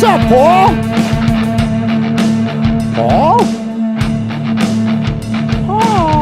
up, Paul? Paul? Paul?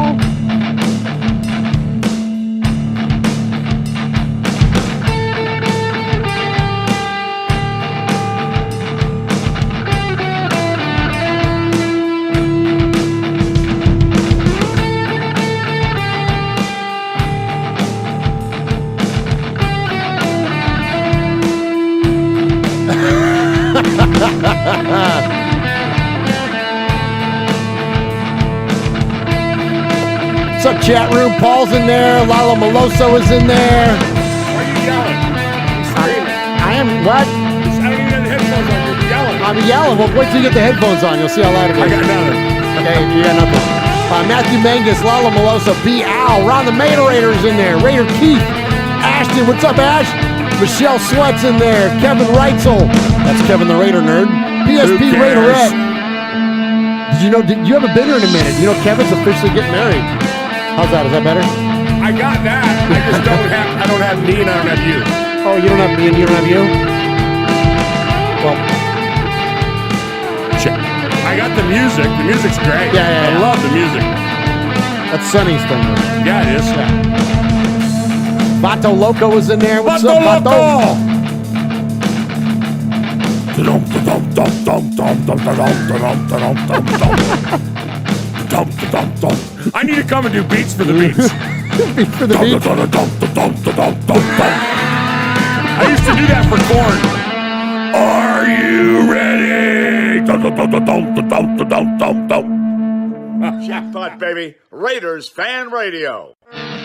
What's up, chat room? Paul's in there. Lalo Meloso is in there. Why are you yelling? You're screaming. I am what? I don't even have the headphones on. You're yelling. I'm yelling. Well, wait till you get the headphones on. You'll see how loud it is. I got nothing. Okay, you got nothing. Matthew Mangus, Lalo Meloso, B. Al, Ron the Mater in there. Raider Keith, Ashton. What's up, Ash? Michelle Sweat's in there. Kevin Reitzel. That's Kevin the Raider nerd. PSP Raiderette. Did you haven't been here in a minute? You know Kevin's officially getting married. How's that? Is that better? I got that. I don't have me and I don't have you. Oh, you don't have me and you don't have you? Well, shit. I got the music. The music's great. Yeah. I love the music. That's Sonny's thing. Yeah, it is. Yeah. Vato Loco was in there. What's Vato up, Vato? I need to come and do beats for the beats. Beats for the beats. I used to do that for corn. Are you ready? Jackpot, baby. Raiders Fan Radio.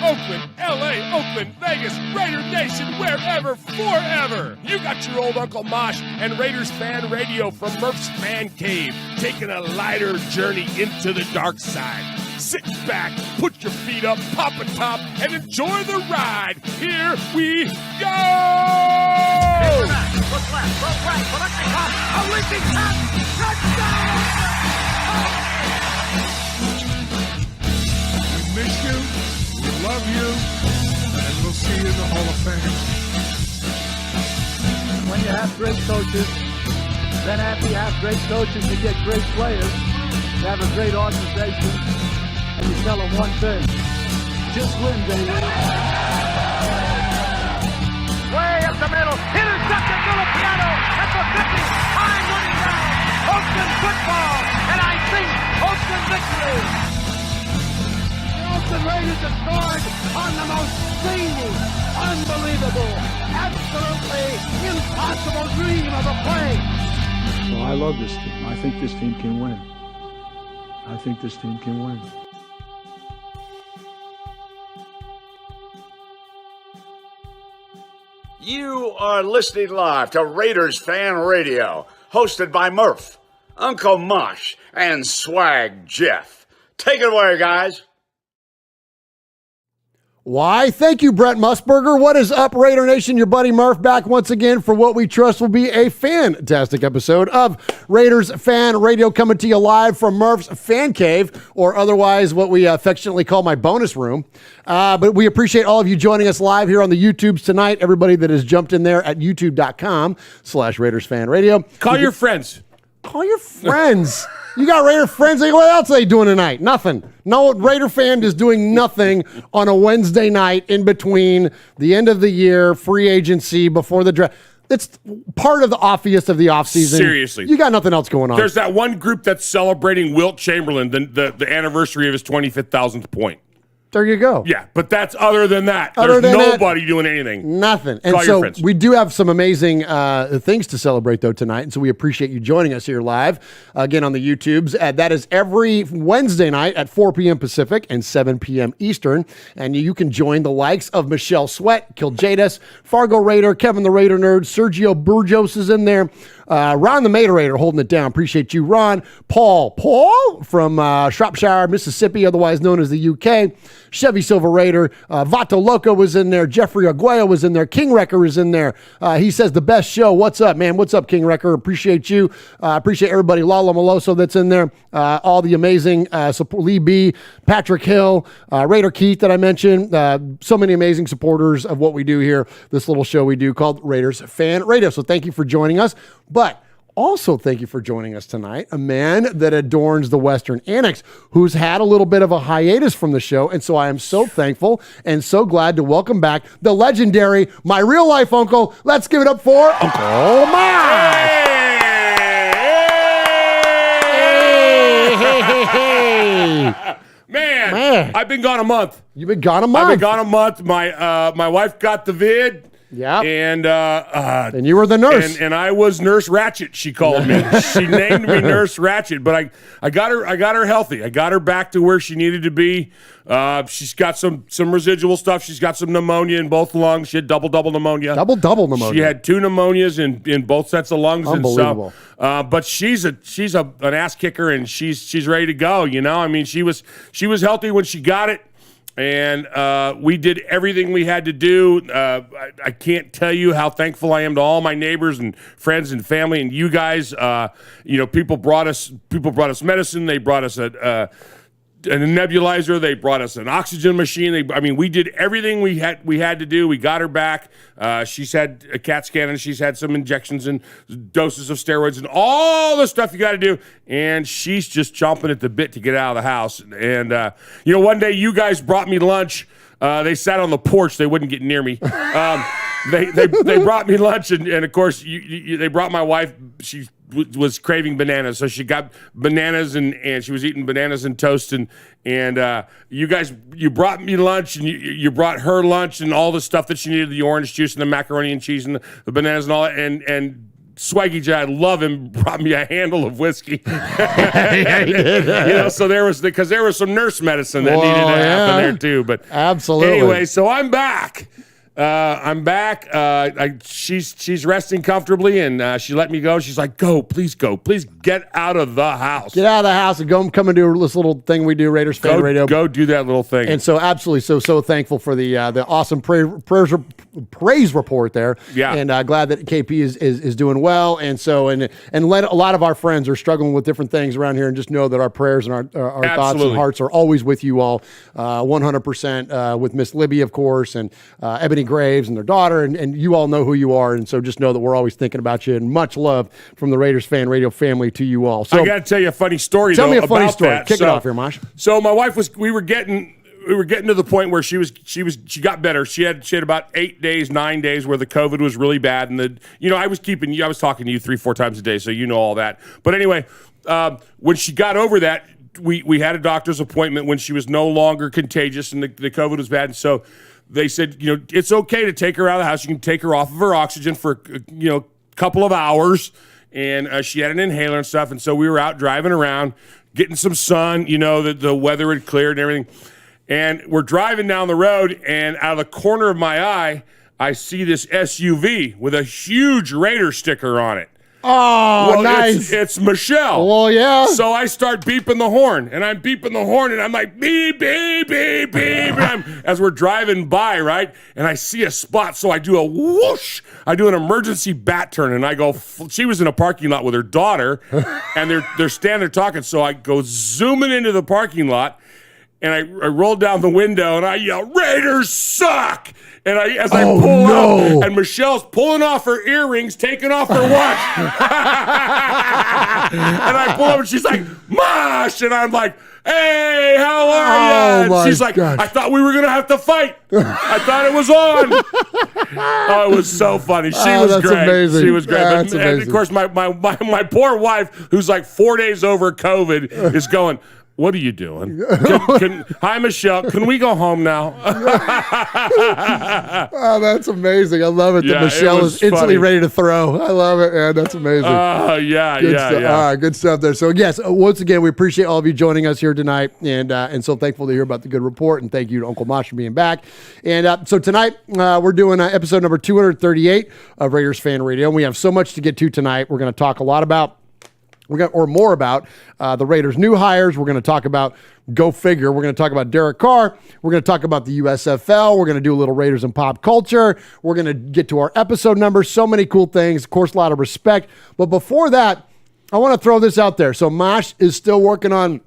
Oakland, L.A., Oakland, Vegas, Raider Nation, wherever, forever. You got your old Uncle Mosh and Raiders Fan Radio from Murph's Man Cave, taking a lighter journey into the dark side. Sit back, put your feet up, pop a top, and enjoy the ride. Here we go! Look left, look right, collecting top, a leaping top, touchdown! We miss you, we love you, and we'll see you in the Hall of Fame. When you have great coaches, then after you have great coaches, you get great players. You have a great organization, and you tell them one thing: just win, baby. Way up the middle, intercepted Filipiano at the 50, time running down. Oakland football, and I think Oakland victory. The Oakland Raiders have scored on the most zany, unbelievable, absolutely impossible dream of a play. Well, I love this team. I think this team can win. I think this team can win. You are listening live to Raiders Fan Radio, hosted by Murph, Uncle Mosh, and Swag Jeff. Take it away, guys. Why? Thank you, Brett Musburger. What is up, Raider Nation? Your buddy Murph back once again for what we trust will be a fantastic episode of Raiders Fan Radio, coming to you live from Murph's Fan Cave, or otherwise what we affectionately call my bonus room. But we appreciate all of you joining us live here on the YouTubes tonight. Everybody that has jumped in there at youtube.com/Raiders Fan Radio. Call your friends. Call your friends. You got Raider friends. What else are they doing tonight? Nothing. No, Raider fan is doing nothing on a Wednesday night in between the end of the year, free agency, before the draft. It's part of the offiest of the offseason. Seriously. You got nothing else going on. There's that one group that's celebrating Wilt Chamberlain, the anniversary of his 25th thousandth point. There you go. Yeah, but that's other than that. Other There's than nobody doing anything. Nothing. And Call your so friends. we do have some amazing things to celebrate, though, tonight. And so we appreciate you joining us here live, again, on the YouTubes. That is every Wednesday night at 4 p.m. Pacific and 7 p.m. Eastern. And you can join the likes of Michelle Sweat, Kiljadas, Fargo Raider, Kevin the Raider Nerd, Sergio Burgos is in there. Ron the Mater holding it down. Appreciate you, Ron. Paul from Shropshire, Mississippi, otherwise known as the UK. Chevy Silver Raider. Vato Loco was in there. Jeffrey Arguello was in there. King Wrecker is in there. He says the best show. What's up, man? What's up, King Wrecker? Appreciate you. Appreciate everybody. Lalo Meloso that's in there. All the amazing Lee B, Patrick Hill, Raider Keith that I mentioned. So many amazing supporters of what we do here. This little show we do called Raiders Fan Radio. So thank you for joining us. But also thank you for joining us tonight, a man that adorns the Western Annex, who's had a little bit of a hiatus from the show. And so I am so thankful and so glad to welcome back the legendary, my real life uncle. Let's give it up for Uncle Mike. Hey. Man, I've been gone a month. You've been gone a month. I've been gone a month. My wife got the vid. Yeah. And you were the nurse. And I was Nurse Ratchet, she called me. She named me Nurse Ratchet, but I got her healthy. I got her back to where she needed to be. She's got some residual stuff. She's got some pneumonia in both lungs. She had double pneumonia. Double pneumonia. She had 2 pneumonias in both sets of lungs. Unbelievable. And so, but she's an ass kicker, and she's ready to go. You know, I mean, she was healthy when she got it. And we did everything we had to do. I can't tell you how thankful I am to all my neighbors and friends and family and you guys. People brought us medicine. They brought us a nebulizer. They brought us an oxygen machine. We did everything we had to do. We got her back. She's had a CAT scan, and she's had some injections and doses of steroids and all the stuff you got to do. And she's just chomping at the bit to get out of the house. And one day you guys brought me lunch. They sat on the porch. They wouldn't get near me. They brought me lunch, and of course they brought my wife. She was craving bananas, so she got bananas and she was eating bananas and toast, and you brought me lunch, and you brought her lunch and all the stuff that she needed, the orange juice and the macaroni and cheese and the bananas and all that, and Swaggy J, I love him, brought me a handle of whiskey. Yeah, he did. So there was some nurse medicine that needed to happen there too. But absolutely. Anyway, so I'm back. She's resting comfortably, and she let me go. She's like, please get out of the house. Get out of the house and come and do this little thing we do, Raiders Fan Radio. Go do that little thing. And so absolutely, so thankful for the awesome praise report there. Yeah. And glad that KP is doing well. And so, and a lot of our friends are struggling with different things around here, and just know that our prayers and our thoughts and hearts are always with you all, 100% with Miss Libby, of course, and Ebony Graves and their daughter, and you all know who you are, and so just know that we're always thinking about you, and much love from the Raiders Fan Radio family to you all. So I got to tell you a funny story. Tell me a funny story. That. Kick it off here, Mosh. So my wife we were getting to the point where she got better. She had about 9 days where the COVID was really bad, and I was talking to you 3-4 times a day, so you know all that. But anyway, when she got over that, we had a doctor's appointment when she was no longer contagious and the COVID was bad, and so they said, it's okay to take her out of the house. You can take her off of her oxygen for, a couple of hours. And she had an inhaler and stuff. And so we were out driving around, getting some sun, the weather had cleared and everything. And we're driving down the road, and out of the corner of my eye, I see this SUV with a huge Raider sticker on it. Oh, well, nice. It's Michelle. Well, yeah. So I start beeping the horn, and I'm like, beep, beep, beep, beep. As we're driving by, right? And I see a spot, so I do a whoosh. I do an emergency bat turn, and I go, she was in a parking lot with her daughter, and they're standing there talking, so I go zooming into the parking lot, and I roll down the window, and I yell, Raiders suck! And I pull out, and Michelle's pulling off her earrings, taking off her watch. And I pull up, and she's like, Mosh! And I'm like, hey, how are you? And she's like, I thought we were going to have to fight. I thought it was on. Oh, it was so funny. She was great. Amazing. She was great. That's and amazing. Of course, my poor wife, who's like 4 days over COVID, is going, what are you doing? Hi, Michelle. Can we go home now? Oh, that's amazing. I love it that Michelle is instantly ready to throw. I love it, man. That's amazing. Yeah. Good stuff there. So, yes, once again, we appreciate all of you joining us here tonight, and so thankful to hear about the good report, and thank you to Uncle Mosh for being back. And so tonight, we're doing episode number 238 of Raiders Fan Radio, and we have so much to get to tonight. We're going to talk a lot about more about the Raiders' new hires. We're going to talk about, go figure, we're going to talk about Derek Carr. We're going to talk about the USFL. We're going to do a little Raiders and pop culture. We're going to get to our episode numbers. So many cool things. Of course, a lot of respect. But before that, I want to throw this out there. So Mosh is still working on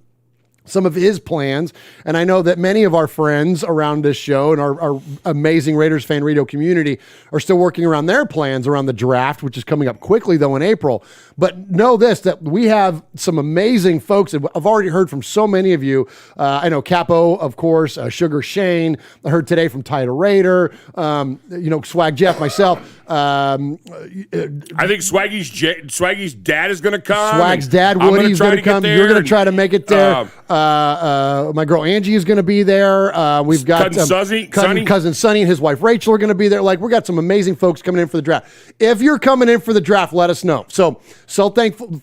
some of his plans. And I know that many of our friends around this show and our amazing Raiders fan radio community are still working around their plans around the draft, which is coming up quickly, though, in April. But know this, that we have some amazing folks. I've already heard from so many of you. I know Capo, of course, Sugar Shane. I heard today from Title Raider, Swag Jeff, myself. I think Swaggy's dad is going to come. Swag's dad, Woody's going to come. You're going to try to make it there. My girl Angie is going to be there. We've got cousin Sonny and his wife Rachel are going to be there. Like, we got some amazing folks coming in for the draft. If you're coming in for the draft, let us know. So thankful.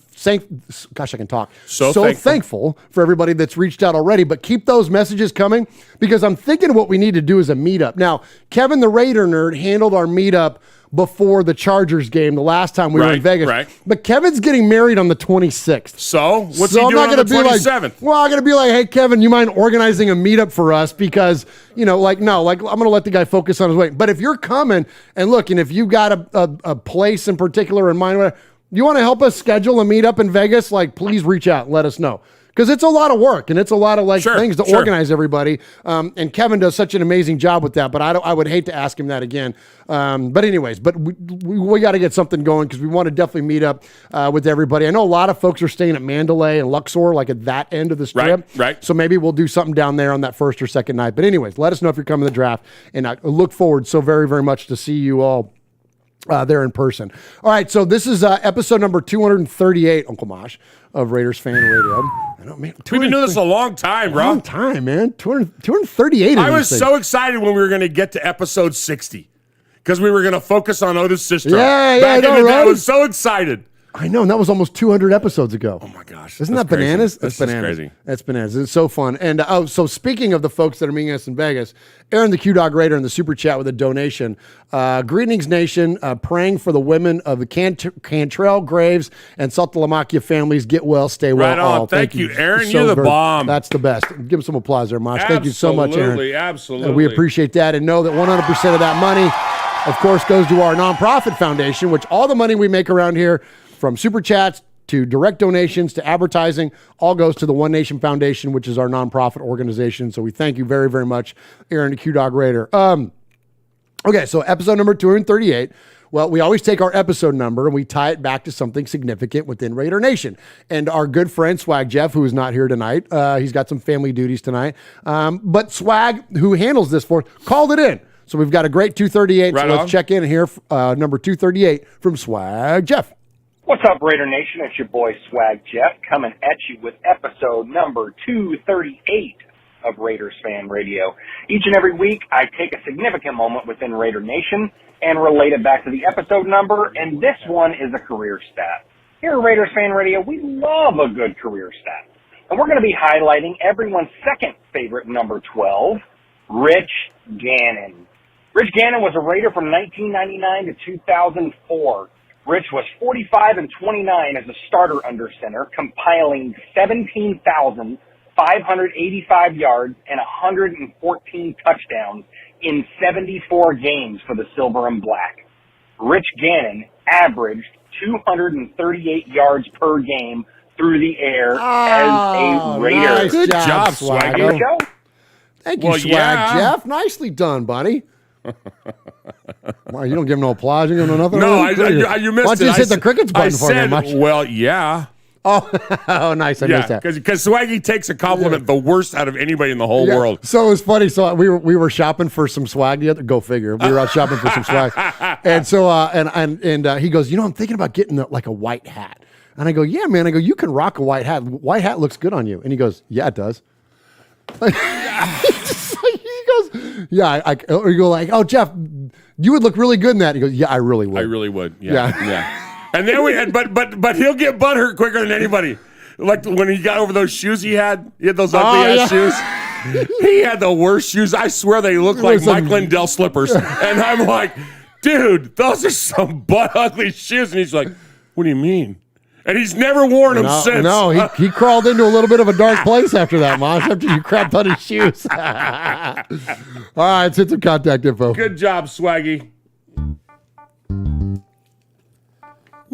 Gosh, I can talk. So thankful for everybody that's reached out already, but keep those messages coming, because I'm thinking what we need to do is a meetup. Now, Kevin the Raider Nerd handled our meetup before the Chargers game the last time we were in Vegas. Right. But Kevin's getting married on the 26th. So what's he doing on the 27th? I'm going to be like, hey, Kevin, you mind organizing a meetup for us? Because, I'm going to let the guy focus on his wedding. But if you're coming, and look, and if you got a place in particular in mind, you want to help us schedule a meetup in Vegas, please reach out and let us know. Because it's a lot of work and it's a lot of things to organize everybody. And Kevin does such an amazing job with that, but I would hate to ask him that again. But anyways, we got to get something going, because we want to definitely meet up with everybody. I know a lot of folks are staying at Mandalay and Luxor, at that end of the strip. Right. So maybe we'll do something down there on that first or second night. But anyways, let us know if you're coming to the draft. And I look forward so very, very much to see you all there in person. All right, so this is episode number 238, Uncle Mosh, of Raiders Fan Radio. We've been doing this a long time, bro. Long time, man. 238. I was so excited when we were going to get to episode 60, because we were going to focus on Otis' sister. I know, right? I was so excited. I know, and that was almost 200 episodes ago. Oh my gosh. Isn't that bananas? That's bananas. crazy. That's bananas. It's so fun. And so speaking of the folks that are meeting us in Vegas, Aaron the Q-Dog Raider in the super chat with a donation. Greetings, nation. Praying for the women of the Cantrell, Graves, and Saltalamacchia families. Get well, stay well. Right on. Thank you, Aaron. You're the bomb. That's the best. Give him some applause there, Mosh. Thank you so much, Aaron. Absolutely. We appreciate that, and know that 100% of that money, of course, goes to our nonprofit foundation, which all the money we make around here, from super chats to direct donations to advertising, all goes to the One Nation Foundation, which is our nonprofit organization. So we thank you very, very much, Aaron the Q-Dog Raider. Okay, so episode number 238. Well, we always take our episode number and we tie it back to something significant within Raider Nation. And our good friend Swag Jeff, who is not here tonight, he's got some family duties tonight. But Swag, who handles this for us, called it in. So we've got a great 238. Right, so let's check in here, number 238 from Swag Jeff. What's up, Raider Nation? It's your boy Swag Jeff coming at you with episode number 238 of Raiders Fan Radio. Each and every week, I take a significant moment within Raider Nation and relate it back to the episode number, and this one is a career stat. Here at Raiders Fan Radio, we love a good career stat. And we're going to be highlighting everyone's second favorite number 12, Rich Gannon. Rich Gannon was a Raider from 1999 to 2004. Rich was 45 and 29 as a starter under center, compiling 17,585 yards and 114 touchdowns in 74 games for the Silver and Black. Rich Gannon averaged 238 yards per game through the air as a Raider. Nice Good job, Swaggy. Thank you, Swag Jeff. Nicely done, buddy. Wow, you don't give him no applause. You don't know nothing. No, you missed it. Why don't you just hit the crickets button for me, much? Well, yeah. Oh, nice. I missed that. Because Swaggy takes a compliment the worst out of anybody in the whole world. So it was funny. So we were shopping for some swag the other. Go figure. We were out shopping for some swag, and so and he goes, I'm thinking about getting a white hat. And I go, yeah, man. I go, you can rock a white hat. White hat looks good on you. And he goes, yeah, it does. He goes, yeah. You go like, oh, Jeff, you would look really good in that. He goes, yeah, I really would. I really would. Yeah. And then we had, but he'll get butthurt quicker than anybody. Like when he got over those shoes he had those ugly ass shoes. He had the worst shoes. I swear they looked like Mike Lindell slippers. And I'm like, dude, those are some butt ugly shoes. And he's like, what do you mean? And he's never worn them since. No, he crawled into a little bit of a dark place after that, Mosh, after you crapped on his shoes. All right, let's hit some contact info. Good job, Swaggy.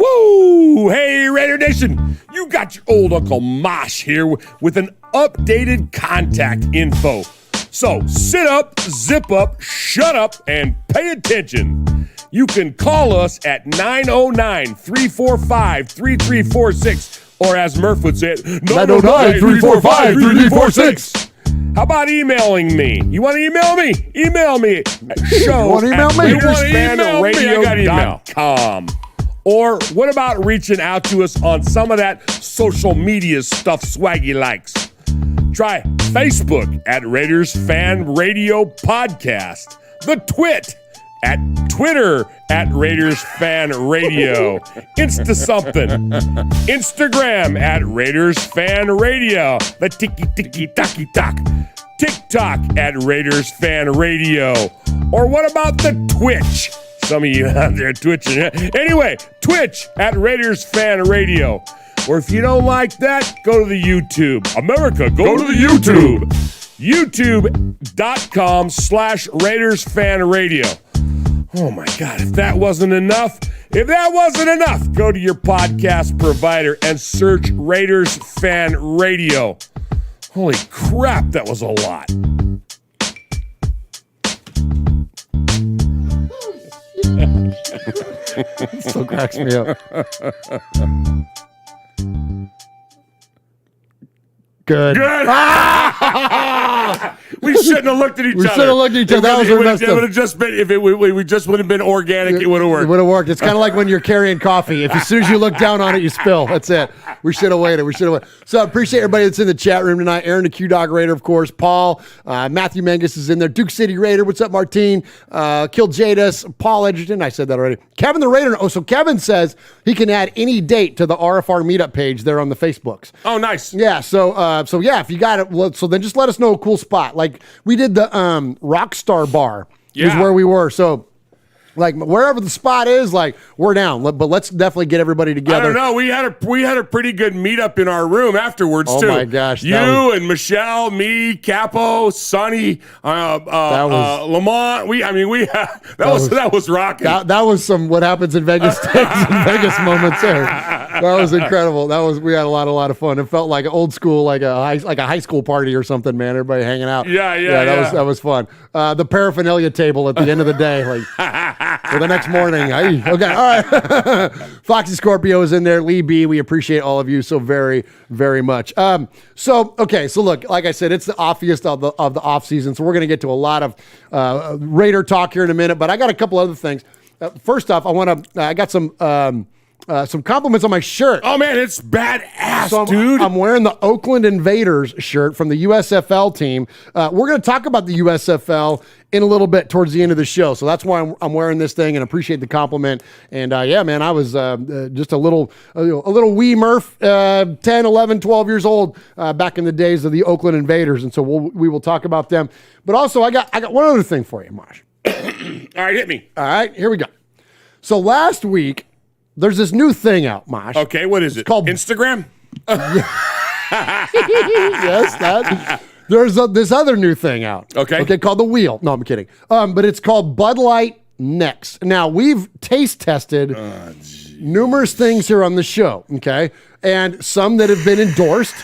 Woo! Hey, Raider Nation! You got your old Uncle Mosh here with an updated contact info. So sit up, zip up, shut up, and pay attention. You can call us at 909-345-3346, or as Murph would say it, 909-345-3346. How about emailing me? You want to email me? Email me at show@RaidersFanRadio.com. Or what about reaching out to us on some of that social media stuff Swaggy likes? Try Facebook at Raiders Fan Radio Podcast, the Twit at Twitter at Raiders Fan Radio, Insta something, Instagram at Raiders Fan Radio, the tiki-tiki-taki-talk, TikTok at Raiders Fan Radio, or what about the Twitch? Some of you out there twitching. Anyway, Twitch at Raiders Fan Radio. Or if you don't like that, go to the YouTube. America, go to the YouTube. YouTube.com/Raiders Fan Radio. Oh my God, if that wasn't enough, go to your podcast provider and search Raiders Fan Radio. Holy crap, that was a lot. Still cracks me up. Good. We shouldn't have looked at each other. We should have looked at each other. That was messed up. It would have just been, if we just would have been organic, it would have worked. It would have worked. It's kind of like when you're carrying coffee. If as soon as you look down on it, you spill. That's it. We should have waited. So I appreciate everybody that's in the chat room tonight. Aaron the Q-Dog Raider, of course. Paul, Matthew Mangus is in there. Duke City Raider. What's up, Martine? Kill Jadis. Paul Edgerton. I said that already. Kevin the Raider. Oh, so Kevin says he can add any date to the RFR meetup page there on the Facebooks. Oh, nice. Yeah. So yeah, if you got it, so then just let us know a cool spot. Like we did the Rockstar Bar is where we were. So like wherever the spot is, like we're down. But let's definitely get everybody together. I don't know. We had a pretty good meetup in our room afterwards too. Oh my gosh! You and Michelle, me, Capo, Sonny, Lamont. That was rocking. That was some what happens in Vegas stays in Vegas moments there. That was incredible. We had a lot of fun. It felt like old school, like a high school party or something. Man, everybody hanging out. Yeah. That was fun. The paraphernalia table at the end of the day, like. For the next morning. Okay, all right. Foxy Scorpio is in there. Lee B, we appreciate all of you so very, very much. So look, like I said, it's the offiest of the off season. So we're going to get to a lot of Raider talk here in a minute. But I got a couple other things. First off, I got some compliments on my shirt. Oh man, it's badass, dude. I'm wearing the Oakland Invaders shirt from the USFL team. We're going to talk about the USFL in a little bit towards the end of the show. So that's why I'm wearing this thing and appreciate the compliment. And yeah, man, I was just a little wee Murph, 10, 11, 12 years old back in the days of the Oakland Invaders. And so we will talk about them. But also I got one other thing for you, Mosh. All right, hit me. All right, here we go. So last week, there's this new thing out, Mosh. Okay, what is it? It's called Instagram? Yes, there's this other new thing out. Okay, called The Wheel. No, I'm kidding. But it's called Bud Light Next. Now, we've taste tested numerous things here on the show, okay? And some that have been endorsed.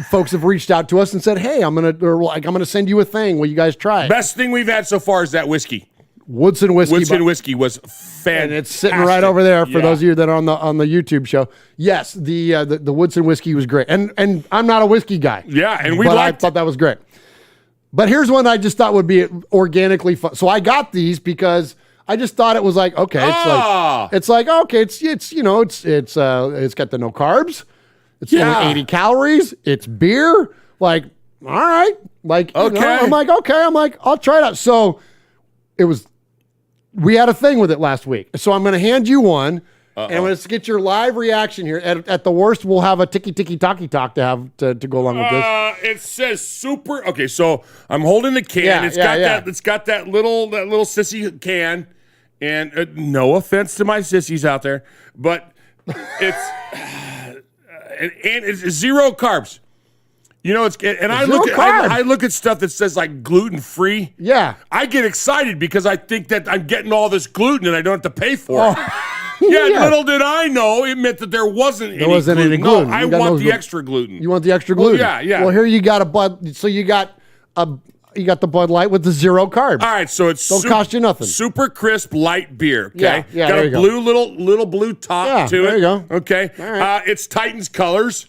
Folks have reached out to us and said, hey, I'm gonna send you a thing. Will you guys try it? Best thing we've had so far is that whiskey. Woodson whiskey. Woodson whiskey was fantastic. And it's sitting right over there for those of you that are on the YouTube show. Yes, the Woodson whiskey was great. And I'm not a whiskey guy. Yeah, and I thought that was great. But here's one I just thought would be organically fun. So I got these because I just thought it was like, okay, it's like okay, it's got the no carbs. It's only 80 calories. It's beer. Like, all right. Like, okay. I'm like, I'll try it out. So we had a thing with it last week. So I'm going to hand you one. And I'm going to get your live reaction here. At the worst, we'll have a tiki-tiki-taki talk to have to go along with this. It says super. Okay, so I'm holding the can. Yeah, It's got that little sissy can. And no offense to my sissies out there, but it's and it's 0 carbs. You know, I look at stuff that says like gluten free. Yeah, I get excited because I think that I'm getting all this gluten and I don't have to pay for it. Yeah, little did I know it meant that there wasn't any gluten. Any gluten. No, I want the extra gluten. You want the extra gluten? Yeah. Well, here you got a Bud. So you got the Bud Light with the 0 carbs. All right, so it's don't cost you nothing. Super crisp light beer. Okay, yeah. Got there a you go. blue little blue top to it. There you go. Okay, All right. It's Titans colors.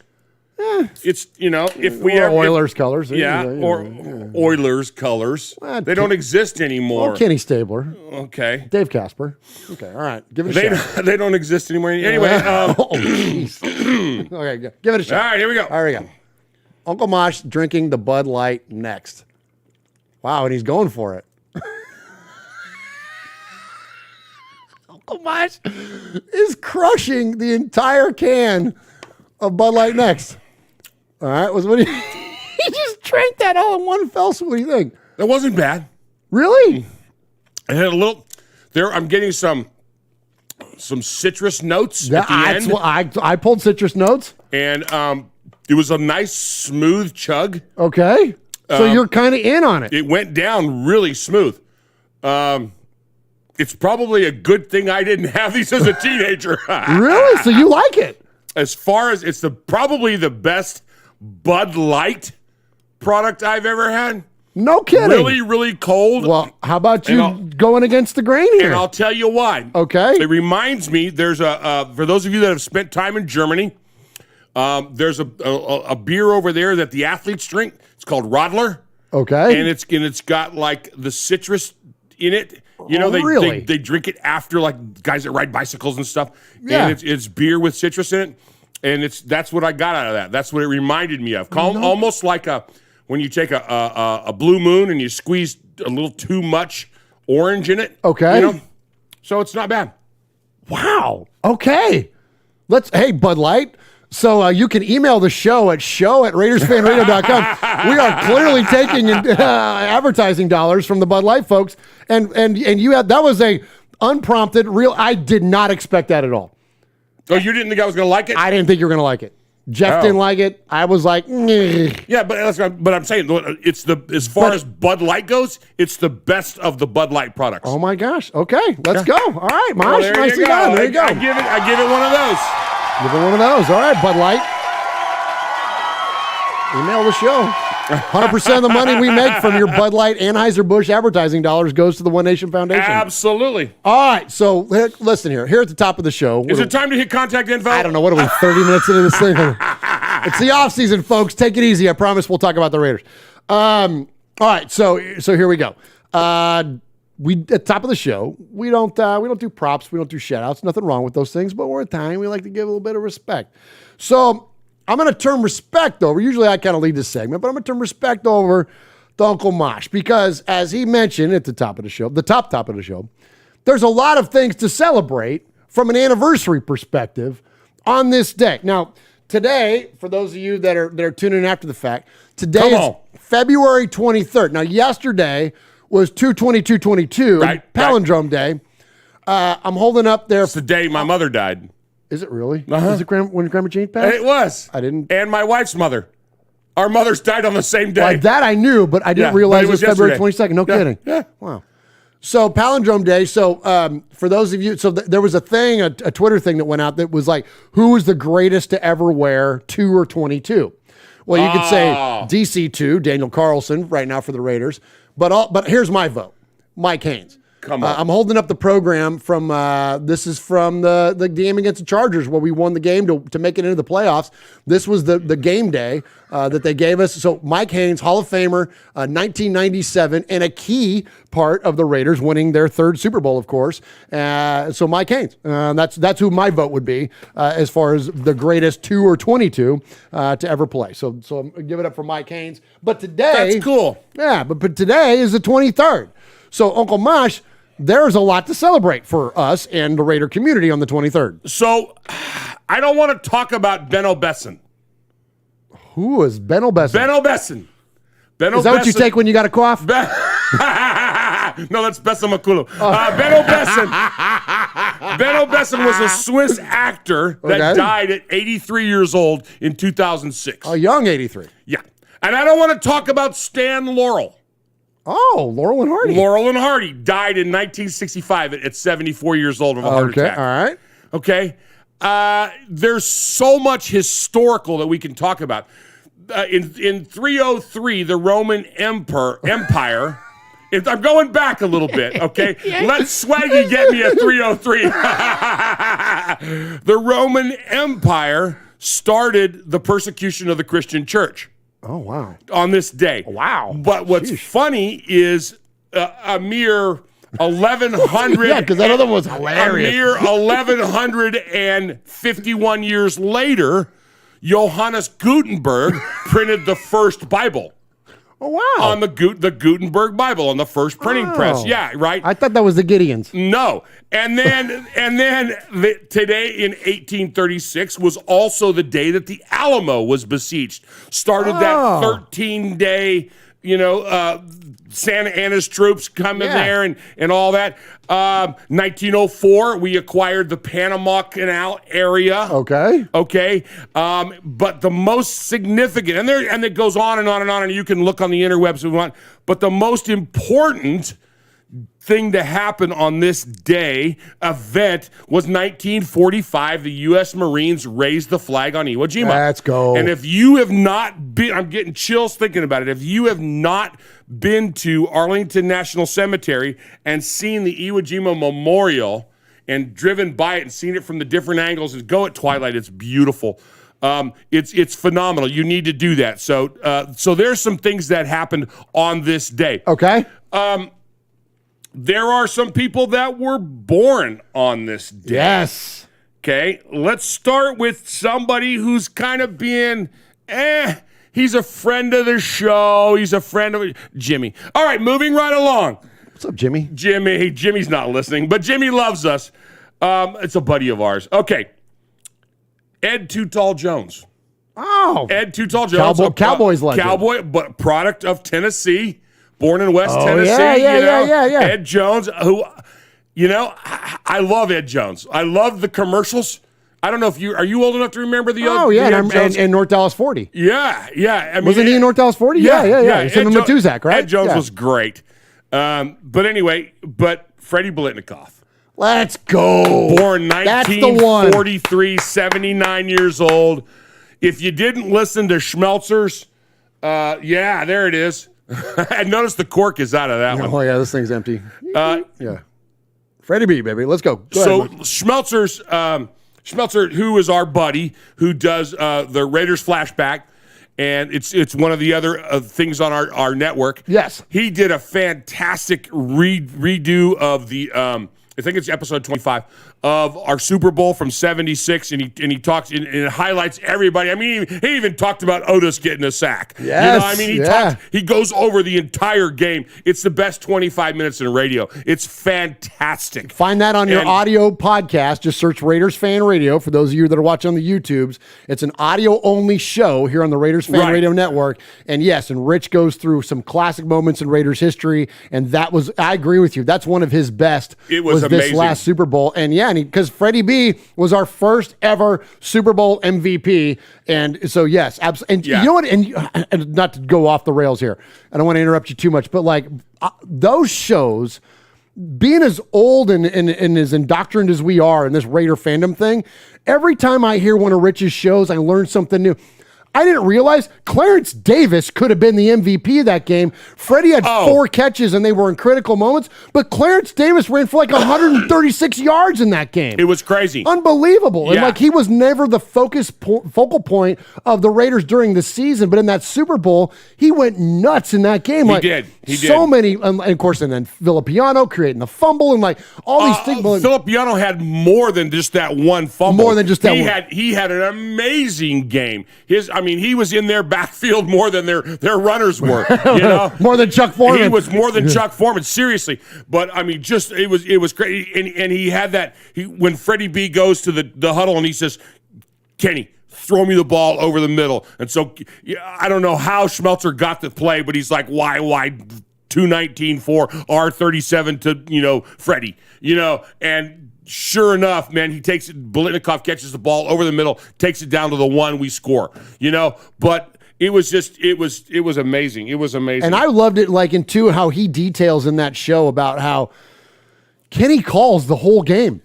It's if we or have Oilers colors. or Oilers colors. They don't exist anymore. Or Kenny Stabler. Okay. Dave Casper. Okay, all right. Give it a shot. They don't exist anymore. Anyway. Jeez. Okay, give it a shot. All right, here we go. All right, here we go. Uncle Mosh drinking the Bud Light next. Wow, and he's going for it. Uncle Mosh is crushing the entire can of Bud Light next. All right, what he just drank that all in one fell swoop. What do you think? That wasn't bad. Really? I had a little. There, I'm getting some citrus notes at the end. I pulled citrus notes, and it was a nice smooth chug. Okay, so you're kind of in on it. It went down really smooth. It's probably a good thing I didn't have these as a teenager. Really? So you like it? As far as it's probably the best Bud Light product I've ever had. No kidding. Really, really cold. Well, how about you going against the grain here? And I'll tell you why. Okay. It reminds me, there's for those of you that have spent time in Germany, there's a beer over there that the athletes drink. It's called Radler. Okay. And it's got like the citrus in it. You know, really? they drink it after, like guys that ride bicycles and stuff. Yeah. And it's beer with citrus in it. And that's what I got out of that. That's what it reminded me of. Almost like when you take a Blue Moon and you squeeze a little too much orange in it. Okay. You know? So it's not bad. Wow. Okay. Hey, Bud Light. So you can email the show at RaidersFanRadio.com. We are clearly taking advertising dollars from the Bud Light folks, and you had that was a unprompted real. I did not expect that at all. Oh, you didn't think I was going to like it? I didn't think you were going to like it. Jeff didn't like it. I was like, "Nyeh." Yeah, but I'm saying it's as far as Bud Light goes, it's the best of the Bud Light products. Oh my gosh. Okay, let's go. All right, Mosh, Well, nicely done. There you go. I give it one of those. Give it one of those. All right, Bud Light. Email the show. 100% of the money we make from your Bud Light Anheuser-Busch advertising dollars goes to the One Nation Foundation. Absolutely. All right, so listen here. Here at the top of the show. Is it time to hit contact info? I don't know. What are we, 30 minutes into this thing? It's the off season, folks. Take it easy. I promise we'll talk about the Raiders. All right, so here we go. We at the top of the show, we don't do props, we don't do shout outs, nothing wrong with those things, but we're Italian, we like to give a little bit of respect. So I'm going to turn respect over. Usually I kind of lead this segment, but I'm going to turn respect over to Uncle Mosh because, as he mentioned at the top of the show, the top of the show, there's a lot of things to celebrate from an anniversary perspective on this day. Now, today, for those of you that are tuning in after the fact, today is February 23rd. Now, yesterday was 2/22/22, right, palindrome day. I'm holding up there. It's the day my mother died. Is it really? Uh-huh. Is it when Grandma Jane passed? It was. I didn't. And my wife's mother. Our mothers died on the same day. Like that I knew, but I didn't realize it was February 22nd. No kidding. Yeah. Wow. So palindrome day. So for those of you, there was a thing, a Twitter thing that went out that was like, who is the greatest to ever wear 2 or 22? Well, you could say DC2, Daniel Carlson, right now for the Raiders. But here's my vote, Mike Haynes. Come on. I'm holding up the program from, this is from the game against the Chargers where we won the game to make it into the playoffs. This was the game day that they gave us. So Mike Haynes, Hall of Famer, 1997, and a key part of the Raiders winning their 3rd Super Bowl, of course. So Mike Haynes, that's who my vote would be as far as the greatest 2 or 22 to ever play. So give it up for Mike Haynes. But today, that's cool. Yeah, but today is the 23rd. So Uncle Mosh, there's a lot to celebrate for us and the Raider community on the 23rd. So I don't want to talk about Benno Besson. Who is Benno Besson? Benno Besson. Is that what you take when you got a cough? No, that's Besamakulo. Benno Besson. Benno Besson was a Swiss actor that died at 83 years old in 2006. A young 83. Yeah. And I don't want to talk about Stan Laurel. Oh, Laurel and Hardy. Laurel and Hardy died in 1965 at 74 years old of a heart attack. All right. Okay? There's so much historical that we can talk about. In 303, the Roman Empire. I'm going back a little bit, okay? Let Swaggy get me a 303. The Roman Empire started the persecution of the Christian church. Oh, wow. On this day. Wow. But what's funny is a mere 1100. Yeah, because that other one was hilarious. A mere 1151 years later, Johannes Gutenberg printed the first Bible. Oh, wow. On the Gutenberg Bible, on the first printing press. Yeah, right? I thought that was the Gideons. No. And then today in 1836 was also the day that the Alamo was besieged. Started that 13-day, Santa Anna's troops coming there and all that. 1904, we acquired the Panama Canal area. Okay. But the most significant, and it goes on and on and on, and you can look on the interwebs if you want, but the most important thing to happen on this event was 1945. The U.S. Marines raised the flag on Iwo Jima. Let's go. And if you have not been, I'm getting chills thinking about it. If you have not been to Arlington National Cemetery and seen the Iwo Jima Memorial and driven by it and seen it from the different angles, and go at twilight, it's beautiful. It's phenomenal. You need to do that. So there's some things that happened on this day. Okay. There are some people that were born on this day. Yes. Okay, let's start with somebody who's kind of being, he's a friend of the show. He's a friend of Jimmy. All right, moving right along. What's up, Jimmy? Jimmy's not listening, but Jimmy loves us. It's a buddy of ours. Okay, Ed Too Tall Jones. Oh. Ed Too Tall Jones. Cowboys legend. Cowboy, but product of Tennessee. Born in West Tennessee, yeah. Ed Jones, who, I love Ed Jones. I love the commercials. I don't know if are you old enough to remember the Oh, yeah, and North Dallas 40. Yeah. I mean, Wasn't he in North Dallas 40? Yeah. It's him and Matuzak, right? Ed Jones was great. But anyway, Freddie Blitnikoff. Let's go. Born 1943, 79 years old. If you didn't listen to Schmelzer's, there it is. And notice the cork is out of that one. Oh, yeah, this thing's empty. Yeah. Freddie B, baby. Let's go. Go ahead, Schmelzer, who is our buddy, who does the Raiders Flashback, and it's one of the other things on our network. Yes. He did a fantastic redo of the, I think it's episode 25, of our Super Bowl from 76, and he talks and it highlights everybody. I mean, he even talked about Otis getting a sack. Yes, he goes over the entire game. It's the best 25 minutes in radio. It's fantastic. Find that on your audio podcast. Just search Raiders Fan Radio for those of you that are watching on the YouTubes. It's an audio-only show here on the Raiders Fan Radio Network. And yes, and Rich goes through some classic moments in Raiders history, and I agree with you. That's one of his best. It was this amazing. Last Super Bowl. And because Freddie B was our first ever Super Bowl MVP. And so, yes, absolutely. And you know what? And not to go off the rails here, I don't want to interrupt you too much, but those shows, being as old and as indoctrined as we are in this Raider fandom thing, every time I hear one of Rich's shows, I learn something new. I didn't realize Clarence Davis could have been the MVP of that game. Freddie had 4 catches, and they were in critical moments, but Clarence Davis ran for 136 yards in that game. It was crazy. Unbelievable. Yeah. And he was never the focal point of the Raiders during the season, but in that Super Bowl, he went nuts in that game. He did. So many, and of course, and then Villapiano creating the fumble and all these things. Villapiano had more than just that one fumble. More than just that one. He had an amazing game. He was in their backfield more than their runners were. More than Chuck Foreman. He was more than Chuck Foreman, seriously. But it was great. And he had that. When Freddie B goes to the huddle and he says, "Kenny, throw me the ball over the middle." And so I don't know how Schmelzer got the play, but he's like, why 219 for R37 to Freddie, and. Sure enough, man, Blitnikoff catches the ball over the middle, takes it down to the 1, we score. But it was amazing. It was amazing. And I loved it, how he details in that show about how Kenny calls the whole game.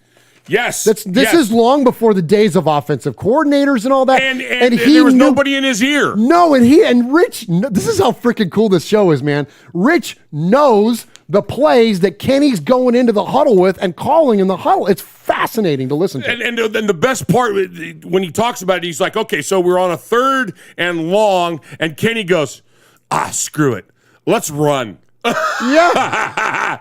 Yes. This is long before the days of offensive coordinators and all that. And there was nobody in his ear. No, and Rich, this is how freaking cool this show is, man. Rich knows the plays that Kenny's going into the huddle with and calling in the huddle. It's fascinating to listen to. And the best part, when he talks about it, he's like, okay, so we're on a 3rd and long, and Kenny goes, screw it. Let's run. Yeah.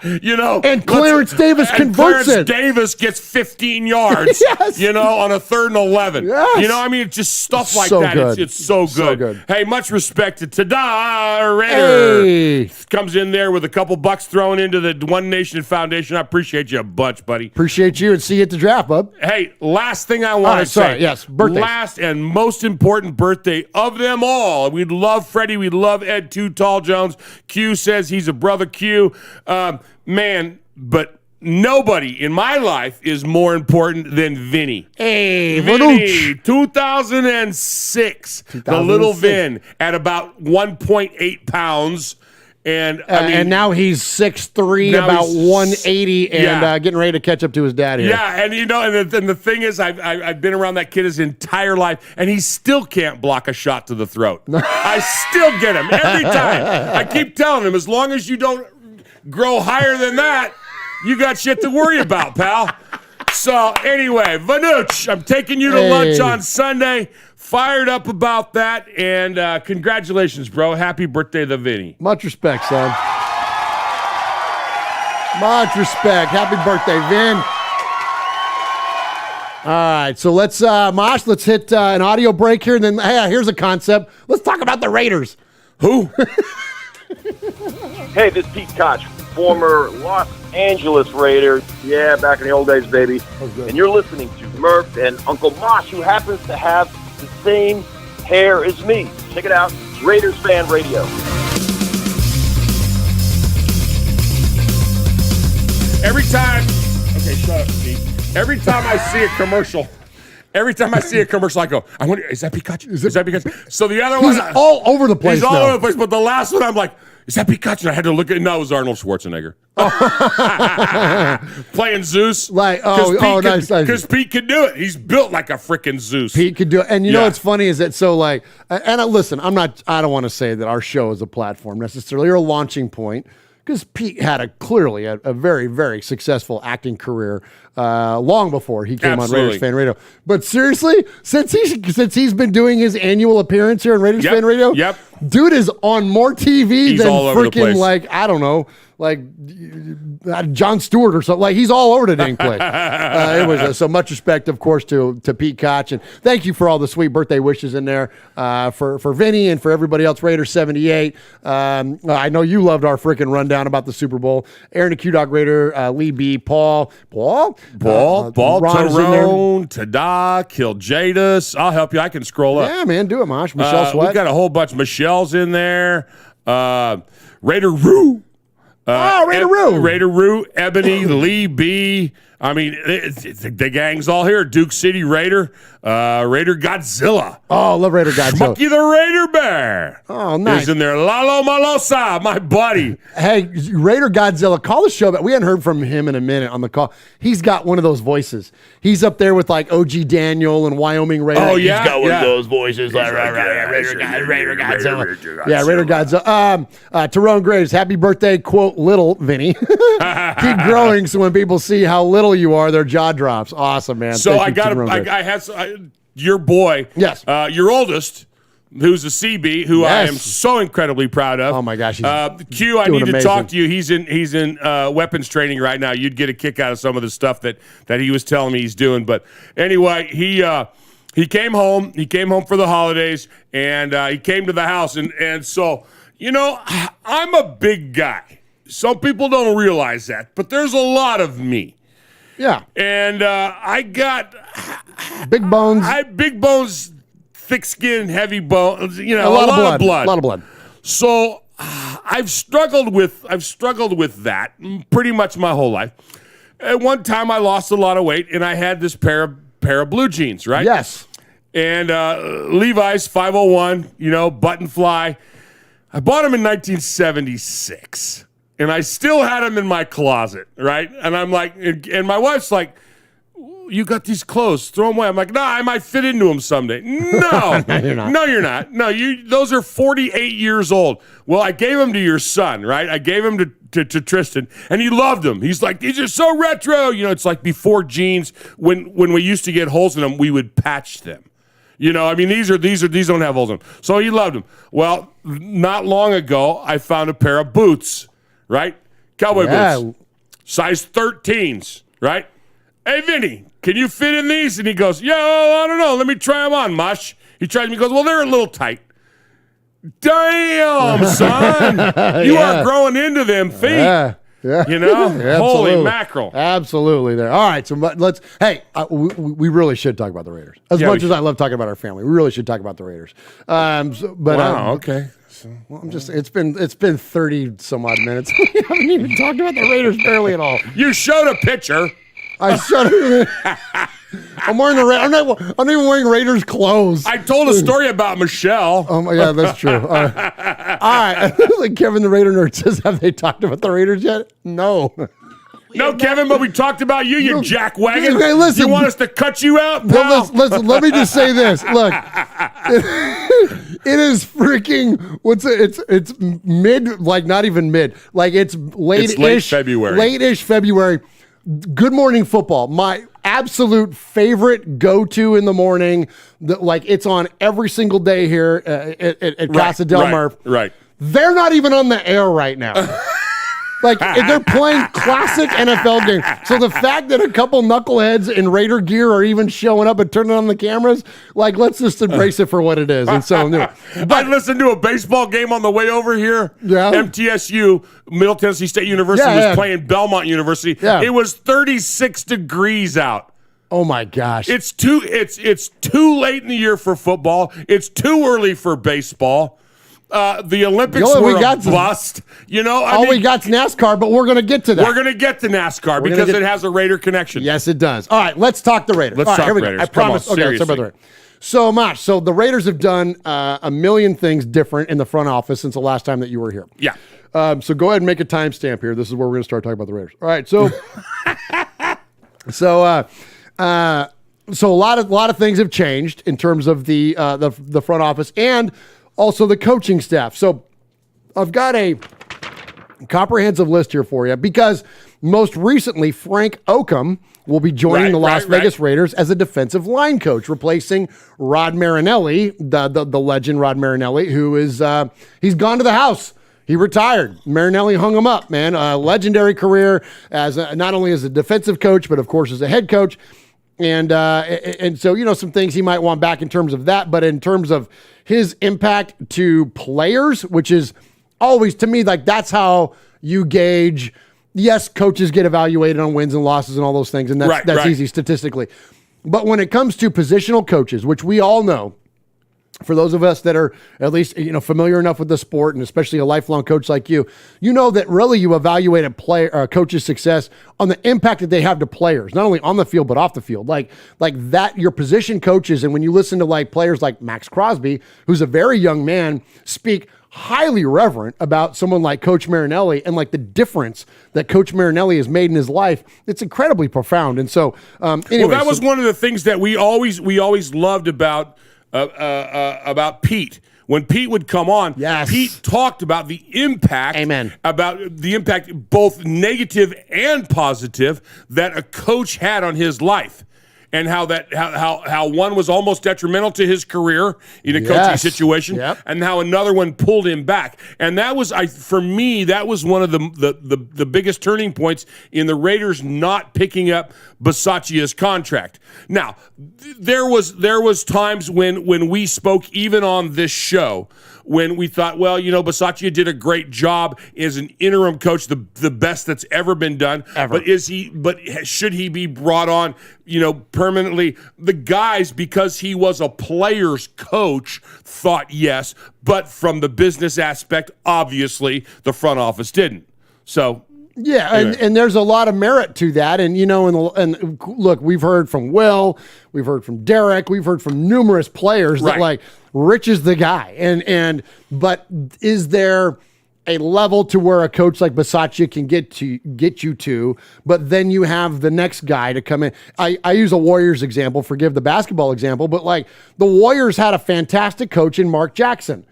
And Clarence Davis converts it. Clarence Davis gets 15 yards, yes. On a 3rd and 11. Yes. It's just stuff like so that. Good. It's so good. So good. Hey, much respect to Tada Raider. Hey. Comes in there with a couple bucks thrown into the One Nation Foundation. I appreciate you a bunch, buddy. Appreciate you, and see you at the draft, bub. Hey, last thing I want to say. Sorry, yes, birthdays. Last and most important birthday of them all. We'd love Freddie. We'd love Ed Too Tall Jones. Q says he's a brother Q. But nobody in my life is more important than Vinny. Hey, Vinny, 2006. The little Vin at about 1.8 pounds. And and now he's 6'3", about 180, and getting ready to catch up to his dad here. Yeah, and the thing is, I've been around that kid his entire life, and he still can't block a shot to the throat. I still get him every time. I keep telling him, as long as you don't grow higher than that, you got shit to worry about, pal. So anyway, Vanuch, I'm taking you to lunch on Sunday. Fired up about that, and congratulations, bro. Happy birthday to Vinny. Much respect, son. Much respect. Happy birthday, Vin. All right, so let's, Mosh, let's hit an audio break here, and then, here's a concept. Let's talk about the Raiders. Who? Hey, this is Pete Koch, former Los Angeles Raider. Yeah, back in the old days, baby. And you're listening to Murph and Uncle Mosh, who happens to have the same hair as me. Check it out, Raiders Fan Radio. Every time, okay, shut up, Steve. Every time I see a commercial, I go, I wonder, is that Pikachu? Is that Pikachu? So the other one, He's all over the place. He's all over the place, but the last one, I'm like, is that Pikachu? And I had to look at it. No, it was Arnold Schwarzenegger. Playing Zeus. Nice. Because Pete can do it. He's built like a freaking Zeus. Pete could do it. And you know what's funny is that, listen, I don't want to say that our show is a platform necessarily or a launching point, because Pete had clearly a very, very successful acting career long before he came on Raiders Fan Radio. But seriously, since he's been doing his annual appearance here on Raiders Fan Radio, dude is on more TV than freaking, like, I don't know, like Jon Stewart or something. Like, he's all over the dang place. Anyways, so much respect, of course, to Pete Koch, and thank you for all the sweet birthday wishes in there for Vinny and for everybody else. Raiders 78. I know you loved our freaking rundown about the Super Bowl. Aaron the Q-Dog Raider, Lee B, Paul, Tyrone, Tada, Kiljadis. I'll help you. I can scroll up. Yeah, man, do it, Mosh. Michelle Sweat. We've got a whole bunch. Michelle's in there. Raider Roo. Raider Roo, Ebony, Lee B. I mean, the gang's all here. Duke City Raider, Raider Godzilla. Oh, love Raider Godzilla. Schmucky the Raider Bear. Oh, nice. He's in there. Lalo Malosa, my buddy. Hey, Raider Godzilla, call the show back. We hadn't heard from him in a minute on the call. He's got one of those voices. He's up there with like OG Daniel and Wyoming Raider. Oh, yeah. He's got one of those voices. Like, Raider Godzilla. Yeah, Raider Godzilla. Tyrone Graves, happy birthday, quote, little Vinny. Keep growing so when people see how little you are, their jaw drops. Awesome, man. So I had your boy, yes, your oldest, who's a CB, who I am so incredibly proud of. Oh my gosh, Q, I need to talk to you. He's in weapons training right now. You'd get a kick out of some of the stuff that he was telling me he's doing. But anyway, he came home. He came home for the holidays, and he came to the house, and so I'm a big guy. Some people don't realize that, but there's a lot of me. Yeah. And I got big bones. Big bones, thick skin, heavy bones, a lot of blood. A lot of blood. So I've struggled with that pretty much my whole life. At one time I lost a lot of weight, and I had this pair of blue jeans, right? Yes. And Levi's 501, button fly. I bought them in 1976. And I still had them in my closet, right? And I'm like, and my wife's like, you got these clothes, throw them away. I'm like, nah, I might fit into them someday. No, No, you're not. No, you're not. No, those are 48 years old. Well, I gave them to your son, right? I gave them to Tristan, and he loved them. He's like, these are so retro. It's like before jeans, when we used to get holes in them, we would patch them. I mean, these don't have holes in them. So he loved them. Well, not long ago, I found a pair of boots, right? Cowboy boots, size 13s, right? Hey, Vinny, can you fit in these? And he goes, yeah, I don't know. Let me try them on, Mush. He tries me. He goes, well, they're a little tight. Damn, son. You are growing into them feet. Yeah. Holy mackerel. Absolutely there. All right, so we really should talk about the Raiders. As much as I love talking about our family, we really should talk about the Raiders. Okay. Well, it's been 30 some odd minutes. We haven't even talked about the Raiders barely at all. You showed a picture. I showed it. I'm wearing I'm not even wearing Raiders clothes. I told a story about Michelle. Oh my God, that's true. All right. Like Kevin the Raider nerd says, have they talked about the Raiders yet? No. No, Kevin, but we talked about you jackwagon. Okay, listen. You want us to cut you out, pal? Listen, let me just say this. Look, it is freaking, it's mid, like not even mid, like it's late-ish. It's late February. Late-ish February. Good Morning Football, my absolute favorite go-to in the morning. Like it's on every single day here at Casa del Mar. Right. They're not even on the air right now. Like, they're playing classic NFL games. So the fact that a couple knuckleheads in Raider gear are even showing up and turning on the cameras, like, let's just embrace it for what it is. And so, I listened to a baseball game on the way over here. Yeah. MTSU, Middle Tennessee State University, was playing Belmont University. Yeah. It was 36 degrees out. Oh my gosh. It's too late in the year for football. It's too early for baseball. The Olympics were a bust. All we got's NASCAR, but we're going to get to that. We're going to get to NASCAR because it has a Raider connection. Yes, it does. All right, let's talk the Raiders. Let's talk here we Raiders. Go. I promise. Come on, okay, let's talk about the Raiders. So, Mosh, the Raiders have done a million things different in the front office since the last time that you were here. Yeah. So go ahead and make a timestamp here. This is where we're going to start talking about the Raiders. All right, so so a lot of things have changed in terms of the front office and also the coaching staff. So I've got a comprehensive list here for you because most recently Frank Oakham will be joining the Las Vegas Raiders as a defensive line coach, replacing Rod Marinelli, the legend Rod Marinelli, who is he's gone to the house. He retired. Marinelli hung him up, man. A legendary career as not only as a defensive coach, but of course as a head coach. And so, some things he might want back in terms of that, but in terms of his impact to players, which is always, to me, like that's how you gauge. Yes, coaches get evaluated on wins and losses and all those things, and that's easy statistically. But when it comes to positional coaches, which we all know, for those of us that are at least familiar enough with the sport, and especially a lifelong coach like you know that really you evaluate a coach's success on the impact that they have to players, not only on the field but off the field. Like that, your position coaches, and when you listen to like players like Max Crosby, who's a very young man, speak highly reverent about someone like Coach Marinelli and like the difference that Coach Marinelli has made in his life. It's incredibly profound. And so, anyway, that was one of the things that we always loved about Pete. When Pete would come on, Pete talked about the impact, about the impact, both negative and positive, that a coach had on his life. And how one was almost detrimental to his career in a coaching situation, and how another one pulled him back. And that was, for me, that was one of the biggest turning points in the Raiders not picking up Bisaccia's contract. Now, there was times when we spoke, even on this show, when we thought, well, Bisaccia did a great job as an interim coach, the best that's ever been done. Ever. But should he be brought on, permanently? The guys, because he was a player's coach, thought yes, but from the business aspect, obviously, the front office didn't. So yeah, anyway. and there's a lot of merit to that. And, and look, we've heard from Will, we've heard from Derek, we've heard from numerous players that like Rich is the guy. But is there a level to where a coach like Bisaccia can get you to, but then you have the next guy to come in. I use a Warriors example, forgive the basketball example, but like the Warriors had a fantastic coach in Mark Jackson,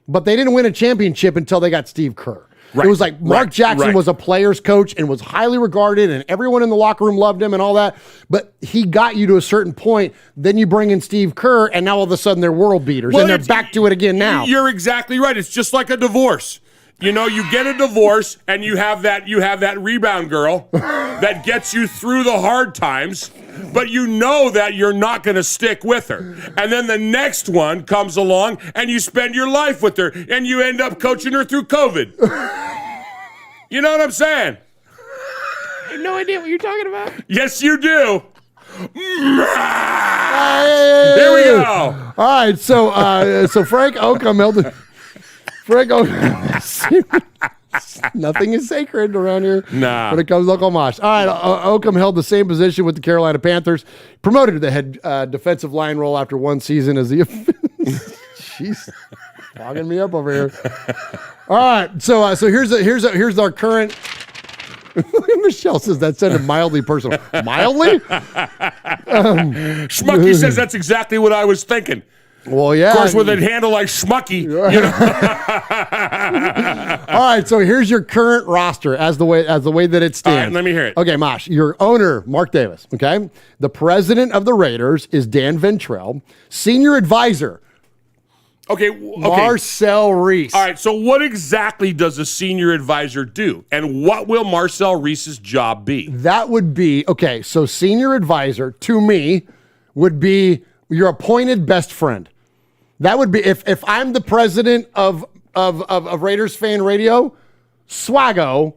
but they didn't win a championship until they got Steve Kerr. Right. It was like Mark Jackson was a player's coach and was highly regarded, and everyone in the locker room loved him and all that. But he got you to a certain point. Then you bring in Steve Kerr, and now all of a sudden they're world beaters, and they're back to it again now. You're exactly right. It's just like a divorce. You know, you get a divorce, and you have that rebound girl that gets you through the hard times, but you know that you're not going to stick with her. And then the next one comes along, and you spend your life with her, and you end up coaching her through COVID. You know what I'm saying? I have no idea what you're talking about. Yes, you do. Hey. Here we go. All right, so Frank Oakham held the... Frank Oakham. Nothing is sacred around here when it comes to Uncle Mosh. All right, Oakham held the same position with the Carolina Panthers, promoted to the head defensive line role after one season as the... Jeez, fogging me up over here. All right, so here's our current... Michelle says that sounded mildly personal. Mildly? Schmucky says that's exactly what I was thinking. Well, yeah. Of course, with a handle like Schmucky. You know? All right, so here's your current roster as the way that it stands. All right, let me hear it. Okay, Mosh, your owner, Mark Davis, okay? The president of the Raiders is Dan Ventrell. Senior advisor, Okay. Marcel Reese. All right, so what exactly does a senior advisor do? And what will Marcel Reese's job be? That would be, okay, so senior advisor, to me, would be your appointed best friend. That would be, if I'm the president of Raiders Fan Radio, Swaggo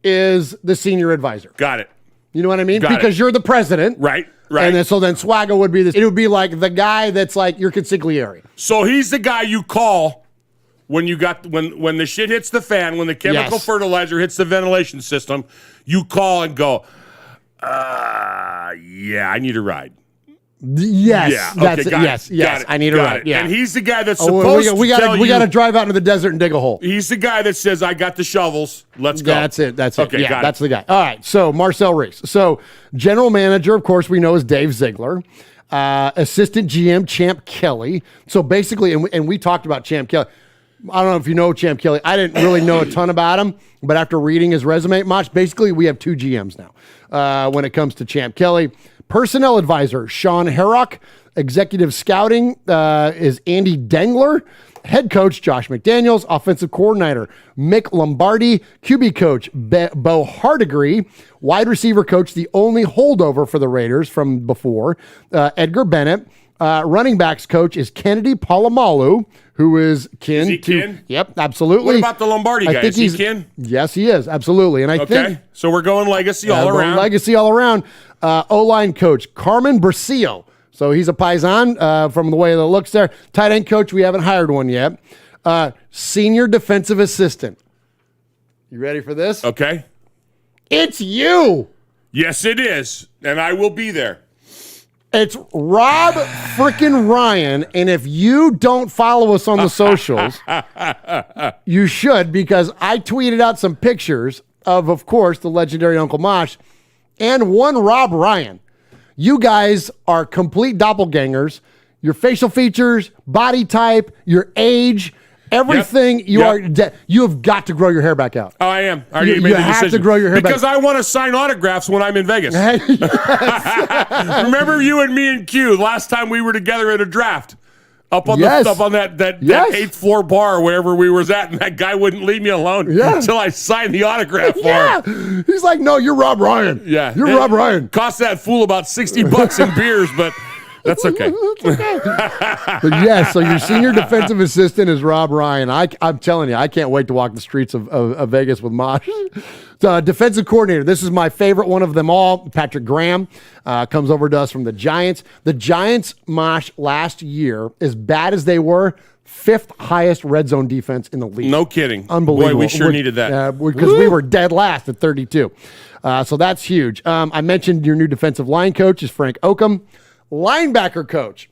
is the senior advisor. Got it. You know what I mean? Got because it. You're the president. Right. And then Swaggo would be this. It would be like the guy that's like your consigliere. So he's the guy you call when the shit hits the fan, when the chemical fertilizer hits the ventilation system, you call and go, yeah, I need a ride. Yes, yeah, that's okay, it. Yes, got it, I need a ride. Yeah. And he's the guy that's supposed to tell you. We got to drive out into the desert and dig a hole. He's the guy that says, I got the shovels. Let's go. That's it. Okay, yeah, that's the guy. All right, so Marcel Reese. So general manager, of course, we know is Dave Ziegler. Assistant GM, Champ Kelly. So basically, and we talked about Champ Kelly. I don't know if you know Champ Kelly. I didn't really know a ton about him, but after reading his resume, basically we have two GMs now when it comes to Champ Kelly. Personnel advisor, Sean Herrock. Executive scouting is Andy Dengler. Head coach, Josh McDaniels. Offensive coordinator, Mick Lombardi. QB coach, Bo Hardigree. Wide receiver coach, the only holdover for the Raiders from before, Edgar Bennett. Running backs coach is Kennedy Palomalu, who is kin. Is he to, kin? Yep, absolutely. What about the Lombardi guy? Is he kin? Yes, he is, absolutely. And I think... So we're going legacy all around. Legacy all around. O-line coach, Carmen Brasillo. So he's a Paisan from the way that it looks there. Tight end coach, we haven't hired one yet. Senior defensive assistant. You ready for this? Okay. It's you. Yes, it is. And I will be there. It's Rob frickin' Ryan, and if you don't follow us on the socials, you should, because I tweeted out some pictures of course, the legendary Uncle Mosh, and one Rob Ryan. You guys are complete doppelgangers. Your facial features, body type, your age, everything. You have got to grow your hair back out. Oh, I am. You have to grow your hair back. Because I want to sign autographs when I'm in Vegas. Remember you and me and Q last time we were together at a draft? Up on that 8th floor bar wherever we was at, and that guy wouldn't leave me alone until I signed the autograph for him. He's like, no, you're Rob Ryan. Yeah. You're Rob Ryan. Cost that fool about $60 in beers, but that's okay. But yes, so your senior defensive assistant is Rob Ryan. I'm telling you, I can't wait to walk the streets of Vegas with Mosh. Defensive coordinator, this is my favorite one of them all. Patrick Graham comes over to us from the Giants. The Giants, Mosh, last year, as bad as they were, 5th highest red zone defense in the league. No kidding. Unbelievable. Boy, we sure needed that. Because we were dead last at 32. So that's huge. I mentioned your new defensive line coach is Frank Oakham. Linebacker coach,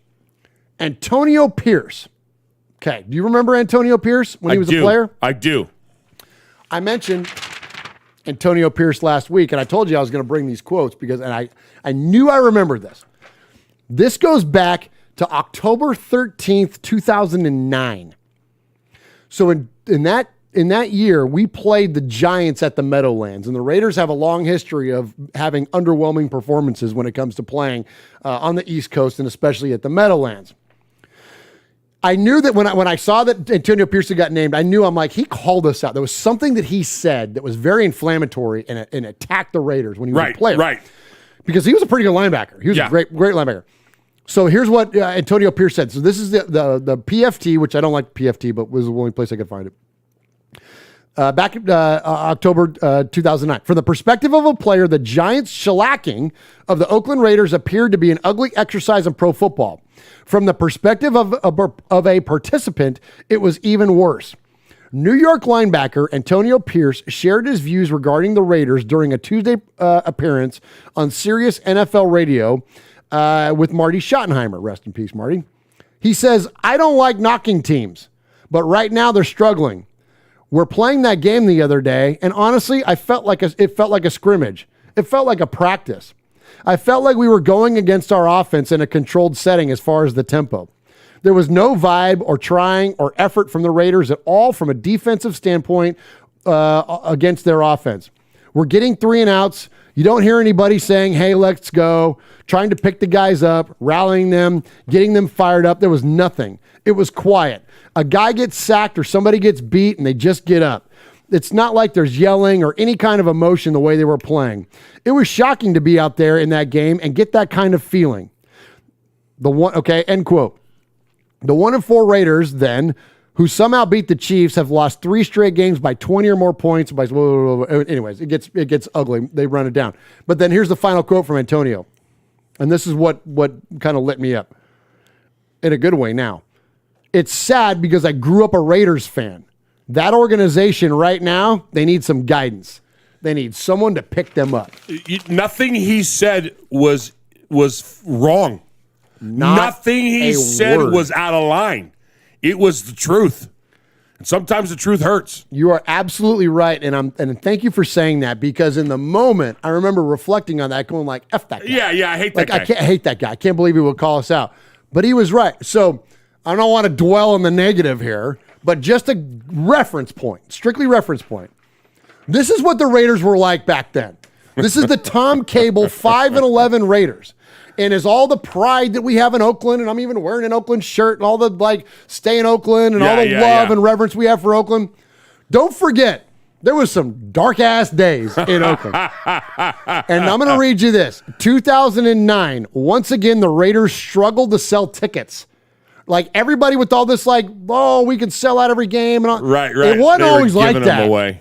Antonio Pierce. Okay, do you remember Antonio Pierce when he was a player? I do. I mentioned Antonio Pierce last week, and I told you I was going to bring these quotes because, and I knew I remembered this. This goes back to October 13th, 2009. So in that year, we played the Giants at the Meadowlands, and the Raiders have a long history of having underwhelming performances when it comes to playing on the East Coast and especially at the Meadowlands. I knew that when I saw that Antonio Pierce got named, I knew, I'm like, he called us out. There was something that he said that was very inflammatory and attacked the Raiders when he was a player. Right. Because he was a pretty good linebacker. He was a great linebacker. So here's what Antonio Pierce said. So this is the PFT, which I don't like PFT, but was the only place I could find it. Back in October 2009. From the perspective of a player, the Giants' shellacking of the Oakland Raiders appeared to be an ugly exercise in pro football. From the perspective of a participant, it was even worse. New York linebacker Antonio Pierce shared his views regarding the Raiders during a Tuesday appearance on Sirius NFL radio with Marty Schottenheimer. Rest in peace, Marty. He says, "I don't like knocking teams, but right now they're struggling. We're playing that game the other day, and honestly, it felt like a scrimmage. It felt like a practice. I felt like we were going against our offense in a controlled setting as far as the tempo. There was no vibe or trying or effort from the Raiders at all from a defensive standpoint against their offense. We're getting 3 and outs. You don't hear anybody saying, hey, let's go, trying to pick the guys up, rallying them, getting them fired up. There was nothing. It was quiet. A guy gets sacked or somebody gets beat and they just get up. It's not like there's yelling or any kind of emotion the way they were playing. It was shocking to be out there in that game and get that kind of feeling." End quote. The 1-4 Raiders, then, who somehow beat the Chiefs, have lost 3 straight games by 20 or more points. Anyways, it gets ugly. They run it down. But then here's the final quote from Antonio. And this is what kind of lit me up in a good way now. "It's sad because I grew up a Raiders fan. That organization right now, they need some guidance. They need someone to pick them up." Nothing he said was wrong. Nothing he said was out of line. It was the truth. And sometimes the truth hurts. You are absolutely right, and thank you for saying that, because in the moment, I remember reflecting on that, going like, F that guy. Yeah, I hate that guy. I hate that guy. I can't believe he would call us out. But he was right. So I don't want to dwell on the negative here, but just a reference point, strictly reference point. This is what the Raiders were like back then. This is the Tom Cable 5-11 Raiders. And is all the pride that we have in Oakland, and I'm even wearing an Oakland shirt, and all the stay in Oakland, and all the love and reverence we have for Oakland. Don't forget, there was some dark-ass days in Oakland. And I'm going to read you this. 2009, once again, the Raiders struggled to sell tickets. Like everybody with all this, we can sell out every game. And all. Right. It wasn't always like that. Away.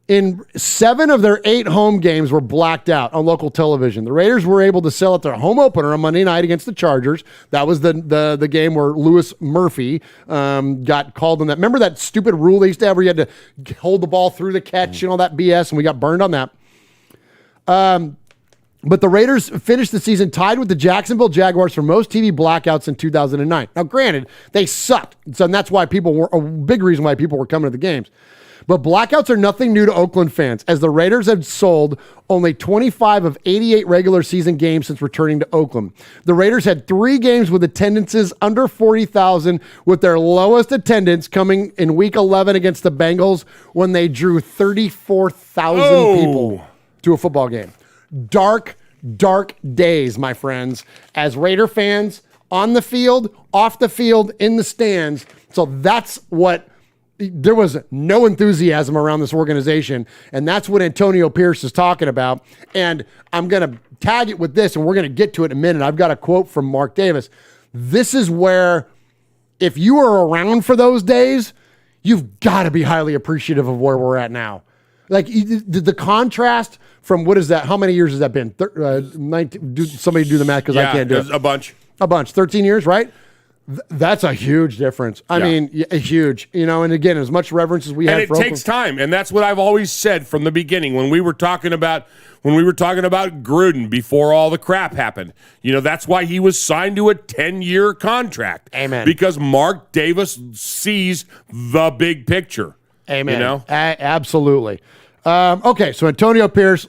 In 7 of their 8 home games were blacked out on local television. The Raiders were able to sell at their home opener on Monday night against the Chargers. That was the game where Louis Murphy got called on that. Remember that stupid rule they used to have where you had to hold the ball through the catch and all that BS, and we got burned on that. But the Raiders finished the season tied with the Jacksonville Jaguars for most TV blackouts in 2009. Now, granted, they sucked, so that's why a big reason why people were coming to the games. But blackouts are nothing new to Oakland fans, as the Raiders have sold only 25 of 88 regular season games since returning to Oakland. The Raiders had 3 games with attendances under 40,000, with their lowest attendance coming in Week 11 against the Bengals when they drew 34,000 people to a football game. Dark, dark days, my friends, as Raider fans on the field, off the field, in the stands. So that's what... There was no enthusiasm around this organization, and that's what Antonio Pierce is talking about. And I'm going to tag it with this, and we're going to get to it in a minute. I've got a quote from Mark Davis. This is where, if you were around for those days, you've got to be highly appreciative of where we're at now. Like the contrast from, what is that? How many years has that been? 19, somebody do the math, because I can't do it. A bunch. 13 years, right? That's a huge difference. I mean, huge. And again, as much reverence as we have for Oakland. And it takes time, and that's what I've always said from the beginning when we were talking about Gruden before all the crap happened. That's why he was signed to a 10-year contract. Amen. Because Mark Davis sees the big picture. Amen. You know? Absolutely. Okay, so Antonio Pierce,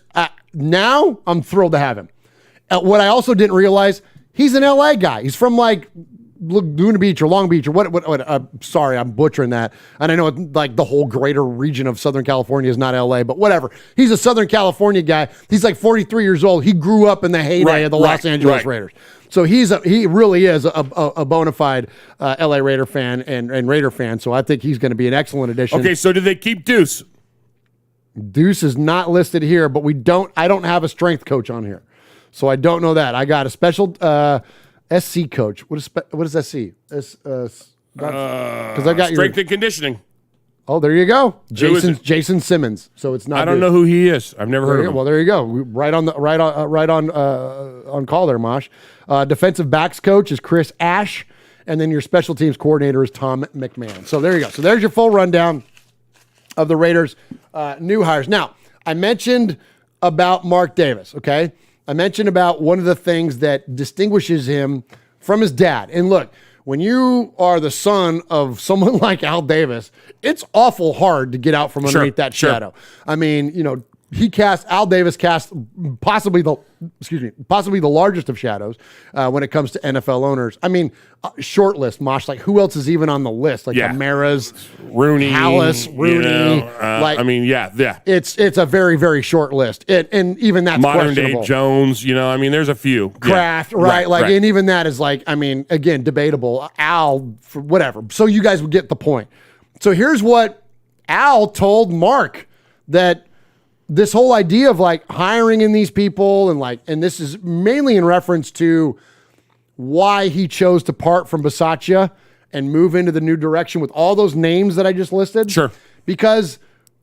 now I'm thrilled to have him. What I also didn't realize, he's an LA guy. He's from like Laguna Beach or Long Beach or what sorry, I'm butchering that. And I know like the whole greater region of Southern California is not LA, but whatever. He's a Southern California guy. He's like 43 years old. He grew up in the heyday of the Los Angeles Raiders. So he really is a bona fide LA Raider fan and Raider fan. So I think he's going to be an excellent addition. Okay, so did they keep Deuce? Deuce is not listed here, but I don't have a strength coach on here. So I don't know that. I got a special SC coach. What is SC? Because I got strength and conditioning. Oh, there you go, Jason Simmons. So it's not. I don't know who he is. I've never heard of him. Well, there you go. Right on call there, Mosh. Defensive backs coach is Chris Ash, and then your special teams coordinator is Tom McMahon. So there you go. So there's your full rundown of the Raiders' new hires. Now, I mentioned about Mark Davis. Okay. I mentioned about one of the things that distinguishes him from his dad. And look, when you are the son of someone like Al Davis, it's awful hard to get out from underneath that shadow. I mean, Al Davis cast possibly the largest of shadows when it comes to NFL owners. I mean, short list, Mosh. Like, who else is even on the list? Like Amara's, Rooney, Hallis, Rooney. It's a very, very short list. And even that's modern questionable. day Jones. There's a few. Kraft, right? And even that is like, I mean, again, debatable. Al, whatever. So you guys would get the point. So here's what Al told Mark, that this whole idea of like hiring in these people and this is mainly in reference to why he chose to part from Bisaccia and move into the new direction with all those names that I just listed. Sure. Because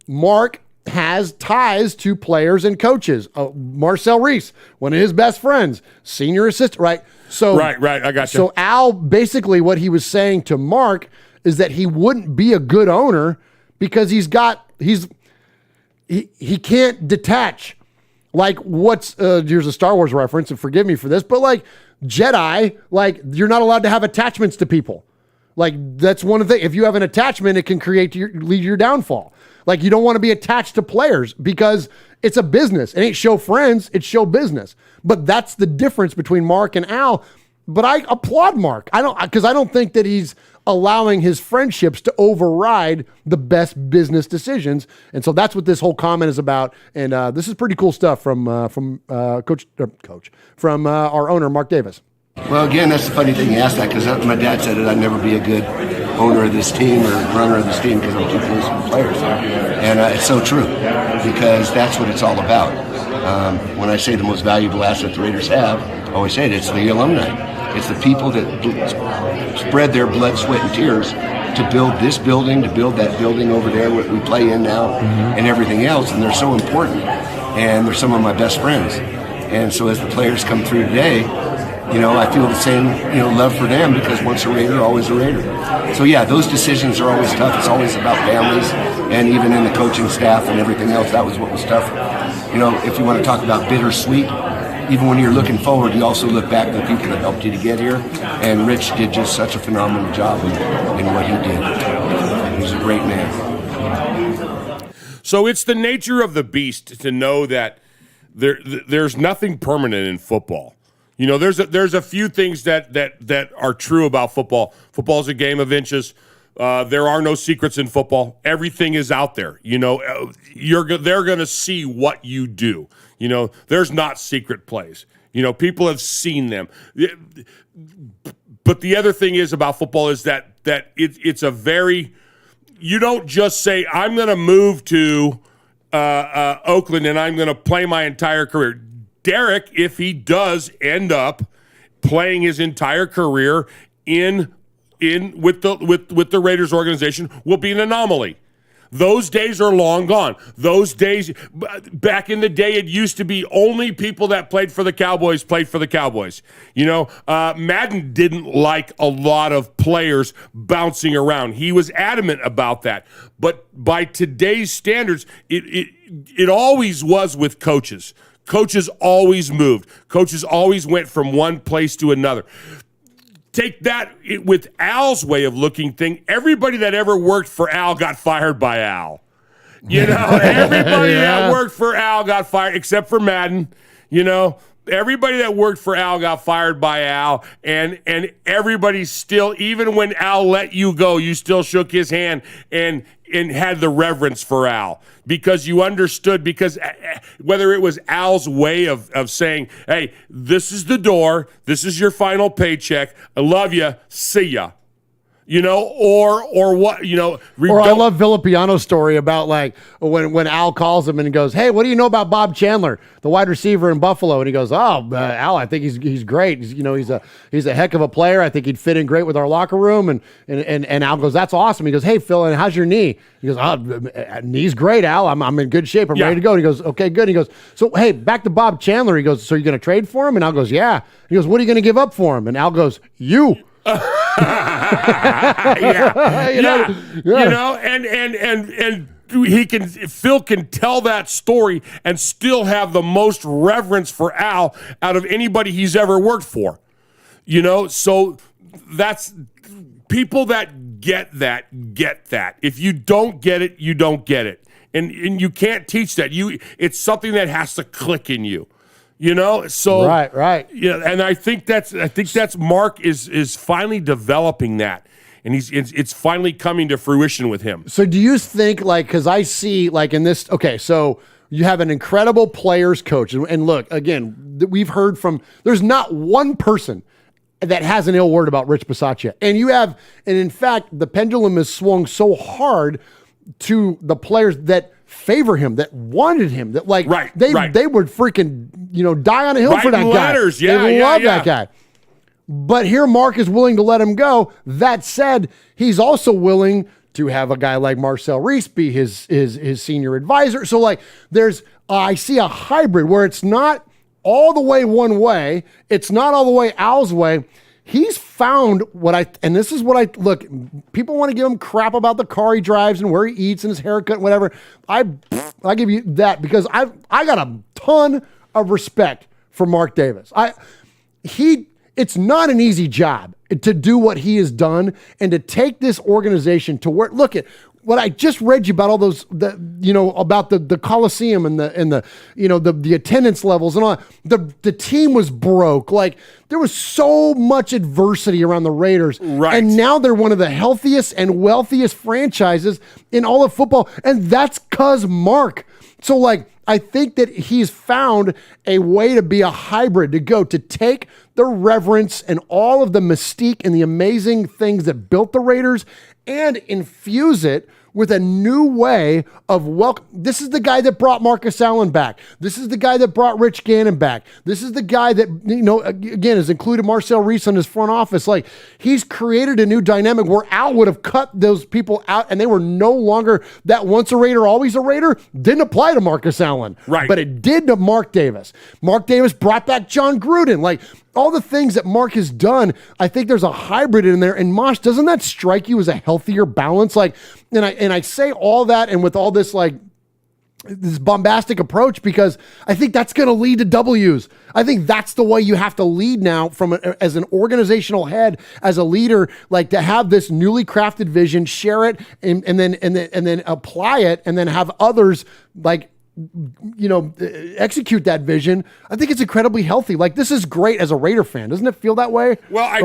Mark has ties to players and coaches. Marcel Reese, one of his best friends, senior assistant, right? So right. I got you. So Al, basically what he was saying to Mark is that he wouldn't be a good owner because he can't detach. Like here's a Star Wars reference, and forgive me for this, but like Jedi, like you're not allowed to have attachments to people. Like that's one of the, if you have an attachment, it can lead to your downfall. Like you don't want to be attached to players because it's a business. It ain't show friends, it's show business. But that's the difference between Mark and Al. But I applaud Mark. I don't think that he's allowing his friendships to override the best business decisions. And so that's what this whole comment is about. And this is pretty cool stuff from our owner, Mark Davis. Well, again, that's the funny thing you asked that, because my dad said that I'd never be a good owner of this team or runner of this team because I'm too close to the players. And it's so true, because that's what it's all about. When I say the most valuable asset the Raiders have, I always say it's the alumni. It's the people that spread their blood, sweat, and tears to build this building, to build that building over there, what we play in now, and everything else. And they're so important. And they're some of my best friends. And so as the players come through today, I feel the same, love for them, because once a Raider, always a Raider. So yeah, those decisions are always tough. It's always about families, and even in the coaching staff and everything else, that was what was tough. If you want to talk about bittersweet, even when you're looking forward, you also look back at the people that helped you to get here. And Rich did just such a phenomenal job in what he did. He's a great man. So it's the nature of the beast to know that there's nothing permanent in football. There's a few things that are true about football. Football is a game of inches. There are no secrets in football. Everything is out there. They're going to see what you do. There's not secret plays. People have seen them. But the other thing is about football is that it's a very, you don't just say, I'm going to move to Oakland and I'm going to play my entire career. Derek, if he does end up playing his entire career with the Raiders organization, will be an anomaly. Those days are long gone. Those days, back in the day, it used to be only people that played for the Cowboys played for the Cowboys. Madden didn't like a lot of players bouncing around. He was adamant about that. But by today's standards, it always was with coaches. Coaches always moved. Coaches always went from one place to another. take that with Al's way of looking thing. Everybody that ever worked for Al got fired by Al. You know, everybody that worked for Al got fired, except for Madden. You know, everybody that worked for Al got fired by Al, and everybody still, even when Al let you go, you still shook his hand and had the reverence for Al because you understood, because whether it was Al's way of saying, hey, this is the door, this is your final paycheck, I love you, see ya. You know, or what, you know. Or I love Villapiano's story about like when Al calls him and he goes, hey, what do you know about Bob Chandler, the wide receiver in Buffalo? And he goes, Al, I think he's great. He's a heck of a player. I think he'd fit in great with our locker room. And Al goes, that's awesome. He goes, hey, Phil, and how's your knee? He goes, knee's great, Al. I'm in good shape. I'm ready to go. And he goes, okay, good. And he goes, so, hey, back to Bob Chandler. He goes, so you're going to trade for him? And Al goes, yeah. He goes, what are you going to give up for him? And Al goes, you. You know, and Phil can tell that story and still have the most reverence for Al out of anybody he's ever worked for. You know, so that's people that get that. If you don't get it, you don't get it, and you can't teach that. It's something that has to click in you. You know, so right. Yeah, and I think that's Mark is finally developing that, and it's finally coming to fruition with him. So do you think, like, because I see like in this, okay, so you have an incredible players coach, and look, again, we've heard from, there's not one person that has an ill word about Rich Bisaccia, and in fact, the pendulum has swung so hard to the players that favor him, that wanted him, that like they would freaking, you know, die on a hill for that letters. guy. They love that guy. But here Mark is willing to let him go. That said, he's also willing to have a guy like Marcel Reese be his senior advisor. So like I see a hybrid where it's not all the way one way, it's not all the way Al's way. He's found and this is what look, people want to give him crap about the car he drives and where he eats and his haircut and whatever. I give you that because I got a ton of respect for Mark Davis. It's not an easy job to do what he has done and to take this organization to where, look at what I just read you about all those, about the Coliseum and the attendance levels and all that. The team was broke. Like there was so much adversity around the Raiders. Right. And now they're one of the healthiest and wealthiest franchises in all of football. And that's 'cause Mark. So like, I think that he's found a way to be a hybrid, to take the reverence and all of the mystique and the amazing things that built the Raiders and infuse it with a new way of welcome. This is the guy that brought Marcus Allen back. This is the guy that brought Rich Gannon back. This is the guy that, again, has included Marcel Reese in his front office. Like, he's created a new dynamic where Al would have cut those people out and they were no longer that once a Raider, always a Raider. Didn't apply to Marcus Allen. Right. But it did to Mark Davis. Mark Davis brought back John Gruden. Like, all the things that Mark has done, I think there's a hybrid in there. And Mosh, doesn't that strike you as a healthier balance? Like, and I say all that and with all this, like, this bombastic approach, because I think that's going to lead to W's. I think that's the way you have to lead now as an organizational head, as a leader, like to have this newly crafted vision, share it and then apply it and then have others like, execute that vision. I think it's incredibly healthy. Like, this is great as a Raider fan. Doesn't it feel that way? Well, I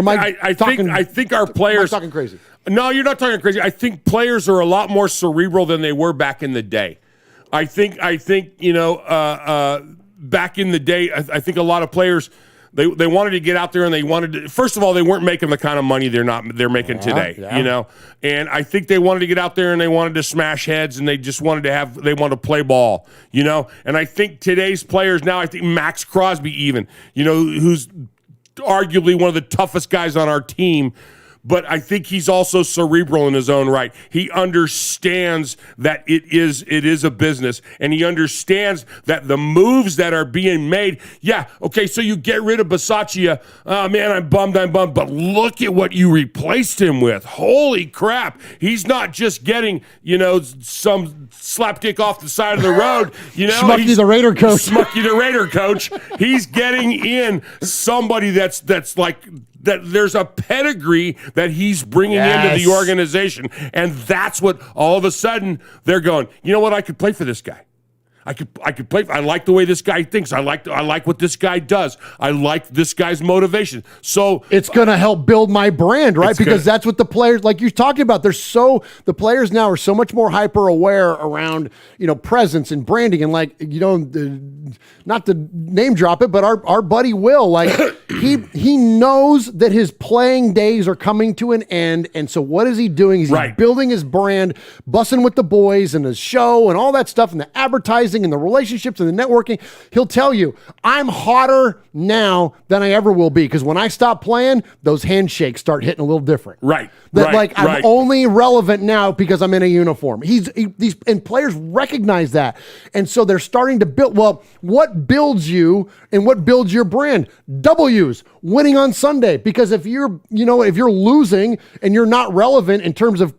think our players am I talking crazy. No, you're not talking crazy. I think players are a lot more cerebral than they were back in the day. I think back in the day, I think a lot of players, they wanted to get out there and they wanted to, first of all, they weren't making the kind of money they're making today, and I think they wanted to get out there and they wanted to smash heads and they just wanted to play ball, and I think today's players now, I think Max Crosby even, who's arguably one of the toughest guys on our team, but I think he's also cerebral in his own right. He understands that it is a business, and he understands that the moves that are being made, so you get rid of Bisaccia. Oh, man, I'm bummed, but look at what you replaced him with. Holy crap. He's not just getting, some slapdick off the side of the road. Schmucky the Raider coach. Schmucky the Raider coach. He's getting in somebody that's like that there's a pedigree that he's bringing into the organization. And that's what all of a sudden they're going, you know what, I could play for this guy. I could play. I like the way this guy thinks. I like what this guy does. I like this guy's motivation. So it's going to help build my brand, right? Because that's what the players, like you're talking about, the players now are so much more hyper aware around, presence and branding, and not to name drop it, but our buddy Will, like he knows that his playing days are coming to an end, and so what is he doing? He's building his brand, bussing with the boys and his show and all that stuff, and the advertising and the relationships and the networking. He'll tell you, I'm hotter now than I ever will be, because when I stop playing, those handshakes start hitting a little different. I'm only relevant now because I'm in a uniform. And players recognize that. And so they're starting to build, what builds you and what builds your brand? W's, winning on Sunday. Because if you're losing and you're not relevant in terms of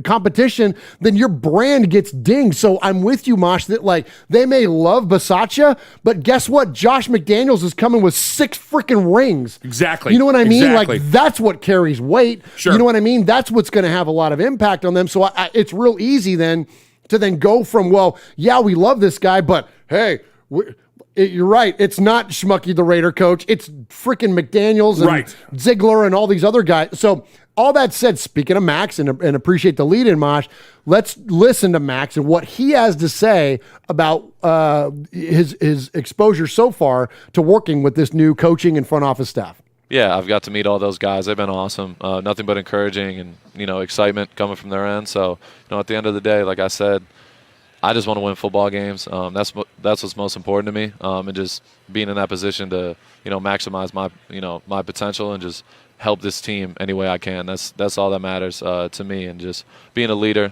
competition, then your brand gets dinged. So I'm with you, Mosh, that they may love Bisaccia, but guess what? Josh McDaniels is coming with 6 freaking rings. Exactly. You know what I mean? Exactly. That's what carries weight. Sure. You know what I mean? That's what's going to have a lot of impact on them. So it's real easy then to go from, we love this guy, but hey, you're right. It's not Schmucky the Raider coach. It's freaking McDaniels and Ziegler and all these other guys. So all that said, speaking of Max, and appreciate the lead in, Mosh, let's listen to Max and what he has to say about his exposure so far to working with this new coaching and front office staff. Yeah, I've got to meet all those guys. They've been awesome. Nothing but encouraging and, excitement coming from their end. So, at the end of the day, like I said, I just want to win football games. That's what's most important to me. And just being in that position to, maximize my potential and just help this team any way I can. That's all that matters to me. And just being a leader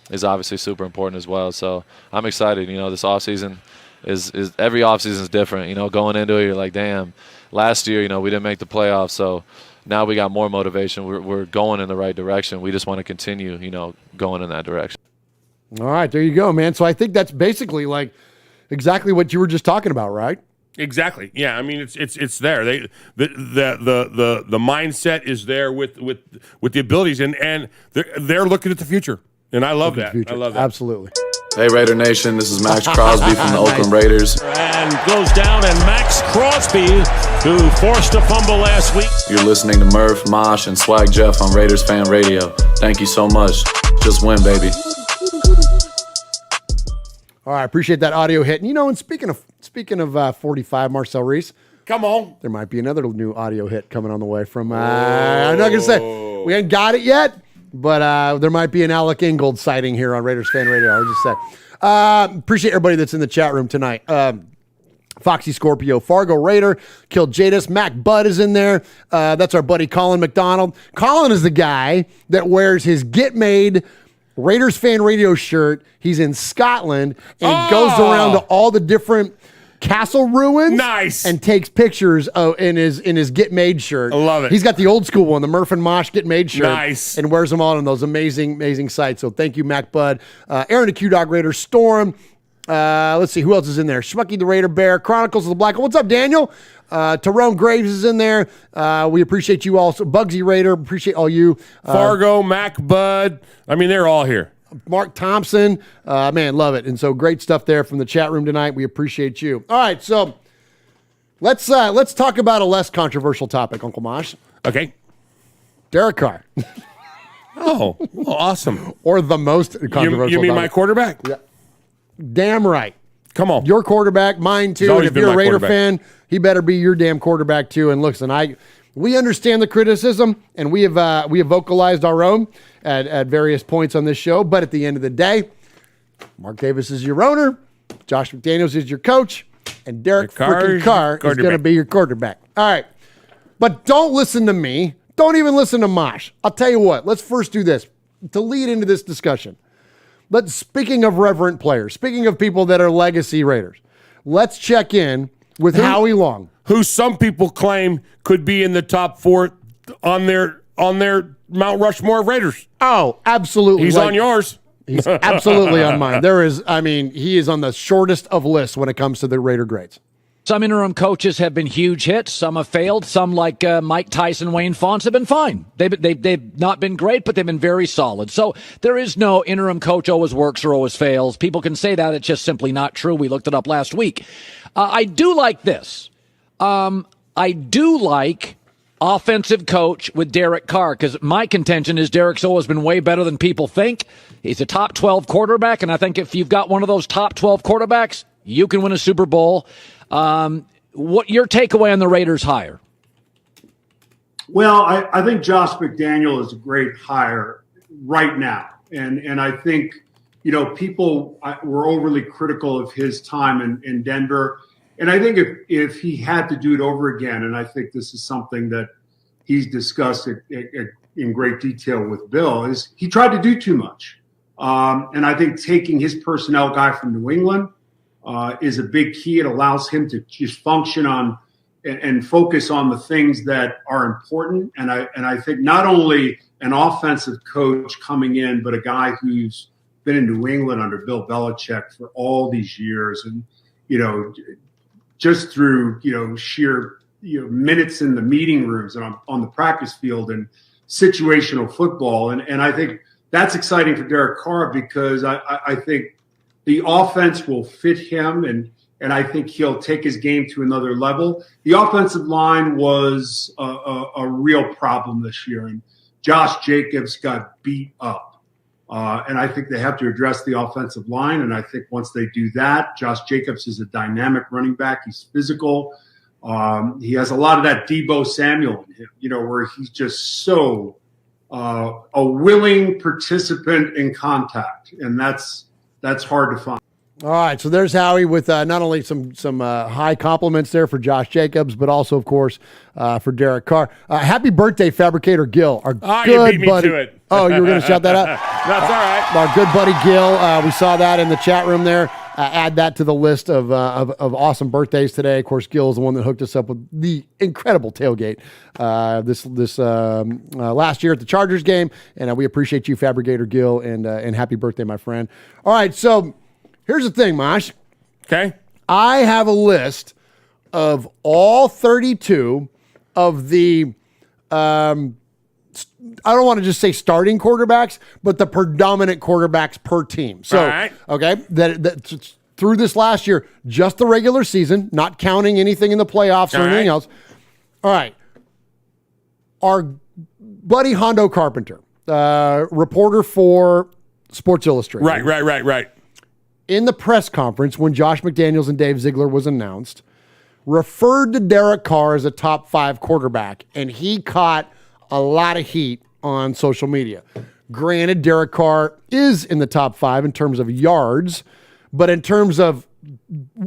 is obviously super important as well. So I'm excited. This offseason is every offseason is different. Going into it, you're like, damn, last year, we didn't make the playoffs. So now we got more motivation. We're going in the right direction. We just want to continue, going in that direction. All right, there you go, man. So I think that's basically exactly what you were just talking about, right? Exactly. Yeah. I mean, it's there. The mindset is there with the abilities, and they're looking at the future, and I love that. I love that. Absolutely. Hey, Raider Nation, this is Max Crosby from the Oakland Raiders. And goes down, and Max Crosby, who forced a fumble last week. You're listening to Murph, Mosh, and Swag Jeff on Raiders Fan Radio. Thank you so much. Just win, baby. All right, appreciate that audio hit. And and speaking of 45, Marcel Reese. Come on. There might be another new audio hit coming on the way from I'm not gonna say we ain't got it yet, but there might be an Alec Ingold sighting here on Raiders Fan Radio. I'll just say. Appreciate everybody that's in the chat room tonight. Foxy Scorpio, Fargo Raider, Killed Jadis, Mac Bud is in there. That's our buddy Colin McDonald. Colin is the guy that wears his Get Made Raiders Fan Radio shirt. He's in Scotland and goes around to all the different castle ruins. Nice. And takes pictures in his Get Made shirt. I love it. He's got the old school one, the Murph and Mosh Get Made shirt. Nice. And wears them all on those amazing sites. So thank you, Mac Bud. Aaron the Q-Dog Raider, Storm. Let's see, who else is in there? Schmucky the Raider Bear, Chronicles of the Black. What's up, Daniel? Tyrone Graves is in there. We appreciate you also. Bugsy Raider, appreciate all you. Fargo, Mac Bud. I mean, they're all here. Mark Thompson, man, love it. And so great stuff there from the chat room tonight. We appreciate you. All right, so let's talk about a less controversial topic, Uncle Mosh. Okay. Derek Carr. Oh, well, awesome. Or the most controversial You mean topic. my quarterback? Yeah. Damn right. Come on. Your quarterback, mine too. And if you're a Raider fan, he better be your damn quarterback too. And listen, we understand the criticism, and we have vocalized our own at various points on this show. But at the end of the day, Mark Davis is your owner, Josh McDaniels is your coach, and Derek freaking Carr is going to be your quarterback. All right. But don't listen to me. Don't even listen to Mosh. I'll tell you what. Let's first do this to lead into this discussion. But speaking of reverent players, speaking of people that are legacy Raiders, let's check in with Howie Long, who some people claim could be in the top 4 on their Mount Rushmore of Raiders. Oh, absolutely. He's on yours. He's absolutely on mine. He is on the shortest of lists when it comes to the Raider grades. Some interim coaches have been huge hits. Some have failed. Some, like Mike Tyson, Wayne Fonts, have been fine. They've not been great, but they've been very solid. So there is no interim coach always works or always fails. People can say that. It's just simply not true. We looked it up last week. I do like this. I do like offensive coach with Derek Carr, because my contention is Derek's always been way better than people think. He's a top 12 quarterback, and I think if you've got one of those top 12 quarterbacks, you can win a Super Bowl. What your takeaway on the Raiders hire? Well, I think Josh McDaniel is a great hire right now. And I think, people were overly critical of his time in Denver. And I think if he had to do it over again, and I think this is something that he's discussed in great detail with Bill, is he tried to do too much. And I think taking his personnel guy from New England is a big key. It allows him to just function on and focus on the things that are important. And I think not only an offensive coach coming in, but a guy who's been in New England under Bill Belichick for all these years, and just through sheer minutes in the meeting rooms and on the practice field and situational football. And I think that's exciting for Derek Carr, because I think the offense will fit him, and I think he'll take his game to another level. The offensive line was a real problem this year, and Josh Jacobs got beat up. And I think they have to address the offensive line, and I think once they do that, Josh Jacobs is a dynamic running back. He's physical. He has a lot of that Deebo Samuel in him, where he's just so a willing participant in contact, and that's hard to find. All right, so there's Howie with not only some high compliments there for Josh Jacobs, but also, of course, for Derek Carr. Happy birthday, Fabricator Gil, our good you beat me buddy. To it. Oh, you were going to shout that out? That's all right. Our good buddy Gil, we saw that in the chat room there. Add that to the list of awesome birthdays today. Of course, Gil is the one that hooked us up with the incredible tailgate this last year at the Chargers game, and we appreciate you, Fabricator Gil, and happy birthday, my friend. All right, so here's the thing, Mosh. Okay. I have a list of all 32 of the I don't want to just say starting quarterbacks, but the predominant quarterbacks per team. So, all right. Okay, that through this last year, just the regular season, not counting anything in the playoffs or anything else. All right. Our buddy Hondo Carpenter, reporter for Sports Illustrated. Right. In the press conference when Josh McDaniels and Dave Ziegler was announced, referred to Derek Carr as a top 5 quarterback, and he caught a lot of heat on social media. Granted, Derek Carr is in the top 5 in terms of yards, but in terms of,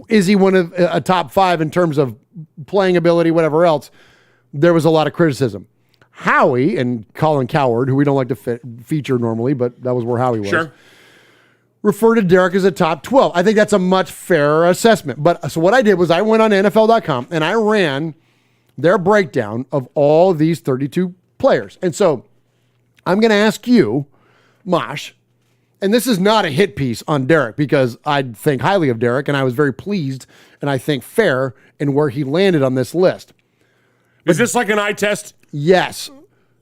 is he one of a top 5 in terms of playing ability, whatever else, there was a lot of criticism. Howie and Colin Coward, who we don't like to feature normally, but that was where Howie was. Sure. Refer to Derek as a top 12. I think that's a much fairer assessment. But so what I did was I went on NFL.com and I ran their breakdown of all of these 32 players. And so I'm going to ask you, Mosh, and this is not a hit piece on Derek, because I think highly of Derek and I was very pleased and I think fair in where he landed on this list. Is this like an eye test? Yes.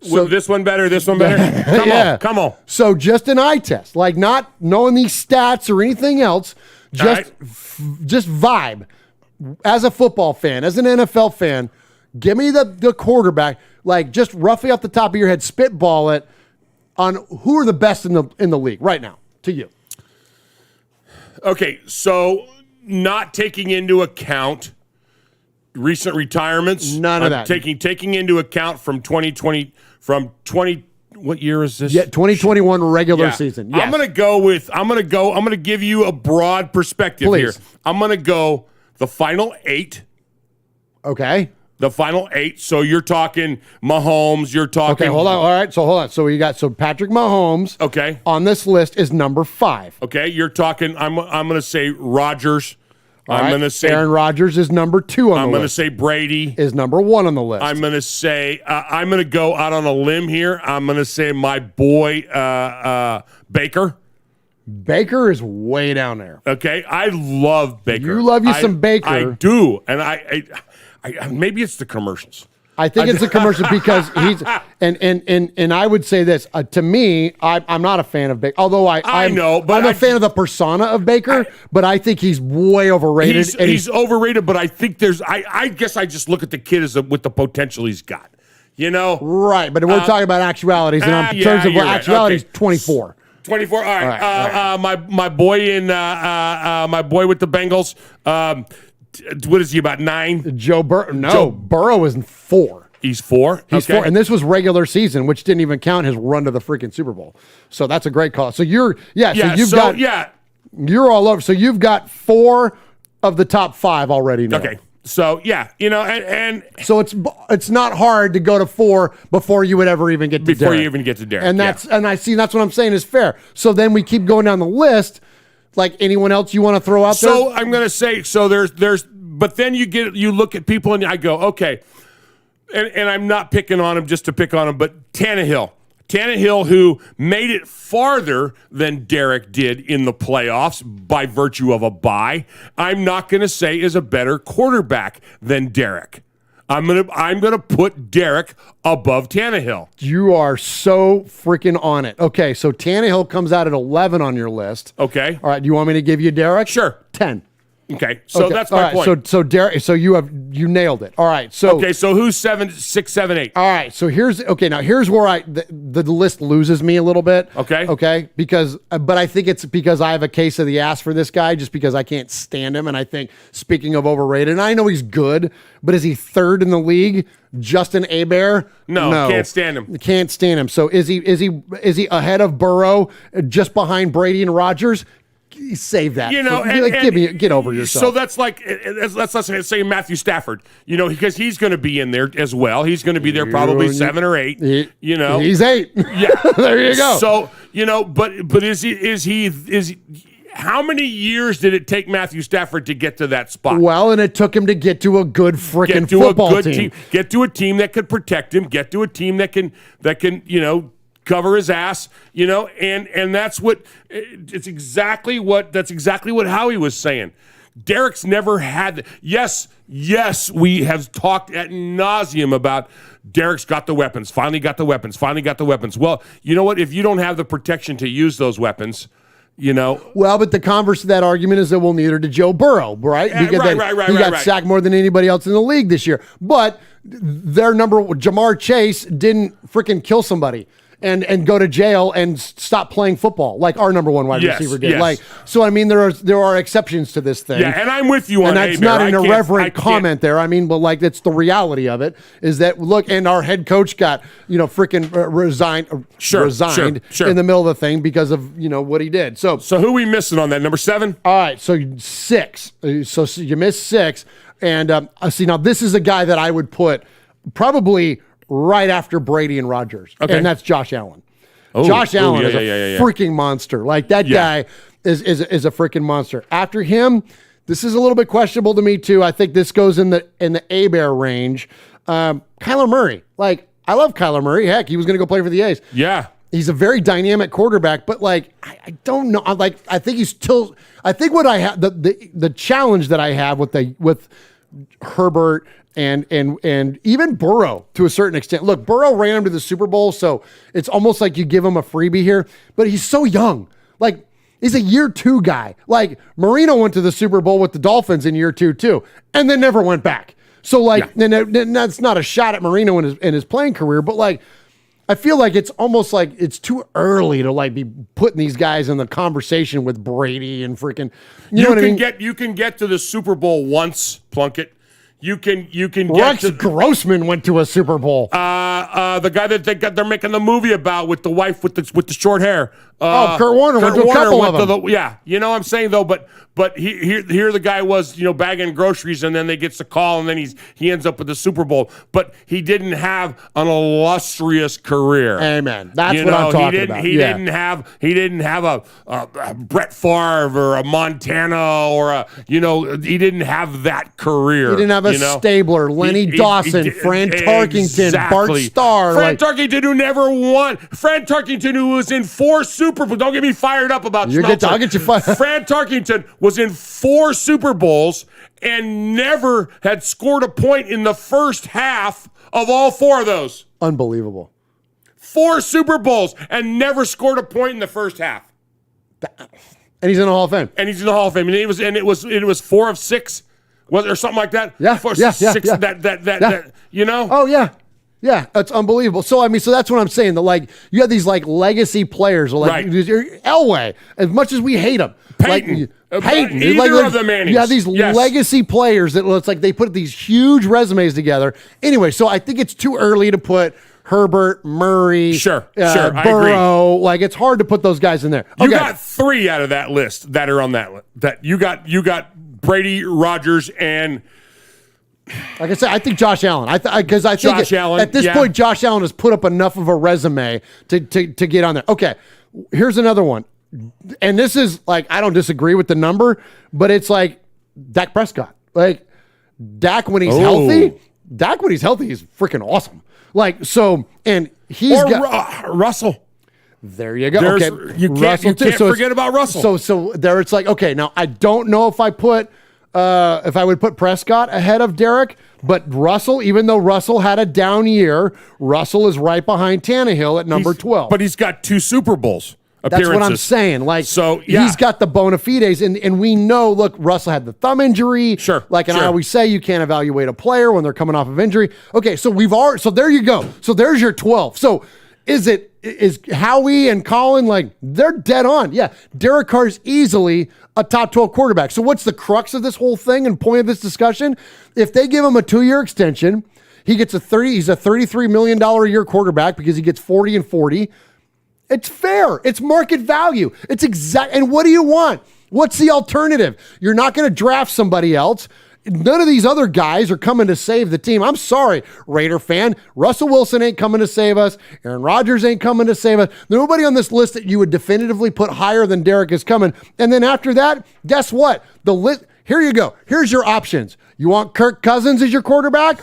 So this one better, this one better? Come on. So just an eye test, like not knowing these stats or anything else, just vibe. As a football fan, as an NFL fan, give me the quarterback, like just roughly off the top of your head, spitball it on who are the best in the league right now to you. Okay, so not taking into account recent retirements. None of that. Taking into account from 2020, what year is this? Yeah, 2021 regular season. Yes. I'm going to give you a broad perspective here. I'm going to go the final 8. Okay. The final 8. So you're talking Mahomes, you're talking. Okay, hold on. All right. So hold on. So Patrick Mahomes. Okay. On this list is number 5. Okay. You're talking, I'm going to say Rodgers. I'm going to say Aaron Rodgers is number 2 on the list. I'm going to say Brady is number 1 on the list. I'm going to say I'm going to go out on a limb here. I'm going to say my boy Baker. Baker is way down there. Okay, I love Baker. You love you some Baker. I do, and I maybe it's the commercials. I think it's a commercial because he's and I would say this to me. I'm not a fan of Baker, although I know, but I'm a fan of the persona of Baker. But I think he's way overrated. He's overrated, but I think there's. I guess I just look at the kid with the potential he's got. You know, right? But we're talking about actualities, and in terms of actualities, right. 24. 24. All right. My boy my boy with the Bengals. What is he, about 9? Joe Burrow. No, Burrow is 4. He's 4? He's 4. And this was regular season, which didn't even count his run to the freaking Super Bowl. So that's a great call. So you're all over. So you've got 4 of the top 5 already now. Okay. So, yeah, and so it's not hard to go to 4 before you would ever even get to Derek. You even get to Derek. And that's what I'm saying is fair. So then we keep going down the list. Like anyone else you want to throw out there? So I'm going to say, but then you look at people and I go, okay, and I'm not picking on him just to pick on him, but Tannehill, who made it farther than Derek did in the playoffs by virtue of a bye, I'm not going to say is a better quarterback than Derek. I'm gonna put Derek above Tannehill. You are so freaking on it. Okay, so Tannehill comes out at 11 on your list. Okay. All right. Do you want me to give you Derek? Sure. 10. Okay. So that's my point. So Derek. So you nailed it. All right. So So who's 7, 6, 7, 8? All right. So here's where the list loses me a little bit. Okay. Okay. But I think it's because I have a case of the ass for this guy, just because I can't stand him. And I think, speaking of overrated, and I know he's good, but is he 3rd in the league? Justin Hebert? No, can't stand him. Can't stand him. So is he ahead of Burrow, just behind Brady and Rodgers? Save that. Get over yourself. So that's like let's say Matthew Stafford. Because he's going to be in there as well. He's going to be there probably 7 or 8. He's 8. Yeah, there you go. So but is he? How many years did it take Matthew Stafford to get to that spot? Well, and it took him to get to a good freaking football team. Get to a team that could protect him. Get to a team that can cover his ass, and that's exactly what Howie was saying. Derek's never had. Yes, we have talked ad nauseum about Derek's got the weapons. Finally got the weapons. Well, you know what? If you don't have the protection to use those weapons, Well, but the converse to that argument is that neither did Joe Burrow, right? Because he got sacked more than anybody else in the league this year. But their Jamar Chase didn't freaking kill somebody and go to jail and stop playing football like our number 1 wide receiver did. Yes. So I mean, there are exceptions to this thing. Yeah, and I'm with you on that. And that's not an irreverent comment there. I mean, but it's the reality of it is that and our head coach got freaking resigned in the middle of the thing because of what he did. So who we missing on that number 7? All right, so 6. So you missed 6, and see now this is a guy that I would put probably right after Brady and Rodgers. Okay. And that's Josh Allen. Josh Allen is a freaking monster. Like that guy is a freaking monster. After him, this is a little bit questionable to me too. I think this goes in the Hebert range. Kyler Murray. Like I love Kyler Murray. Heck, he was going to go play for the A's. Yeah. He's a very dynamic quarterback, but I don't know. I think he's still. I think what I have the challenge that I have with Herbert and even Burrow to a certain extent. Look, Burrow ran him to the Super Bowl, so it's almost like you give him a freebie here. But he's so young. Like he's a year 2 guy. Like Marino went to the Super Bowl with the Dolphins in year 2 too, and then never went back. So and that's not a shot at Marino in his playing career, but I feel like it's almost like it's too early to be putting these guys in the conversation with Brady and freaking. You know what I mean? You can get to the Super Bowl once, Plunkett. You can Rex Grossman went to a Super Bowl. The guy that they're making the movie about with the wife with the short hair. Kurt Warner went to a couple of them. You know what I'm saying though, but here the guy was bagging groceries and then they gets the call and then he ends up with the Super Bowl, but he didn't have an illustrious career. Amen. That's what I'm talking about. He didn't have a Brett Favre or a Montana or he didn't have that career. He didn't have a Stabler, Lenny Dawson, Fran Tarkington, exactly. Bart Starr. Fran Tarkington who never won. Fran Tarkington who was in 4 Super Super Bowl. Don't get me fired up about I'll get you fired. Fran Tarkington was in 4 Super Bowls and never had scored a point in the first half of all 4 of those. Unbelievable. 4 Super Bowls and never scored a point in the first half. And he's in the Hall of Fame. And it was 4 of 6, or something like that. Yeah, 4, yeah, 6, yeah. That you know. Oh yeah. Yeah, that's unbelievable. So I mean, so that's what I'm saying. That like you have these like legacy players, like Elway. As much as we hate him, Peyton, either of the Mannings. Yeah, these legacy players that it's like they put these huge resumes together. Anyway, so I think it's too early to put Herbert, Murray, Sure, Burrow. I agree. Like it's hard to put those guys in there. You got 3 out of that list that are on that list. That you got Brady, Rodgers, and. Like I said, I think Josh Allen. Because I think at this point, Josh Allen has put up enough of a resume to get on there. Okay, here's another one. And this is like, I don't disagree with the number, but it's like Dak Prescott. Like, Dak when he's healthy is freaking awesome. Like, so, and he's got Russell. There you go. You can't forget about Russell. So there it's like, okay, now I don't know if I would put Prescott ahead of Derek, but Russell, even though Russell had a down year, Russell is right behind Tannehill at number 12. But he's got 2 Super Bowls appearances. That's what I'm saying. Like, so yeah. He's got the bona fides, and we know, look, Russell had the thumb injury. Sure. Like, and I always say you can't evaluate a player when they're coming off of injury. Okay, so so there you go. So there's your 12. So is Howie and Colin, like, they're dead on. Yeah, Derek Carr's easily a top 12 quarterback. So what's the crux of this whole thing and point of this discussion? If they give him a 2-year extension, he's a $33 million a year quarterback because he gets 40 and 40. It's fair. It's market value. It's exact. And what do you want? What's the alternative? You're not going to draft somebody else. None of these other guys are coming to save the team. I'm sorry, Raider fan. Russell Wilson ain't coming to save us. Aaron Rodgers ain't coming to save us. Nobody on this list that you would definitively put higher than Derek is coming. And then after that, guess what? The list. Here you go. Here's your options. You want Kirk Cousins as your quarterback?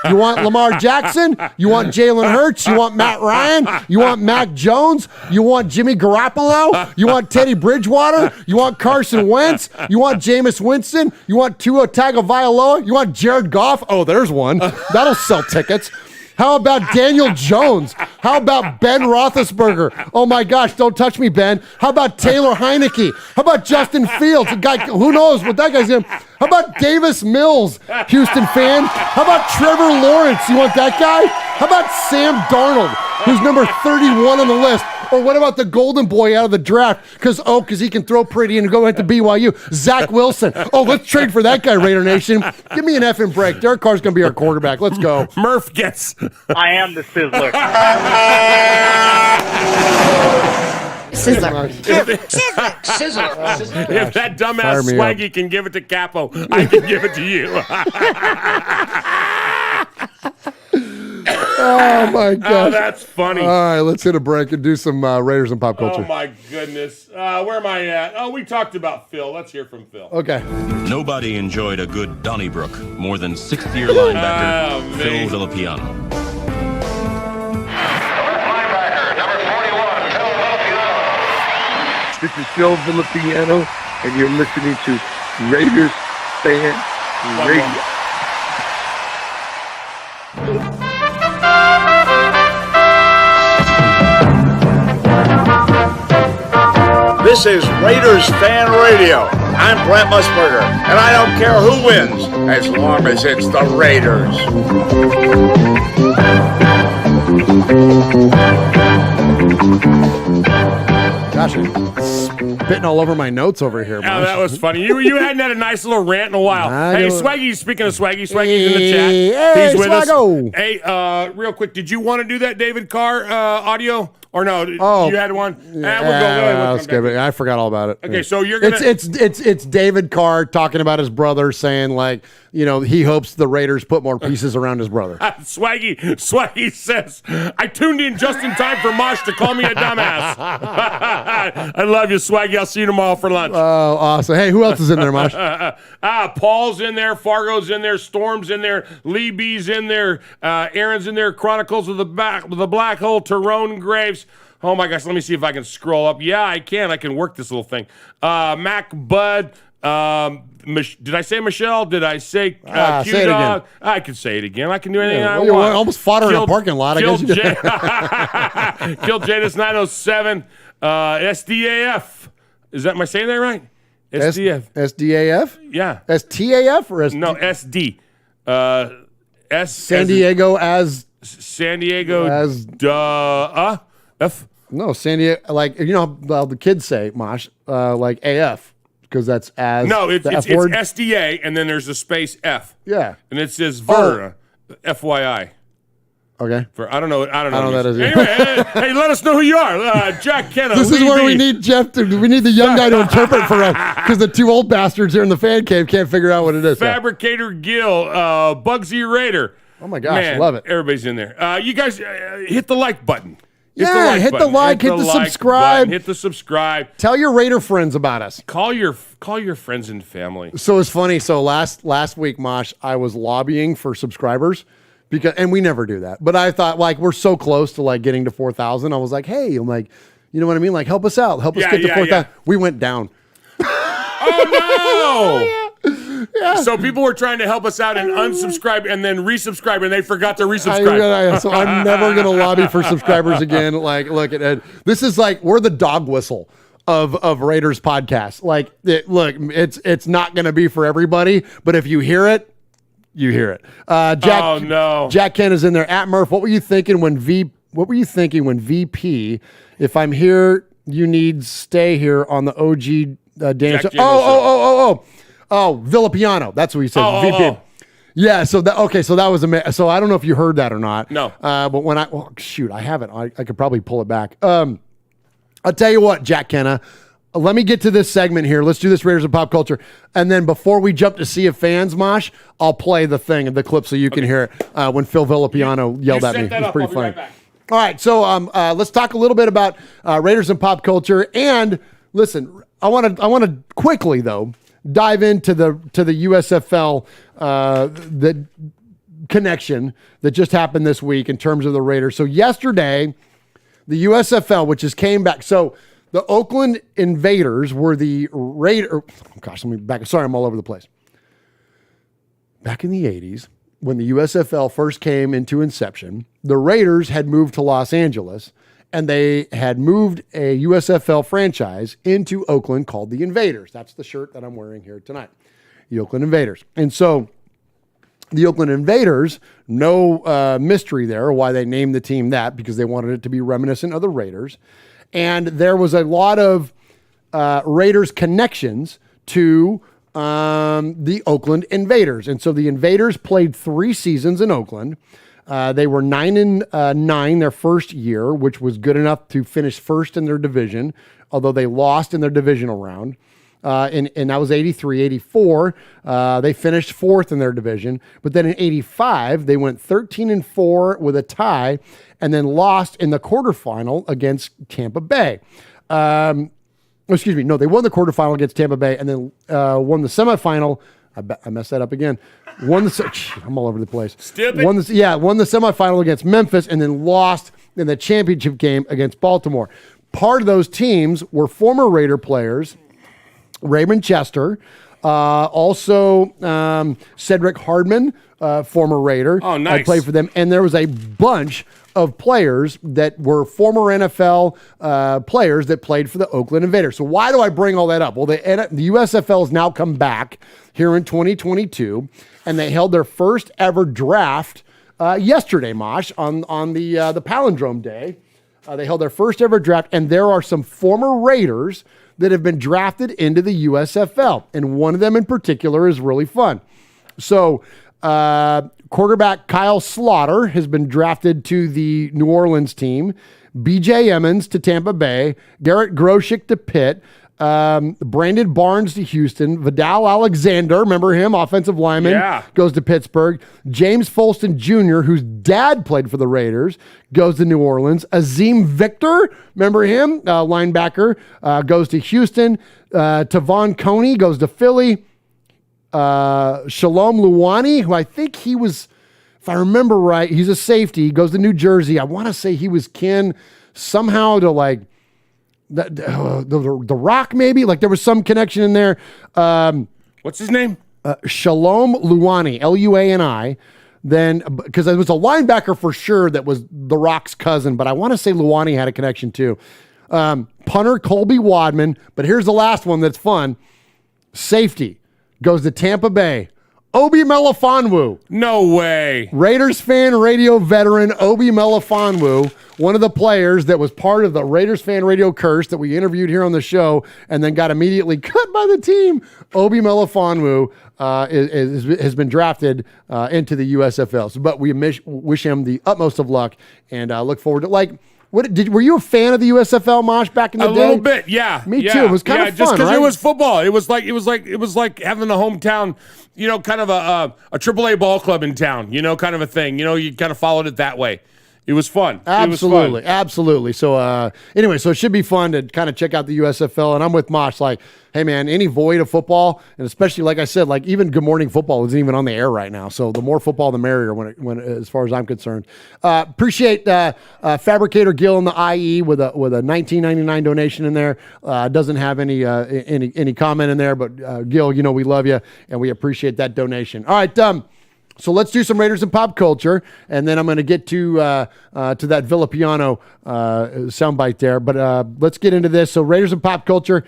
You want Lamar Jackson? You want Jalen Hurts? You want Matt Ryan? You want Mac Jones? You want Jimmy Garoppolo? You want Teddy Bridgewater? You want Carson Wentz? You want Jameis Winston? You want Tua Tagovailoa? You want Jared Goff? Oh, there's one. That'll sell tickets. How about Daniel Jones? How about Ben Roethlisberger? Oh my gosh, don't touch me, Ben. How about Taylor Heineke? How about Justin Fields? A guy, who knows what that guy's doing? How about Davis Mills, Houston fan? How about Trevor Lawrence? You want that guy? How about Sam Darnold, who's number 31 on the list? Or what about the golden boy out of the draft? Because he can throw pretty and go into BYU. Zach Wilson. Oh, let's trade for that guy, Raider Nation. Give me an effing break. Derek Carr's going to be our quarterback. Let's go. Murph gets. I am the Sizzler. Sizzler. If that dumbass Swaggy can give it to Capo, I can give it to you. Oh, my God. Oh, that's funny. All right, let's hit a break and do some Raiders and pop culture. Oh, my goodness. Where am I at? Oh, we talked about Phil. Let's hear from Phil. Okay. Nobody enjoyed a good Donnybrook more than sixth-year linebacker Phil Villapiano. Linebacker, number 41, Phil Villapiano. This is Phil Villapiano, and you're listening to Raiders Fan Radio. This is Raiders Fan Radio. I'm Brent Musburger, and I don't care who wins as long as it's the Raiders. Gosh, I'm spitting all over my notes over here. Oh, that was funny. You hadn't had a nice little rant in a while. Hey, Swaggy, speaking of Swaggy's in the chat. Hey, He's with Swaggo. us. Hey, real quick, did you want to do that David Carr audio? Or no, you had one? We'll go. Let's skip it. I forgot all about it. Okay, so you're gonna. It's David Carr talking about his brother, saying like, he hopes the Raiders put more pieces around his brother. Swaggy says, I tuned in just in time for Mosh to call me a dumbass. I love you, Swaggy. I'll see you tomorrow for lunch. Oh, awesome. Hey, who else is in there, Mosh? Paul's in there, Fargo's in there, Storm's in there, Lee B's in there, Aaron's in there, Chronicles of the Black Hole, Tyrone Graves. Oh my gosh, let me see if I can scroll up. Yeah, I can. I can work this little thing. Mac Bud. Did I say Michelle? Did I say say it Q-Dog? again. I can say it again. I can do anything I Well, you want. almost fought her in a parking lot. I guess you did. Kill Jadis 907. SDAF. Am I saying that right? SDF. SDAF? Yeah. STAF or SD? No, SD. San Diego as San Diego as F. No, San Diego, like how the kids say, Mosh, like AF, because that's as No, it's the F it's word. SDA and then there's a space F. Yeah. And it says Verna. FYI. Okay. I don't know. I don't know what that is. Anyway, hey, let us know who you are. Jack Kenna. This is where we need Jeff we need the young guy to interpret for us, because the two old bastards here in the fan cave can't figure out what it is. Fabricator Gill, Bugsy Raider. Oh my gosh, Man, love it. Everybody's in there. You guys hit the like button. Hit the like, hit the subscribe. Hit the subscribe. Tell your Raider friends about us. Call your friends and family. So it's funny. So last week, Mosh, I was lobbying for subscribers and we never do that. But I thought, like, we're so close to like getting to 4,000. I was like, hey, I'm like, you know what I mean? Like, help us out. Help us get to 4,000. We went down. Oh no! Yeah. So people were trying to help us out and unsubscribe and then resubscribe, and they forgot to resubscribe. So I'm never going to lobby for subscribers again. Like, look at it. This is like, we're the dog whistle of Raiders podcast. Like, it's not going to be for everybody, but if you hear it, you hear it. Jack Ken is in there. At Murph, what were you thinking when VP? If I'm here, you need stay here on the OG Daniel. Villapiano. That's what he said. VP. Yeah. So that was so I don't know if you heard that or not. No. But when I have it. I could probably pull it back. I'll tell you what, Jack Kenna. Let me get to this segment here. Let's do this Raiders of Pop Culture. And then before we jump to Sea of Fans, Mosh, I'll play the clip so you can hear it when Phil Villapiano yelled at me. It was pretty funny. All right, so let's talk a little bit about Raiders and pop culture. And listen, I want to quickly though dive into the USFL the connection that just happened this week in terms of the Raiders. So yesterday, the USFL, which just came back. So the Oakland Invaders were the Raider. Gosh, let me back. Sorry, I'm all over the place. Back in the 80s, when the USFL first came into inception, the Raiders had moved to Los Angeles, and they had moved a USFL franchise into Oakland called the Invaders. That's the shirt that I'm wearing here tonight, the Oakland Invaders. And so the Oakland Invaders, no mystery there why they named the team that, because they wanted it to be reminiscent of the Raiders. And there was a lot of Raiders connections to the Oakland Invaders. And so the Invaders played 3 seasons in Oakland. They were 9-9 their first year, which was good enough to finish first in their division, although they lost in their divisional round. And that was 83, 84. They finished 4th in their division. But then in 85, they went 13-4 with a tie and then lost in the quarterfinal against Tampa Bay. Excuse me. No, they won the quarterfinal against Tampa Bay and then won the semifinal. I messed that up again. I'm all over the place. Won the semifinal against Memphis and then lost in the championship game against Baltimore. Part of those teams were former Raider players, Raymond Chester, also Cedric Hardman, former Raider. Oh, nice. I played for them. And there was a bunch of players that were former NFL players that played for the Oakland Invaders. So why do I bring all that up? Well, the USFL has now come back here in 2022, and they held their first ever draft yesterday, Mosh, on the Palindrome Day. They held their first ever draft, and there are some former Raiders that have been drafted into the USFL, and one of them in particular is really fun. So quarterback Kyle Slaughter has been drafted to the New Orleans team, BJ Emmons to Tampa Bay, Garrett Groshek to Pitt, Brandon Barnes to Houston, Vidal Alexander, remember him, offensive lineman, goes to Pittsburgh, James Folston Jr., whose dad played for the Raiders, goes to New Orleans, Azim Victor, remember him, linebacker, goes to Houston, Tavon Coney goes to Philly, Shalom Luwani, who I think he was, if I remember right, he's a safety, goes to New Jersey. I want to say he was kin somehow to like the Rock, maybe like there was some connection in there. What's his name? Shalom Luani, Luani. Then, because it was a linebacker for sure that was the Rock's cousin, but I want to say Luani had a connection too. Punter Colby Wadman, but here's the last one that's fun. Safety goes to Tampa Bay. Obi Melifonwu. No way. Raiders fan radio veteran Obi Melifonwu, one of the players that was part of the Raiders fan radio curse that we interviewed here on the show and then got immediately cut by the team. Obi Melifonwu has been drafted into the USFL. So, but we wish him the utmost of luck and look forward to were you a fan of the USFL, Mosh, back in the day? A little bit, yeah. Me too. It was kind of fun, just because right? it was football. It was like having a hometown, kind of a AAA ball club in town, kind of a thing. You kind of followed it that way. It was fun. Absolutely, absolutely. So anyway, so it should be fun to kind of check out the USFL. And I'm with Mosh, like, hey man, any void of football, and especially like I said, like even Good Morning Football isn't even on the air right now. So the more football, the merrier. When as far as I'm concerned, appreciate Fabricator Gill in the IE with a $19.99 donation in there. Doesn't have any comment in there, but Gil, we love you and we appreciate that donation. All right. So let's do some Raiders and pop culture, and then I'm going to get to that Villapiano soundbite there. But let's get into this. So Raiders and pop culture,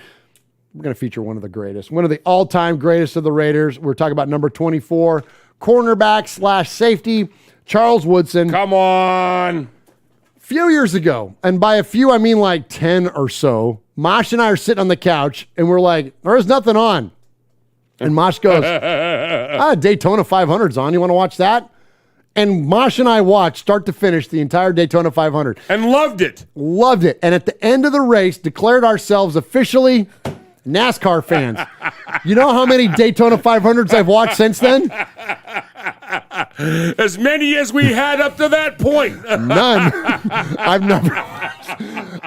we're going to feature one of the greatest, one of the all-time greatest of the Raiders. We're talking about number 24, cornerback / safety, Charles Woodson. Come on. Few years ago, and by a few I mean like 10 or so, Mosh and I are sitting on the couch, and we're like, there's nothing on. And Mosh goes, Daytona 500's on. You want to watch that? And Mosh and I watched start to finish the entire Daytona 500. And loved it. Loved it. And at the end of the race, declared ourselves officially NASCAR fans. You know how many Daytona 500s I've watched since then? As many as we had up to that point. None. I've never.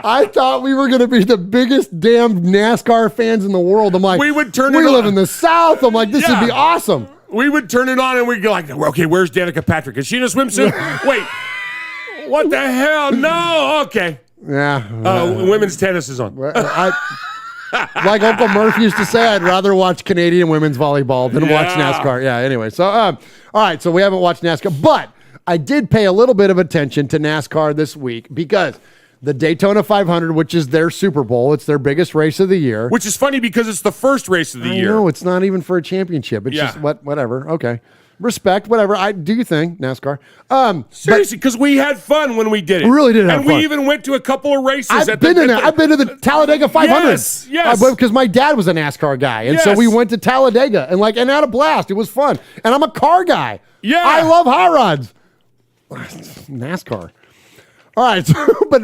I thought we were going to be the biggest damn NASCAR fans in the world. I'm like, we live in the South. I'm like, this would be awesome. We would turn it on and we'd go like, okay, where's Danica Patrick? Is she in a swimsuit? Wait, what the hell? No, okay. Yeah. Women's tennis is on. Like Uncle Murph used to say, I'd rather watch Canadian women's volleyball than watch NASCAR. Yeah, anyway. So, all right, so we haven't watched NASCAR, but I did pay a little bit of attention to NASCAR this week because the Daytona 500, which is their Super Bowl, it's their biggest race of the year. Which is funny because it's the first race of the year. No, it's not even for a championship. It's just whatever. Okay. Respect, whatever. I do your thing, NASCAR. Seriously, because we had fun when we did it. We really did have fun. And we even went to a couple of races. I've been to the Talladega 500. Yes. Because my dad was a NASCAR guy. And so we went to Talladega and had a blast. It was fun. And I'm a car guy. Yeah. I love hot rods. NASCAR. All right.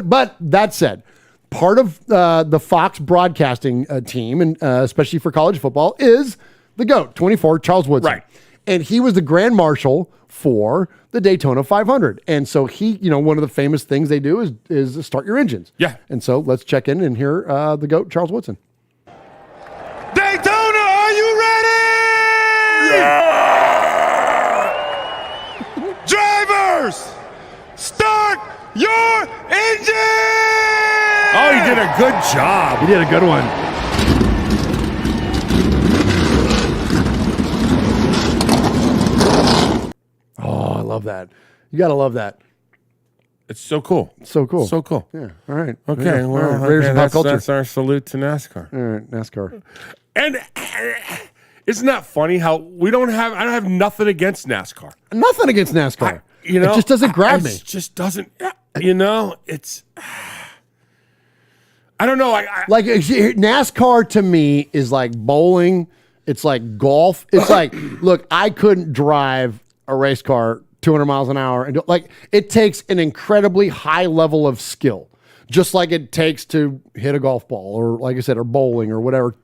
But that said, part of the Fox broadcasting team, and especially for college football, is the GOAT, 24, Charles Woodson. Right. And he was the grand marshal for the Daytona 500. And so he, one of the famous things they do is start your engines. Yeah. And so let's check in and hear the GOAT, Charles Woodson. Daytona, are you ready? Yeah! Drivers, start your engine! Oh, he did a good job. He did a good one. Oh, I love that. You got to love that. It's so cool. So cool. So cool. Yeah. All right. Okay. Yeah. Well, all right. Raiders and pop culture. That's our salute to NASCAR. All right. NASCAR. And isn't that funny how I don't have nothing against NASCAR. Nothing against NASCAR. It just doesn't grab me. It just doesn't. It's. I don't know. Like NASCAR to me is like bowling. It's like golf. It's like, look, I couldn't drive a race car 200 miles an hour. And it takes an incredibly high level of skill, just like it takes to hit a golf ball or, like I said, or bowling or whatever.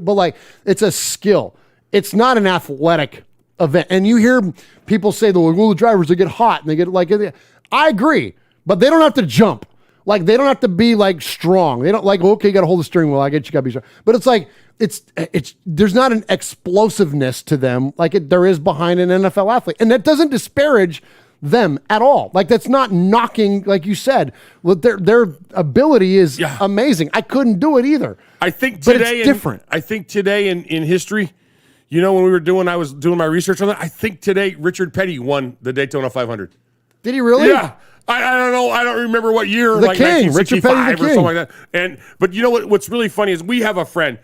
But it's a skill. It's not an athletic event. And you hear people say, the drivers, they get hot and they get I agree, but they don't have to jump. They don't have to be strong. They don't okay, you got to hold the steering wheel. I get you got to be strong. But it's it's there's not an explosiveness to them there is behind an NFL athlete. And that doesn't disparage them at all. Like, that's not knocking, like you said. Well, their ability is amazing. I couldn't do it either. I think but today, it's different. I think today in history, when I was doing my research on that, I think today Richard Petty won the Daytona 500. Did he really? Yeah. I don't know. I don't remember what year, The like king, Richard Petty, 1965 the or king. something like that. But you know what's really funny is we have a friend.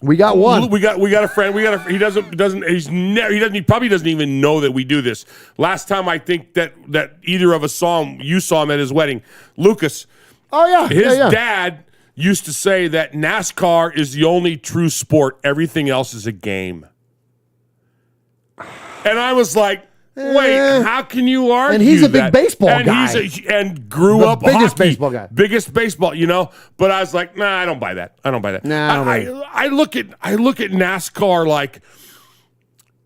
We got one. We got a friend. He probably doesn't even know that we do this. Last time I think that either of us saw him, you saw him at his wedding, Lucas. Oh yeah, his dad used to say that NASCAR is the only true sport. Everything else is a game. And I was like, wait, how can you argue? And he's a big that? baseball and guy. And grew up biggest hockey, baseball guy. biggest baseball. But I was like, nah, I don't buy that. I don't buy that. Nah, I don't buy it. I look at NASCAR like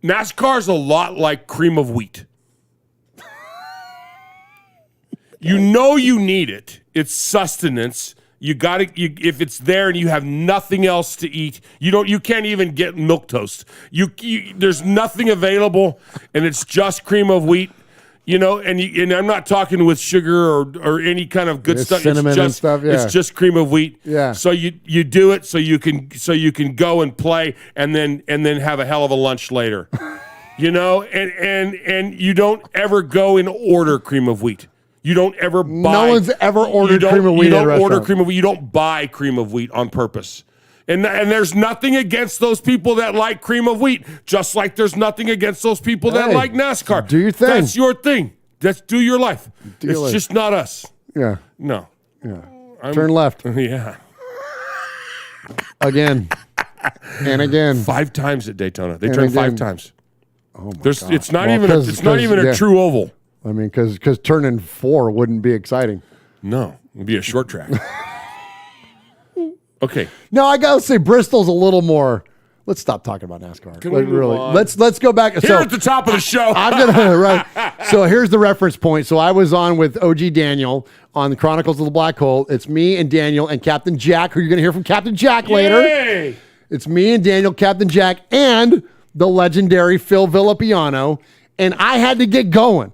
NASCAR's a lot like cream of wheat. You need it. It's sustenance. You got to. If it's there and you have nothing else to eat, you can't even get milk toast. There's nothing available, and it's just cream of wheat. And I'm not talking with sugar or any kind of good stuff. Cinnamon and stuff. Yeah. It's just cream of wheat. Yeah. So you do it so you can go and play and then have a hell of a lunch later. And you don't ever go and order cream of wheat. You don't ever buy. No one's ever ordered cream of wheat. You don't at a order restaurant. cream of wheat. You don't buy cream of wheat on purpose. And there's nothing against those people that like cream of wheat, just like there's nothing against those people that like NASCAR. Do your thing. That's your thing. Do your life. It's just not us. Yeah. No. Yeah. Turn left. Yeah. Again. And again. 5 times at Daytona. They And turn again. 5 times. Oh my God. It's not Well, even a true oval. I mean, because turning 4 wouldn't be exciting. No, it'd be a short track. Okay. No, I gotta say Bristol's a little more. Let's stop talking about NASCAR. Can we move on? Let's go back. Here at the top of the show. I'm gonna right. So here's the reference point. So I was on with OG Daniel on the Chronicles of the Black Hole. It's me and Daniel and Captain Jack, who you're gonna hear from Captain Jack later. Yay! It's me and Daniel, Captain Jack, and the legendary Phil Villapiano. And I had to get going.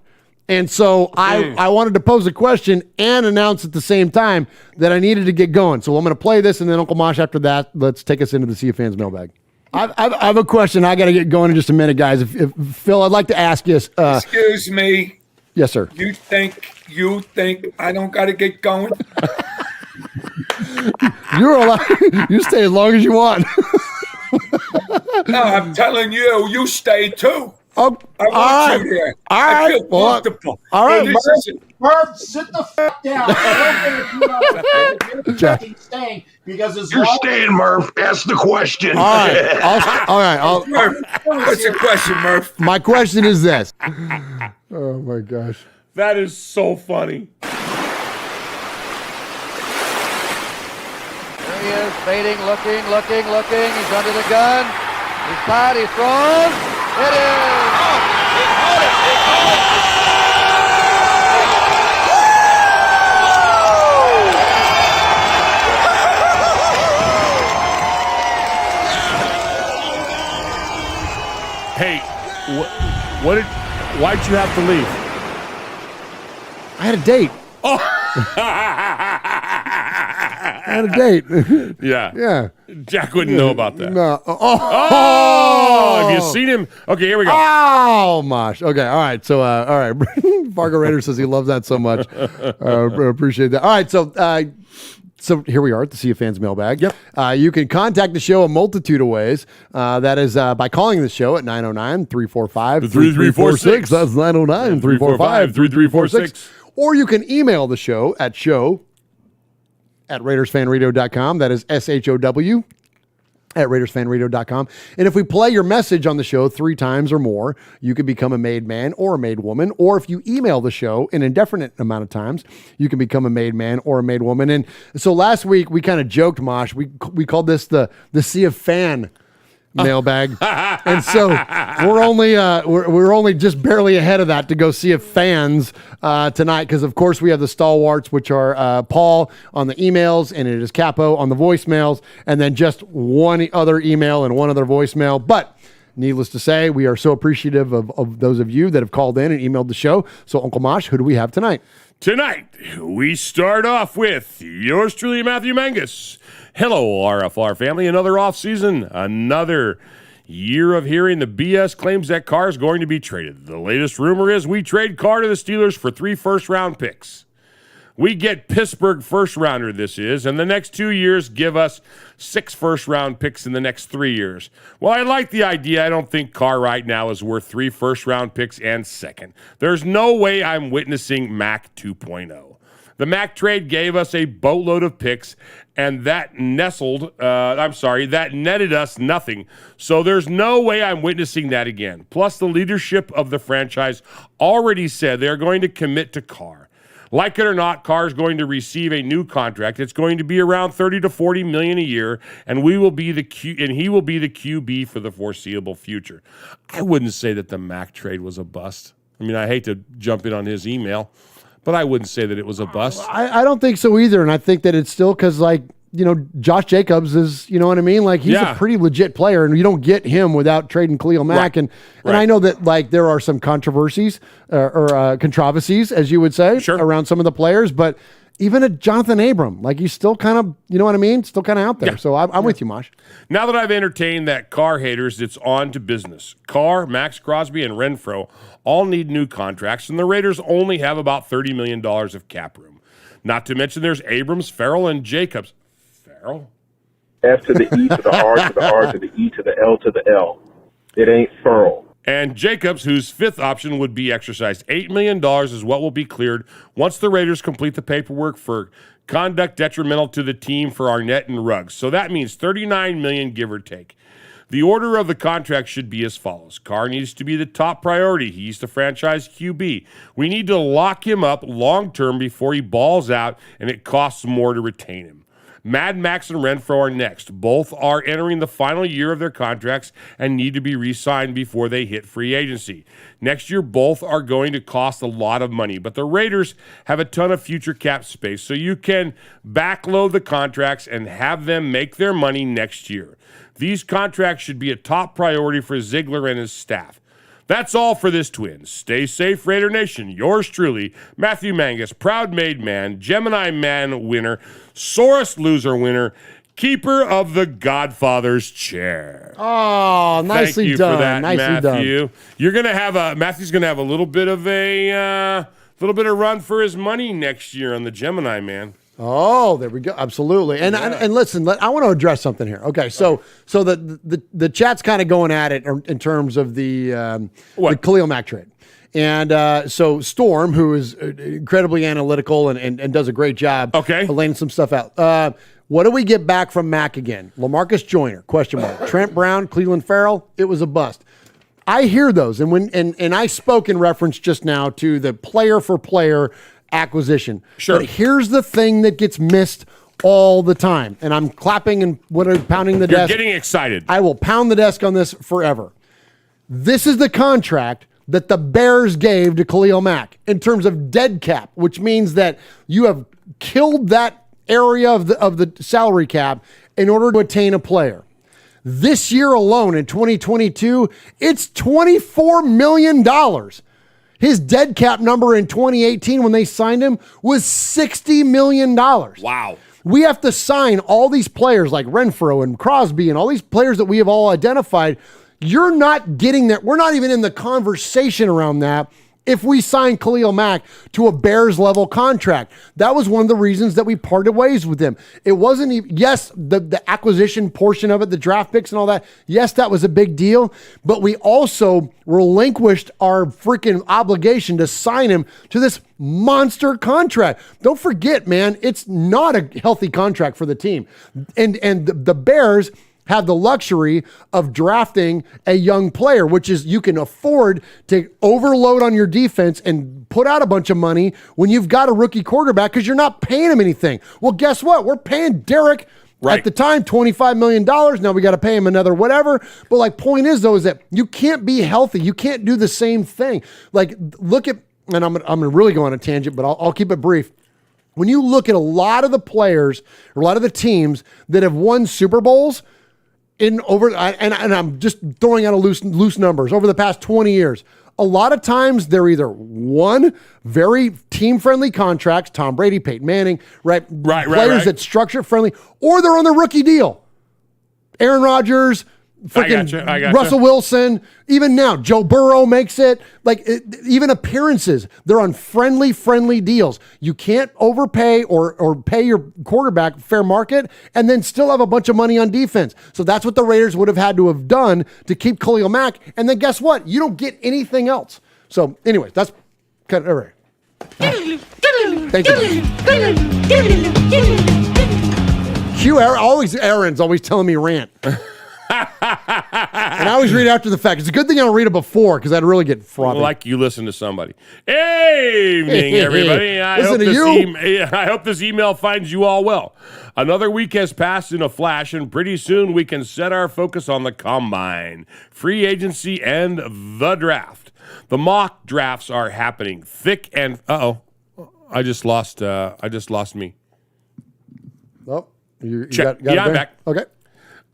And so I wanted to pose a question and announce at the same time that I needed to get going. So I'm going to play this, and then Uncle Mosh after that. Let's take us into the Sea of Fans mailbag. I have a question. I got to get going in just a minute, guys. If Phil, I'd like to ask you. Excuse me. Yes, sir. You think I don't got to get going? You're allowed. You stay as long as you want. No, I'm telling you, you stay too. Oh, I want you there. All I right. feel comfortable. All right. Murph, sit the fuck down. I don't care if you're fucking staying because as You're long staying, Murph. Ask the question. All right. Murph, what's your question, Murph? My question is this. Oh my gosh. That is so funny. There he is, fading, looking. He's under the gun. He's tied, he throws. It is. Hey, why'd you have to leave? I had a date. Oh. I had a date. Yeah. Yeah. Jack wouldn't know about that. No. Oh, have you seen him? Okay, here we go. Oh, Mosh. Okay, all right. So, all right. Fargo Raider says he loves that so much. Appreciate that. All right, so here we are at the Sea of Fans mailbag. Yep. You can contact the show a multitude of ways. That is by calling the show at 909-345-3346. That's 909-345-3346. Or you can email the show at show@RaidersFanRadio.com. That is SHOW @RaidersFanRadio.com. And if we play your message on the show 3 times or more, you can become a made man or a made woman. Or if you email the show an indefinite amount of times, you can become a made man or a made woman. And so last week we kind of joked, Mosh. We called this the Sea of Fan mailbag. And so we're only just barely ahead of that to go see if fans tonight, because of course we have the stalwarts, which are Paul on the emails, and it is Capo on the voicemails, and then just one other email and one other voicemail. But needless to say, we are so appreciative of those of you that have called in and emailed the show. So, Uncle Mosh, who do we have tonight? Tonight, we start off with yours truly, Matthew Mangus. Hello, RFR family. Another off season, another year of hearing the BS claims that Carr is going to be traded. The latest rumor is we trade Carr to the Steelers for 3 first-round picks. We get Pittsburgh first-rounder, this is, and the next 2 years give us 6 first-round picks in the next 3 years. Well, I like the idea. I don't think Carr right now is worth 3 first-round picks and second. There's no way I'm witnessing Mac 2.0. The Mac trade gave us a boatload of picks, and that netted us nothing. So there's no way I'm witnessing that again. Plus, the leadership of the franchise already said they're going to commit to Carr. Like it or not, Carr is going to receive a new contract. It's going to be around $30 to $40 million a year, and he will be the QB for the foreseeable future. I wouldn't say that the Mac trade was a bust. I mean, I hate to jump in on his email, but I wouldn't say that it was a bust. I don't think so either, and I think that it's still because, like, you know, Josh Jacobs is, you know what I mean? Like, he's a pretty legit player, and you don't get him without trading Khalil Mack. Right. And I know that, like, there are some controversies or controversies, as you would say, around some of the players, but even a Jonathan Abram, like, he's still kind of, you know what I mean? Still kind of out there. So I'm with you, Mosh. Now that I've entertained that Carr haters, it's on to business. Carr, Max Crosby, and Renfro all need new contracts, and the Raiders only have about $30 million of cap room. Not to mention there's Abrams, Farrell, and Jacobs. Farrell? F to the E to the R to the R to the E to the L to the L. It ain't Farrell. And Jacobs, whose 5th option would be exercised. $8 million is what will be cleared once the Raiders complete the paperwork for conduct detrimental to the team for Arnett and Ruggs. So that means $39 million, give or take. The order of the contract should be as follows. Carr needs to be the top priority. He's the franchise QB. We need to lock him up long-term before he balls out, and it costs more to retain him. Mad Max and Renfro are next. Both are entering the final year of their contracts and need to be re-signed before they hit free agency. Next year, both are going to cost a lot of money, but the Raiders have a ton of future cap space, so you can backload the contracts and have them make their money next year. These contracts should be a top priority for Ziegler and his staff. That's all for this twin. Stay safe, Raider Nation. Yours truly, Matthew Mangus, proud made man, Gemini man winner, Saurus loser winner, keeper of the Godfather's chair. Oh, nicely Thank you done. for that, Nicely Matthew. done. You're gonna have Matthew's gonna have a little bit of run for his money next year on the Gemini man. Oh, there we go. Absolutely. And listen, I want to address something here. Okay, so the chat's kind of going at it in terms of the Khalil Mack trade. And so Storm, who is incredibly analytical and does a great job of laying some stuff out. What do we get back from Mack again? LaMarcus Joyner, question mark. Trent Brown, Cleveland Farrell, it was a bust. I hear those, and I spoke in reference just now to the player-for-player acquisition. Sure. But here's the thing that gets missed all the time, and I'm clapping and pounding the desk. You're getting excited. I will pound the desk on this forever. This is the contract that the Bears gave to Khalil Mack in terms of dead cap, which means that you have killed that area of the salary cap in order to attain a player. This year alone in 2022, it's $24 million. His dead cap number in 2018 when they signed him was $60 million. Wow. We have to sign all these players like Renfro and Crosby and all these players that we have all identified. You're not getting that. We're not even in the conversation around that if we sign Khalil Mack to a Bears level contract. That was one of the reasons that we parted ways with him. It wasn't even, yes, the acquisition portion of it, the draft picks and all that. Yes, that was a big deal, but we also relinquished our freaking obligation to sign him to this monster contract. Don't forget, man, it's not a healthy contract for the team. And the Bears have the luxury of drafting a young player, which is you can afford to overload on your defense and put out a bunch of money when you've got a rookie quarterback because you're not paying him anything. Well, guess what? We're paying Derek at the time $25 million. Now we got to pay him another whatever. But like, point is though, is that you can't be healthy. You can't do the same thing. Like, look at, and I'm gonna really go on a tangent, but I'll keep it brief. When you look at a lot of the players or a lot of the teams that have won Super Bowls, and I'm just throwing out loose numbers over the past 20 years. A lot of times they're either one, very team-friendly contracts, Tom Brady, Peyton Manning, right? Players that structure friendly, or they're on the rookie deal. Aaron Rodgers, freaking Russell Wilson, even now, Joe Burrow makes it. Even appearances, they're on friendly deals. You can't overpay or pay your quarterback fair market and then still have a bunch of money on defense. So that's what the Raiders would have had to have done to keep Khalil Mack. And then guess what? You don't get anything else. So anyways, that's kind of all right. Thank you. Aaron's always telling me rant. And I always read after the fact. It's a good thing I don't read it before because I'd really get frothy. Like you listen to somebody. Evening, everybody. I hope this email finds you all well. Another week has passed in a flash, and pretty soon we can set our focus on the combine, free agency, and the draft. The mock drafts are happening thick and I just lost me. Oh, you Check. got I'm back. Okay.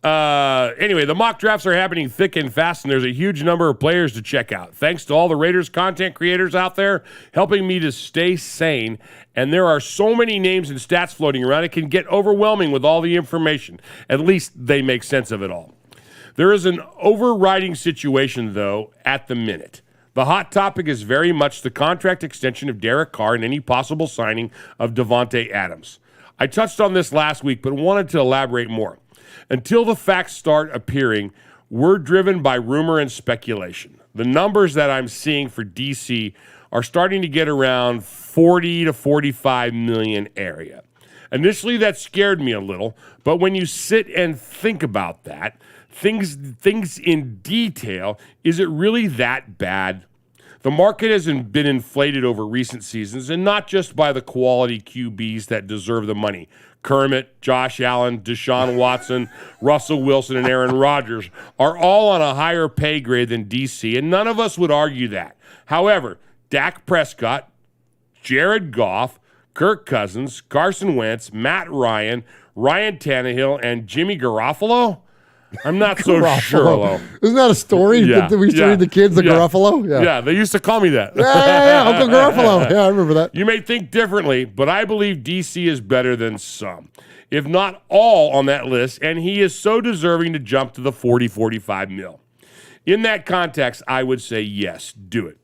Anyway, the mock drafts are happening thick and fast, and there's a huge number of players to check out. Thanks to all the Raiders content creators out there helping me to stay sane. And there are so many names and stats floating around, it can get overwhelming with all the information. At least they make sense of it all. There is an overriding situation, though, at the minute. The hot topic is very much the contract extension of Derek Carr and any possible signing of Davante Adams. I touched on this last week, but wanted to elaborate more. Until the facts start appearing, we're driven by rumor and speculation. The numbers that I'm seeing for DC are starting to get around 40 to 45 million area. Initially, that scared me a little, but when you sit and think about that, things in detail, is it really that bad? The market has been inflated over recent seasons, and not just by the quality QBs that deserve the money. Kermit, Josh Allen, Deshaun Watson, Russell Wilson, and Aaron Rodgers are all on a higher pay grade than DC, and none of us would argue that. However, Dak Prescott, Jared Goff, Kirk Cousins, Carson Wentz, Matt Ryan, Ryan Tannehill, and Jimmy Garoppolo? I'm not so sure, though. Isn't that a story that we used to read the kids, Garoppolo? Yeah, they used to call me that. Yeah, Uncle Garoppolo. Yeah, I remember that. You may think differently, but I believe DC is better than some, if not all on that list, and he is so deserving to jump to the 40, 45 mil. In that context, I would say yes, do it.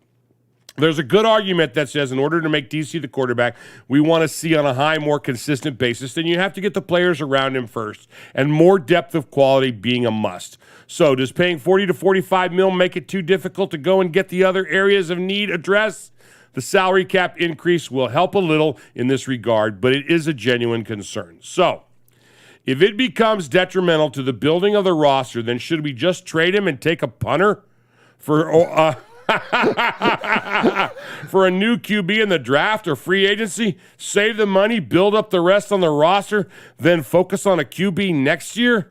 There's a good argument that says in order to make DC the quarterback we want to see on a high, more consistent basis, then you have to get the players around him first, and more depth of quality being a must. So does paying 40 to 45 mil make it too difficult to go and get the other areas of need addressed? The salary cap increase will help a little in this regard, but it is a genuine concern. So if it becomes detrimental to the building of the roster, then should we just trade him and take a punter for for a new QB in the draft or free agency, save the money, build up the rest on the roster, then focus on a QB next year?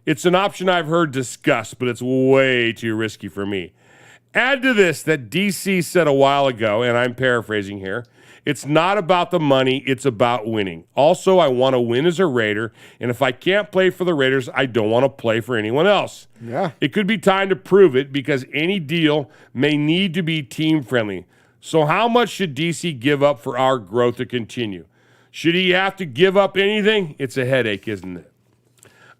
It's an option I've heard discussed, but it's way too risky for me. Add to this that DC said a while ago, and I'm paraphrasing here, it's not about the money, it's about winning. Also, I want to win as a Raider, and if I can't play for the Raiders, I don't want to play for anyone else. Yeah. It could be time to prove it because any deal may need to be team-friendly. So how much should DC give up for our growth to continue? Should he have to give up anything? It's a headache, isn't it?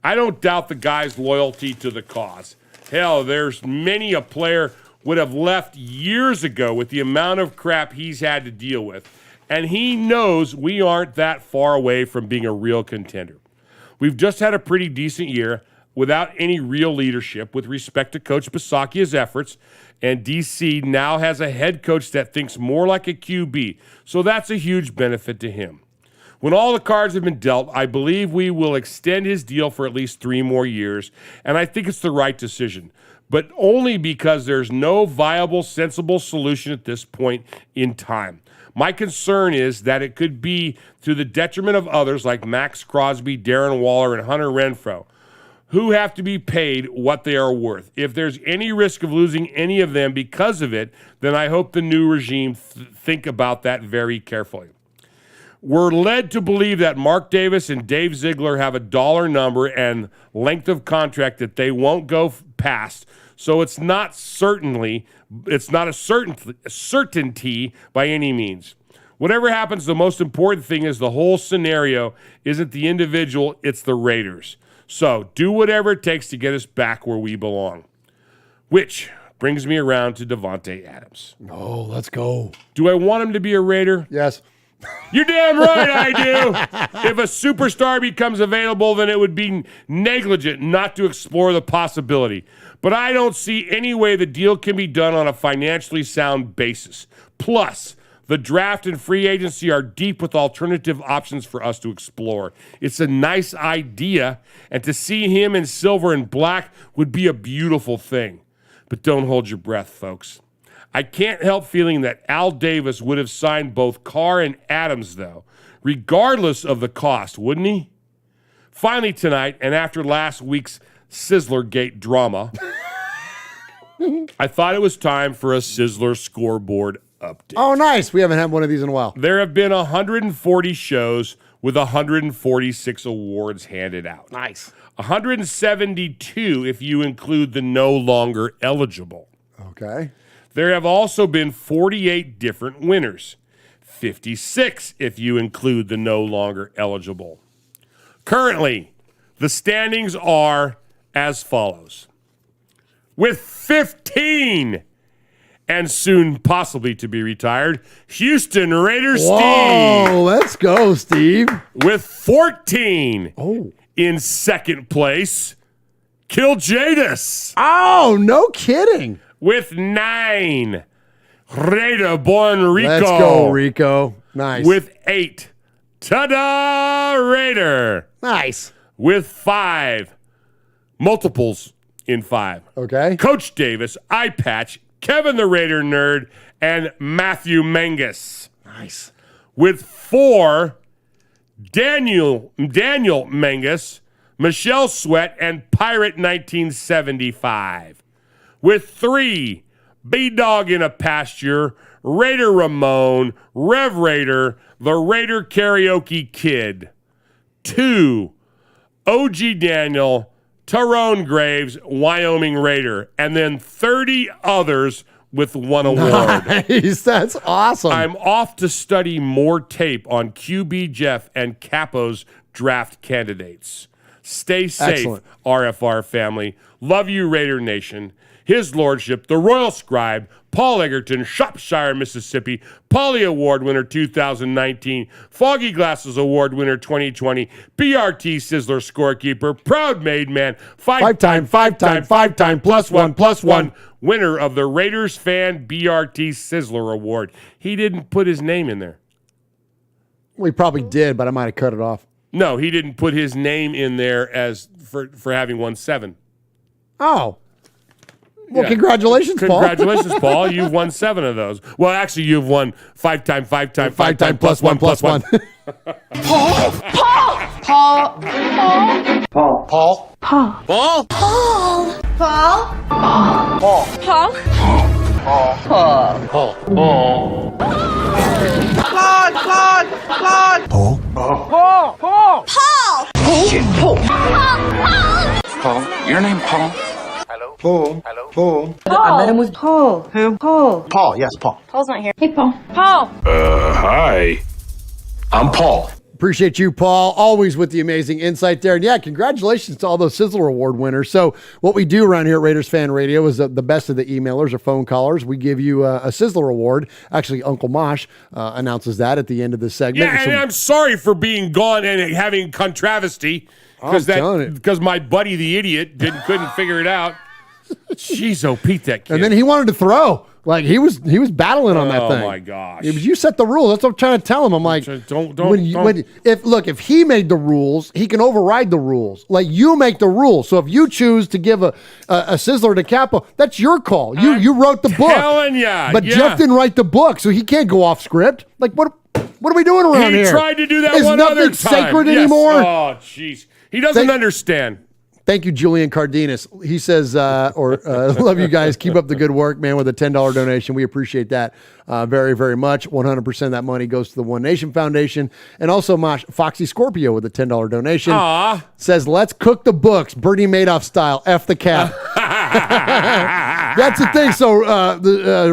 I don't doubt the guy's loyalty to the cause. Hell, there's many a player would have left years ago with the amount of crap he's had to deal with. And he knows we aren't that far away from being a real contender. We've just had a pretty decent year without any real leadership with respect to Coach Bisaccia's efforts, and DC now has a head coach that thinks more like a QB, so that's a huge benefit to him. When all the cards have been dealt, I believe we will extend his deal for at least 3 more years, and I think it's the right decision, but only because there's no viable, sensible solution at this point in time. My concern is that it could be to the detriment of others like Max Crosby, Darren Waller, and Hunter Renfrow, who have to be paid what they are worth. If there's any risk of losing any of them because of it, then I hope the new regime think about that very carefully. We're led to believe that Mark Davis and Dave Ziegler have a dollar number and length of contract that they won't go past. So it's not a certainty by any means. Whatever happens, the most important thing is the whole scenario isn't the individual, it's the Raiders. So do whatever it takes to get us back where we belong. Which brings me around to Davante Adams. Oh, let's go. Do I want him to be a Raider? Yes. You're damn right I do. If a superstar becomes available, then it would be negligent not to explore the possibility. But I don't see any way the deal can be done on a financially sound basis. Plus, the draft and free agency are deep with alternative options for us to explore. It's a nice idea, and to see him in silver and black would be a beautiful thing. But don't hold your breath, folks. I can't help feeling that Al Davis would have signed both Carr and Adams, though, regardless of the cost, wouldn't he? Finally tonight, and after last week's Sizzlergate drama, I thought it was time for a Sizzler scoreboard update. Oh, nice. We haven't had one of these in a while. There have been 140 shows with 146 awards handed out. Nice. 172 if you include the no longer eligible. Okay. There have also been 48 different winners. 56 if you include the no longer eligible. Currently, the standings are as follows. With 15 and soon possibly to be retired, Houston Raiders Steve. Whoa, let's go, Steve. With 14 in second place, Kill Jadis. Oh, no kidding. With 9, Raider born Rico. Let's go, Rico. Nice. With 8, Ta-da Raider. Nice. With 5, multiples in 5. Okay. Coach Davis, Eye Patch, Kevin the Raider Nerd, and Matthew Mangus. Nice. With 4, Daniel Mangus, Michelle Sweat, and Pirate 1975. With 3, B-Dog in a Pasture, Raider Ramon, Rev Raider, the Raider Karaoke Kid. 2, OG Daniel, Tyrone Graves, Wyoming Raider, and then 30 others with 1 award. Nice, that's awesome. I'm off to study more tape on QB Jeff and Capo's draft candidates. Stay safe, Excellent. RFR family. Love you, Raider Nation. His Lordship, the Royal Scribe, Paul Egerton, Shropshire, Mississippi, Polly Award winner 2019, Foggy Glasses Award winner 2020, BRT Sizzler scorekeeper, proud made man, five-time plus one, winner of the Raiders Fan BRT Sizzler Award. He didn't put his name in there. We probably did, but I might have cut it off. No, he didn't put his name in there as for having won 7. Oh. Well, Yeah. congratulations, Paul. Congratulations, Paul. You've won 7 of those. Well, actually, you've won 5-time plus one. Paul. Paul, your name Paul? Paul. I met him with Paul. Who? Paul. Paul, yes, Paul. Paul's not here. Hey, Paul. Paul. Hi. I'm Paul. Appreciate you, Paul. Always with the amazing insight there. And yeah, congratulations to all those Sizzler Award winners. So what we do around here at Raiders Fan Radio is the best of the emailers or phone callers. We give you a Sizzler Award. Actually, Uncle Mosh announces that at the end of the segment. Yeah, and I'm sorry for being gone and having contravesty because my buddy the idiot couldn't figure it out. Jeez, oh Pete, that kid. And then he wanted to throw. Like he was battling on that thing. Oh my gosh! It was, you set the rules. That's what I'm trying to tell him. I'm like, if he made the rules, he can override the rules. Like you make the rules. So if you choose to give a Sizzler to Capo, that's your call. You wrote the book. Telling ya, but yeah. Jeff didn't write the book, so he can't go off script. Like what are we doing around here? He tried to do that Is one nothing other time. sacred Yes. anymore? Oh jeez, he doesn't understand. Thank you, Julian Cardenas. He says, love you guys. Keep up the good work, man, with a $10 donation. We appreciate that very, very much. 100% of that money goes to the One Nation Foundation. And also, Mosh, Foxy Scorpio with a $10 donation. Aww. Says, let's cook the books, Bernie Madoff style. F the cap. That's the thing. So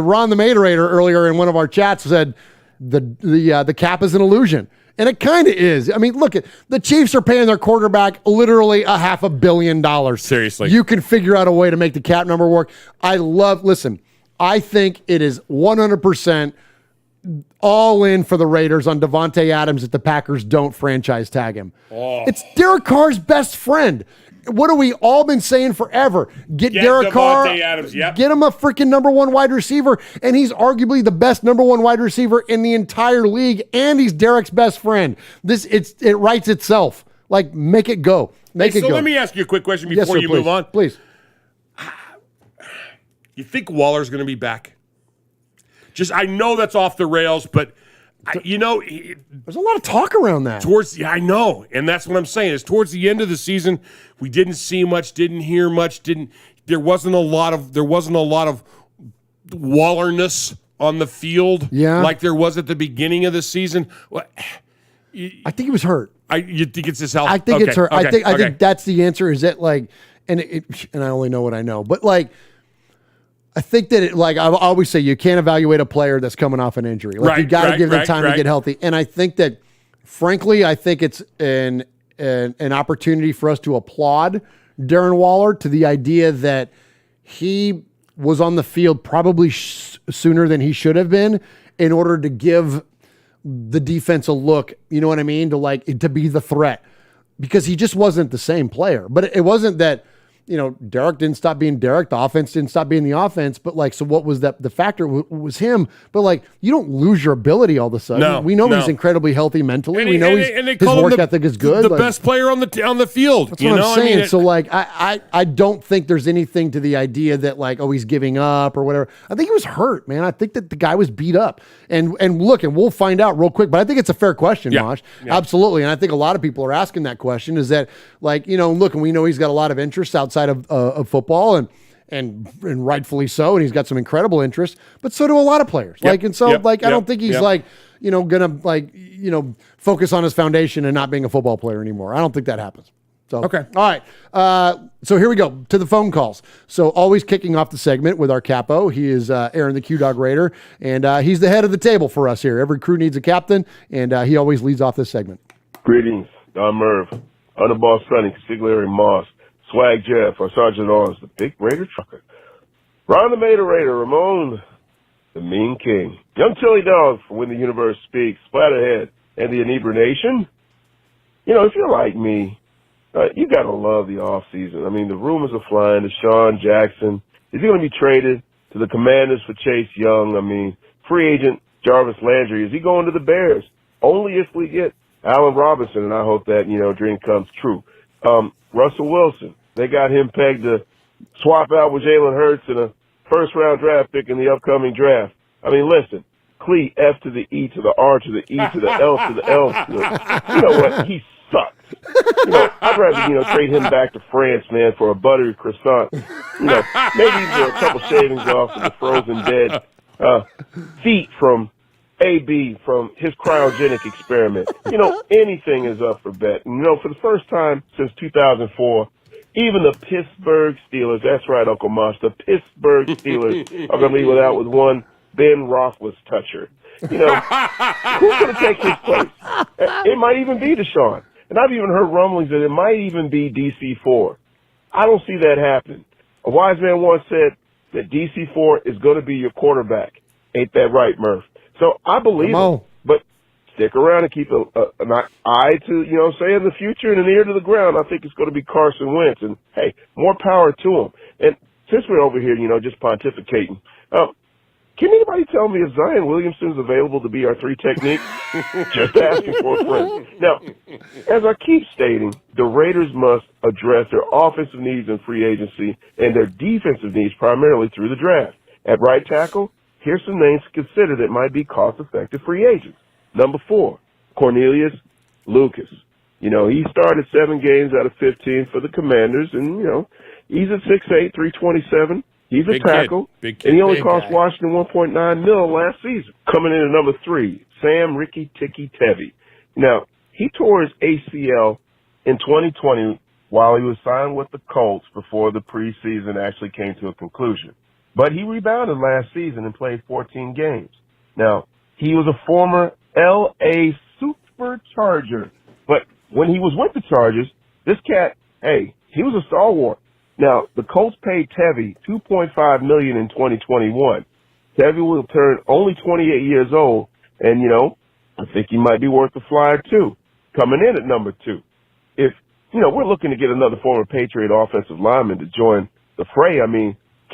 Ron the Materator earlier in one of our chats said the cap is an illusion. And it kind of is. I mean, look, the Chiefs are paying their quarterback literally $500 million. Seriously. You can figure out a way to make the cap number work. Listen, I think it is 100% all in for the Raiders on Devontae Adams if the Packers don't franchise tag him. Oh. It's Derek Carr's best friend. What have we all been saying forever? Get Derek Carr, Adams, yep. Get him a freaking number one wide receiver, and he's arguably the best number one wide receiver in the entire league, and he's Derek's best friend. It writes itself. Like, make it go. Make it go. So let me ask you a quick question before you move on. Please. You think Waller's going to be back? I know that's off the rails, but there's a lot of talk around that. I know, and that's what I'm saying. Is towards the end of the season, we didn't see much, didn't hear much, there wasn't a lot of Wallerness on the field, like there was at the beginning of the season. I think he was hurt. You think it's his health? I think it's hurt. Okay, I think that's the answer. Is that like, and I only know what I know, but like, I think that I always say, you can't evaluate a player that's coming off an injury. Like, you got to give them time to get healthy. And I think that, frankly, it's an opportunity for us to applaud Darren Waller to the idea that he was on the field probably sooner than he should have been in order to give the defense a look. You know what I mean? To be the threat, because he just wasn't the same player. But it wasn't that. Derek didn't stop being Derek. The offense didn't stop being the offense. But so what was that? The factor was him. But you don't lose your ability all of a sudden. No, we know he's incredibly healthy mentally. And we know his work ethic is good. The best player on the field. That's what I'm saying. I don't think there's anything to the idea that he's giving up or whatever. I think he was hurt, man. I think that the guy was beat up. And we'll find out real quick. But I think it's a fair question, Mosh. Yeah. Absolutely. And I think a lot of people are asking that question. Is that look, and we know he's got a lot of interest outside of football and rightfully so, and he's got some incredible interest, but so do a lot of players. I don't think he's gonna focus on his foundation and not being a football player anymore. I don't think that happens. So okay, all right. So here we go to the phone calls. So always kicking off the segment with our capo. He is Aaron the Q-Dog Raider, and he's the head of the table for us here. Every crew needs a captain, and he always leads off this segment. Greetings, Don Merv, Underboss Sonny, Consigliere Moss, Swag Jeff, our Sergeant Arms, the Big Raider Trucker, Ron the Raider, Ramon, the Mean King, Young Chili Dog for When the Universe Speaks, Splatterhead, and the Inebriation. If you're like me, you got to love the offseason. I mean, the rumors are flying. Deshaun Jackson, is he going to be traded to the Commanders for Chase Young? I mean, free agent Jarvis Landry, is he going to the Bears? Only if we get Allen Robinson, and I hope that, dream comes true. Russell Wilson, they got him pegged to swap out with Jalen Hurts in a first-round draft pick in the upcoming draft. I mean, listen, Clee, F to the E to the R to the E to the L to the L to the, you know what, he sucked. I'd rather, trade him back to France, man, for a buttery croissant. Maybe even a couple shavings off of the frozen dead feet from AB from his cryogenic experiment. Anything is up for bet. And, for the first time since 2004, even the Pittsburgh Steelers, that's right, Uncle Mosh, the Pittsburgh Steelers are going to be without with one Ben Roethlisberger. Who's going to take his place? It might even be Deshaun. And I've even heard rumblings that it might even be DC4. I don't see that happening. A wise man once said that DC4 is going to be your quarterback. Ain't that right, Murph? So I believe him. But stick around and keep an eye to, in the future and an ear to the ground. I think it's going to be Carson Wentz. And, hey, more power to him. And since we're over here, just pontificating, can anybody tell me if Zion Williamson's available to be our three technique? Just asking for a friend. Now, as I keep stating, the Raiders must address their offensive needs in free agency and their defensive needs primarily through the draft. At right tackle, here's some names to consider that might be cost-effective free agents. Number 4, Cornelius Lucas. He started 7 games out of 15 for the Commanders, and, he's at 6'8", 327. He's a tackle. Big kid. And he only cost Washington $1.9 million last season. Coming in at number 3, Sam Ricky Ticky Tevy. Now, he tore his ACL in 2020 while he was signed with the Colts before the preseason actually came to a conclusion. But he rebounded last season and played 14 games. Now, he was a former L.A. Supercharger. But when he was with the Chargers, this cat, he was a stalwart. Now, the Colts paid Tevy $2.5 million in 2021. Tevy will turn only 28 years old, and, I think he might be worth a flyer, too. Coming in at number 2. If, we're looking to get another former Patriot offensive lineman to join the fray,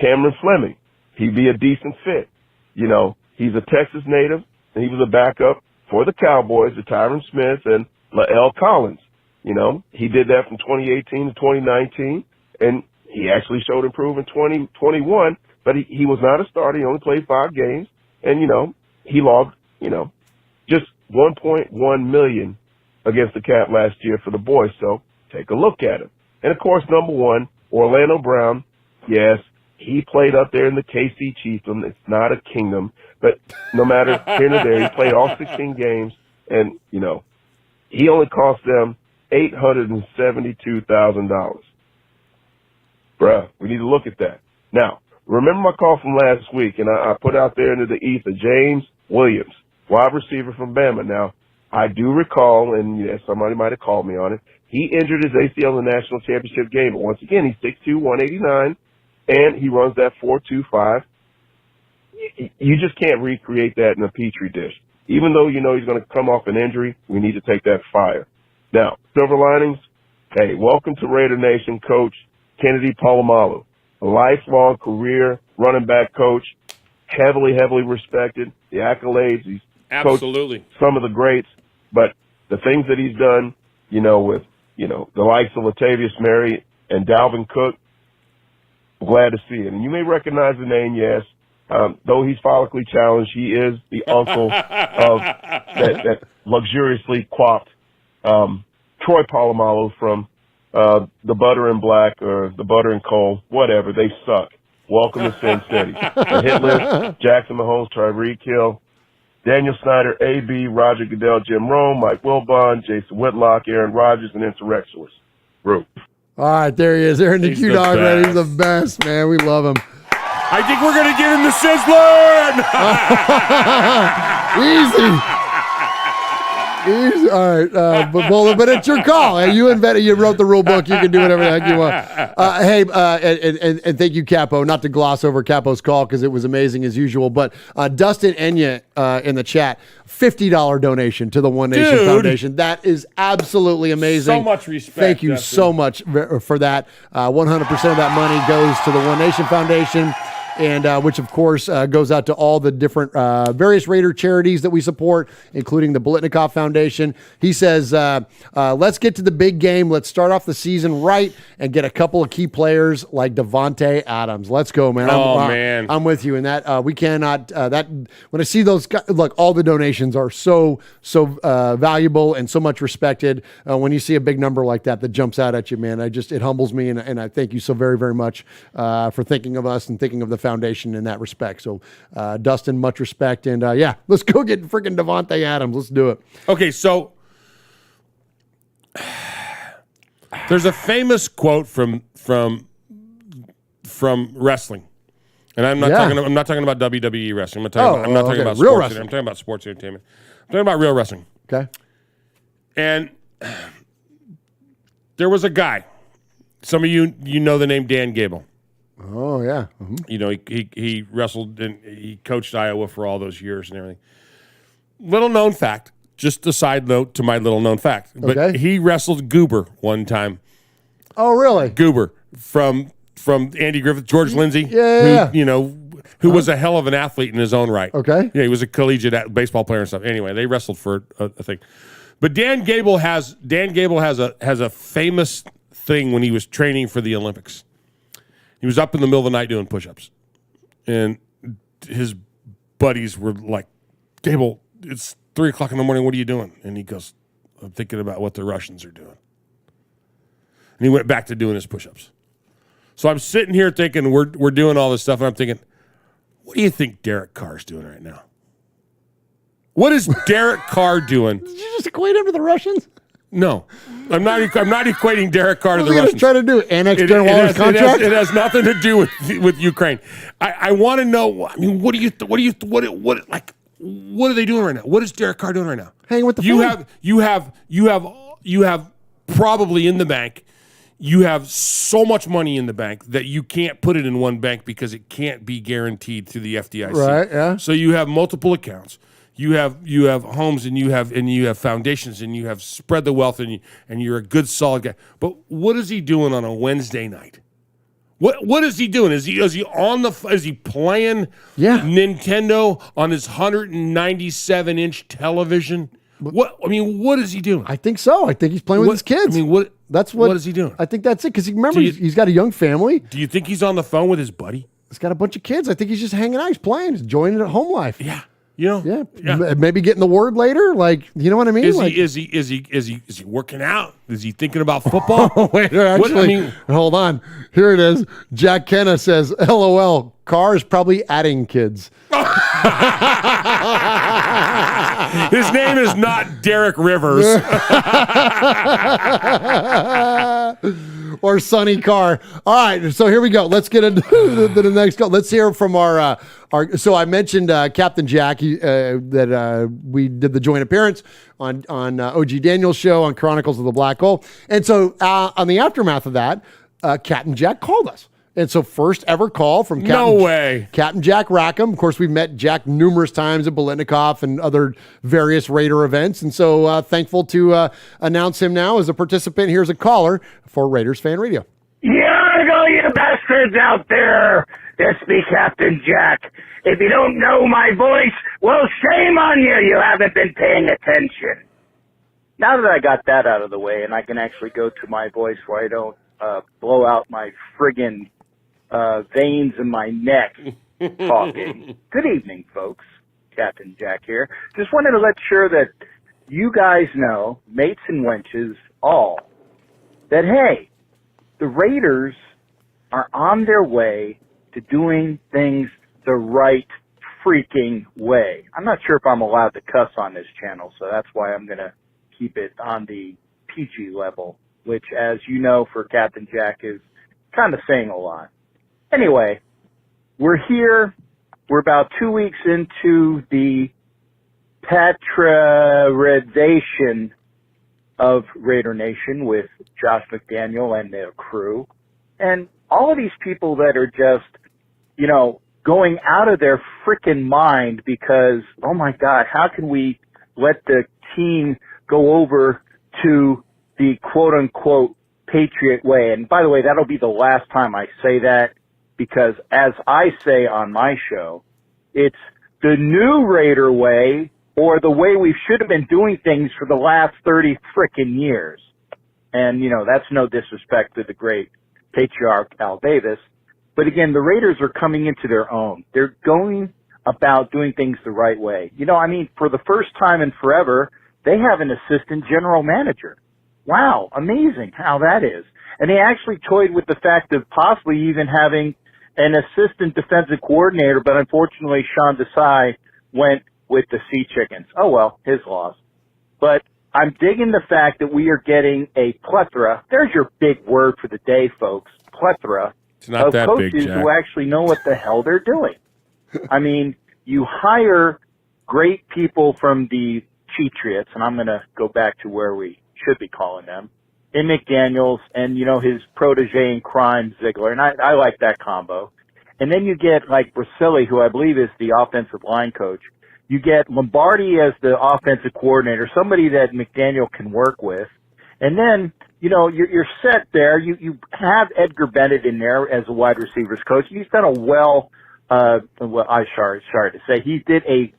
Cameron Fleming, he'd be a decent fit. He's a Texas native, and he was a backup for the Cowboys to Tyron Smith and Lael Collins. He did that from 2018 to 2019, and he actually showed improvement in 2021, but he was not a starter. He only played 5 games, and, he logged, just $1.1 million against the Cap last year for the boys, so take a look at him. And, of course, number 1, Orlando Brown. Yes, he played up there in the KC Chiefdom. It's not a kingdom, but no matter here nor there, he played all 16 games, and, he only cost them $872,000. Bruh, we need to look at that. Now, remember my call from last week, and I put out there into the ether, James Williams, wide receiver from Bama. Now, I do recall, and somebody might have called me on it, he injured his ACL in the national championship game. But once again, he's 6'2", 189, and he runs that 4.25. You just can't recreate that in a Petri dish. Even though he's going to come off an injury, we need to take that fire. Now, silver linings, welcome to Raider Nation, Coach Kennedy Polamalu, a lifelong career running back coach, heavily respected. The accolades, he's absolutely coached some of the greats, but the things that he's done, with, the likes of Latavius Murray and Dalvin Cook, I'm glad to see it. And you may recognize the name, yes. Though he's follically challenged, he is the uncle of that luxuriously coiffed Troy Polamalu from the Butter and Black or the Butter and Coal, whatever. They suck. Welcome to Sin City. The hit list: Jackson Mahomes, Tyreek Hill, Daniel Snyder, A.B., Roger Goodell, Jim Rome, Mike Wilbon, Jason Whitlock, Aaron Rodgers, and Insurrectionalists. Group. All right, there he is. Aaron the He's Q-Dog, the man. He's best. the best, man. We love him. I think we're going to give him the Sizzler. Easy. All right, but it's your call. Hey, you wrote the rule book. You can do whatever the heck you want. And thank you, Capo. Not to gloss over Capo's call because it was amazing as usual. But Dustin Enya in the chat, $50 donation to the One Nation Foundation. That is absolutely amazing. So much respect. Thank you Dustin. so much for that. 100% of that money goes to the One Nation Foundation. And which, of course, goes out to all the different various Raider charities that we support, including the Bolitnikoff Foundation. He says, let's get to the big game. Let's start off the season right and get a couple of key players like Devontae Adams. Let's go, man. Man. I'm with you in that. We cannot, when I see those, look, all the donations are so valuable and so much respected. When you see a big number like that jumps out at you, man, it humbles me. And I thank you so very, very much for thinking of us and thinking of the foundation in that respect. So, Dustin, much respect. And let's go get freaking Devontae Adams. Let's do it. Okay, so there's a famous quote from wrestling, and I'm not talking about WWE wrestling. I'm not talking about real sports. wrestling. I'm talking about sports entertainment. I'm talking about real wrestling. Okay. And there was a guy. Some of you know the name Dan Gable. Oh yeah. Mm-hmm. He wrestled and he coached Iowa for all those years and everything. Little known fact, just a side note to my little known fact. But he wrestled Goober one time. Oh really? Goober from Andy Griffith, George Lindsay, who was a hell of an athlete in his own right. Okay. Yeah, he was a collegiate baseball player and stuff. Anyway, they wrestled for a thing. But Dan Gable has a famous thing when he was training for the Olympics. He was up in the middle of the night doing push-ups. And his buddies were like, Gable, it's 3 o'clock in the morning. What are you doing? And he goes, I'm thinking about what the Russians are doing. And he went back to doing his push-ups. So I'm sitting here thinking we're doing all this stuff, and I'm thinking, what do you think Derek Carr's doing right now? What is Derek Carr doing? Did you just equate him to the Russians? No, I'm not equating Derek Carr to the Russians. Try to do annex Darren Waller's contract. It has nothing to do with Ukraine. I want to know. I mean, what are they doing right now? What is Derek Carr doing right now? Hanging with the you have probably in the bank. You have so much money in the bank that you can't put it in one bank because it can't be guaranteed through the FDIC. Right. Yeah. So you have multiple accounts. You have homes and you have foundations and you have spread the wealth and you're a good solid guy. But what is he doing on a Wednesday night? What is he doing? Is he playing Nintendo on his 197-inch television? What is he doing? I think so. I think he's playing with his kids. I mean, what is he doing? I think that's it. Because remember, he's got a young family. Do you think he's on the phone with his buddy? He's got a bunch of kids. I think he's just hanging out. He's playing. He's enjoying it at home life. Yeah. Yeah. Maybe getting the word later. Like, you know what I mean? Is he working out? Is he thinking about football? Oh, wait, actually, hold on. Here it is. Jack Kenna says, LOL, Carr is probably adding kids. His name is not Derek Rivers. Or Sonny Carr. All right, so here we go. Let's get into the next call. Let's hear from our so I mentioned Captain Jack, that we did the joint appearance on OG Daniel's show on Chronicles of the Black Hole. And so on the aftermath of that, Captain Jack called us. And so first ever call from Captain Jack Rackham. Of course, we've met Jack numerous times at Bolitnikoff and other various Raider events. And so thankful to announce him now as a participant. Here's a caller for Raiders Fan Radio. Yargo, you bastards out there. It's me, Captain Jack. If you don't know my voice, well, shame on you. You haven't been paying attention. Now that I got that out of the way and I can actually go to my voice where I don't blow out my friggin' veins in my neck talking. Good evening, folks. Captain Jack here. Just wanted to let sure that you guys know, mates and wenches, all, that, hey, the Raiders are on their way to doing things the right freaking way. I'm not sure if I'm allowed to cuss on this channel, so that's why I'm going to keep it on the PG level, which, as you know, for Captain Jack is kind of saying a lot. Anyway, we're here. We're about 2 weeks into the patronization of Raider Nation with Josh McDaniel and their crew. And all of these people that are just, going out of their frickin' mind because, oh my God, how can we let the team go over to the quote-unquote Patriot way? And by the way, that'll be the last time I say that, because as I say on my show, it's the new Raider way, or the way we should have been doing things for the last 30 frickin' years. And, that's no disrespect to the great patriarch Al Davis. But again, the Raiders are coming into their own. They're going about doing things the right way. For the first time in forever, they have an assistant general manager. Wow, amazing how that is. And they actually toyed with the fact of possibly even having an assistant defensive coordinator, but unfortunately Sean Desai went with the Sea Chickens. Oh well, his loss. But I'm digging the fact that we are getting a plethora, there's your big word for the day, folks, plethora of coaches who actually know what the hell they're doing. You hire great people from the Patriots, and I'm going to go back to where we should be calling them, in McDaniels and, his protege in crime, Ziegler. And I like that combo. And then you get like Bracilli, who I believe is the offensive line coach. You get Lombardi as the offensive coordinator, somebody that McDaniel can work with. And then, you're set there. You have Edgar Bennett in there as a wide receivers coach. He's done sorry to say, he did a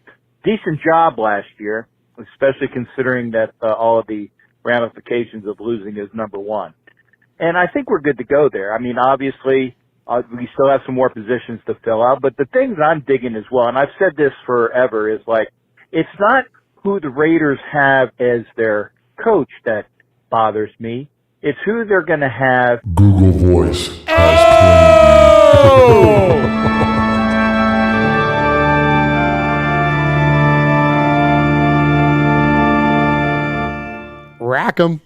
decent job last year, especially considering that all of the ramifications of losing his number one. And I think we're good to go there. Obviously, we still have some more positions to fill out, but the things I'm digging as well, and I've said this forever, is like, it's not who the Raiders have as their coach that bothers me. It's who they're going to have. Google Voice. Rack 'em.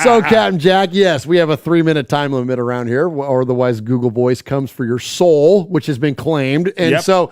So, Captain Jack, yes, we have a 3-minute time limit around here, or otherwise Google Voice comes for your soul, which has been claimed. And so,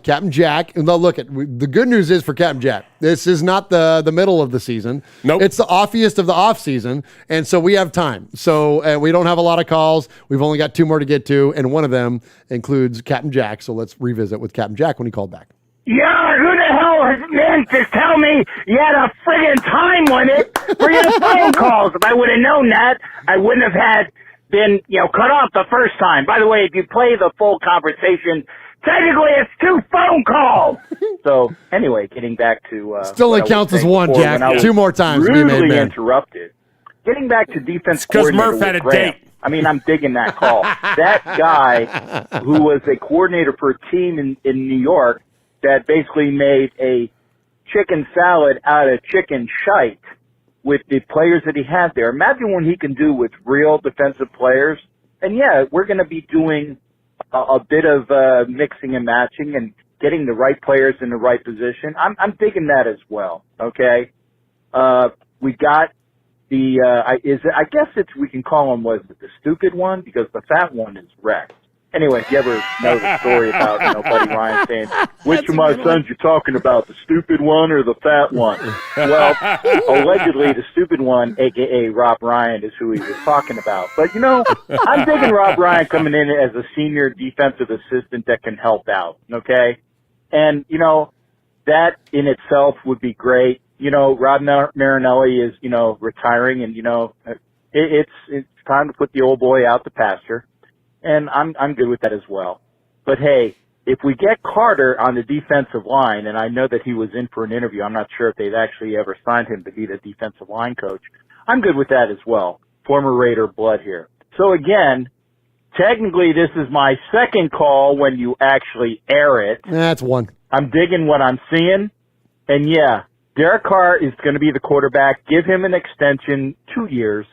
Captain Jack, and look, the good news is for Captain Jack, this is not the middle of the season. Nope. It's the offiest of the off season, and so we have time. So we don't have a lot of calls. We've only got 2 more to get to, and one of them includes Captain Jack. So let's revisit with Captain Jack when he called back. Yeah, who the hell has meant to tell me you had a friggin' time limit for your phone calls? If I would have known that, I wouldn't have been cut off the first time. By the way, if you play the full conversation, technically it's 2 phone calls. So anyway, getting back to still only counts as 1, Jack. 2 more times. Rudely interrupted. Getting back to defense because coordinator Murph had a Graham. date. I mean, I'm digging that call. That guy who was a coordinator for a team in New York that basically made a chicken salad out of chicken shite with the players that he had there. Imagine what he can do with real defensive players. And yeah, we're going to be doing a bit of mixing and matching and getting the right players in the right position. I'm digging that as well. Okay. We got I guess we can call him, was it the stupid one? Because the fat one is Rex. Anyway, if you ever know the story about, Buddy Ryan saying, which of my sons you're talking about, the stupid one or the fat one? Well, allegedly the stupid one, a.k.a. Rob Ryan, is who he was talking about. But, I'm digging Rob Ryan coming in as a senior defensive assistant that can help out, okay? And, that in itself would be great. Rob Marinelli is, retiring, and, it's time to put the old boy out to pasture. And I'm good with that as well. But hey, if we get Carter on the defensive line, and I know that he was in for an interview, I'm not sure if they've actually ever signed him to be the defensive line coach. I'm good with that as well. Former Raider blood here. So again, technically this is my second call when you actually air it. That's 1. I'm digging what I'm seeing. And yeah, Derek Carr is going to be the quarterback. Give him an extension, 2 years.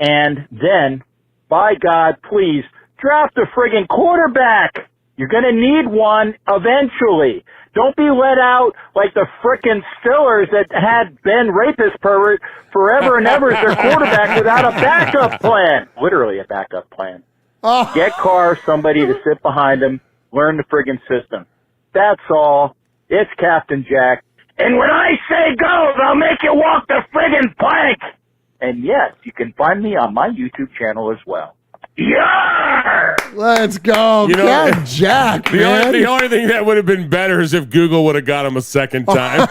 And then, by God, please, draft a friggin' quarterback. You're going to need one eventually. Don't be let out like the frickin' Steelers that had Ben Rapist Pervert forever and ever as their quarterback without a backup plan. Literally a backup plan. Oh. Get Carr, somebody to sit behind him, learn the friggin' system. That's all. It's Captain Jack. And when I say go, they'll make you walk the friggin' plank. And yes, you can find me on my YouTube channel as well. Yeah! Let's go. Captain Jack, The only thing that would have been better is if Google would have got him a second time.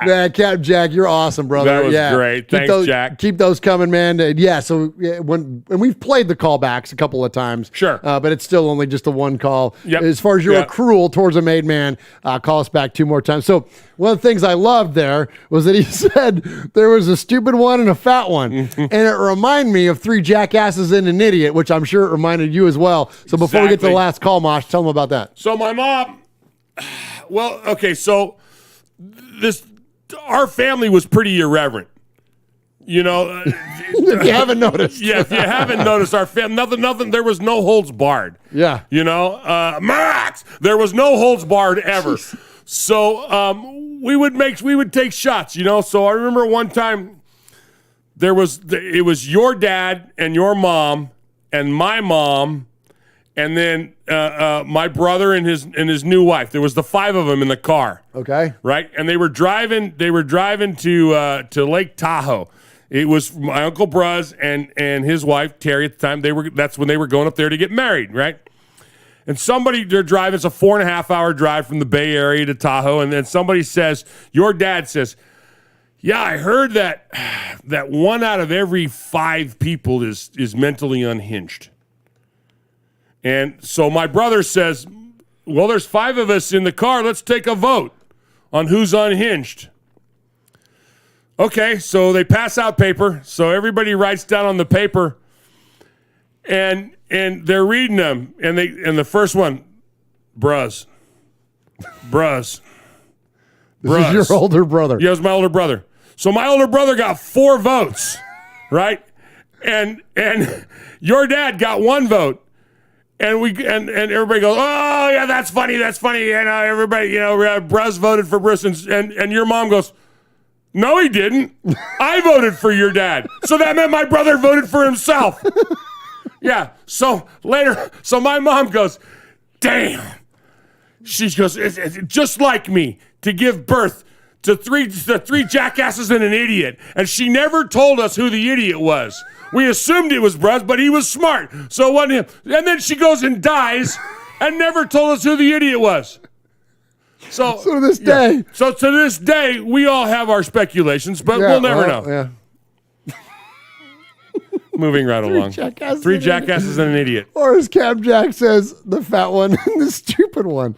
Man, Captain Jack, you're awesome, brother. That was great. Thanks, Jack. Keep those coming, man. So when we've played the callbacks a couple of times. Sure. But it's still only just a 1 call. Yep. As far as your accrual towards a made man, call us back 2 more times. So one of the things I loved there was that he said there was a stupid one and a fat one. And it reminded me of 3 jackasses and an idiot, which I'm sure it reminded you as well. So before we get to the last call, Mosh, tell them about that. So my mom, our family was pretty irreverent. If you haven't noticed. Yeah, if you haven't noticed, our family, nothing, there was no holds barred. Yeah. Max, there was no holds barred ever. Jeez. So we would take shots, So I remember one time it was your dad and your mom and my mom and then my brother and his new wife. There was the 5 of them in the car. Okay. Right? And they were driving to Lake Tahoe. It was my Uncle Bruz and his wife, Terry, at the time. That's when they were going up there to get married, right? And they're driving, it's a 4.5-hour drive from the Bay Area to Tahoe, and then somebody says, your dad says, yeah, I heard that 1 out of every 5 people is mentally unhinged. And so my brother says, well, there's 5 of us in the car. Let's take a vote on who's unhinged. Okay, so they pass out paper. So everybody writes down on the paper, and they're reading them. And the first one, Bruz. This is your older brother. Yeah, it was my older brother. So my older brother got 4 votes, right? And your dad got 1 vote. And everybody goes, oh, yeah, that's funny. And everybody, Bruz voted for Bruce. And your mom goes, no, he didn't. I voted for your dad. So that meant my brother voted for himself. Yeah. So later, my mom goes, damn. She goes, it's just like me to give birth to three jackasses and an idiot. And she never told us who the idiot was. We assumed it was Bruz, but he was smart. So it wasn't him. And then she goes and dies and never told us who the idiot was. So to this day. So to this day, we all have our speculations, but we'll never know. Yeah. Moving right along. 3 jackasses and an idiot. Or as Cam Jack says, the fat one and the stupid one.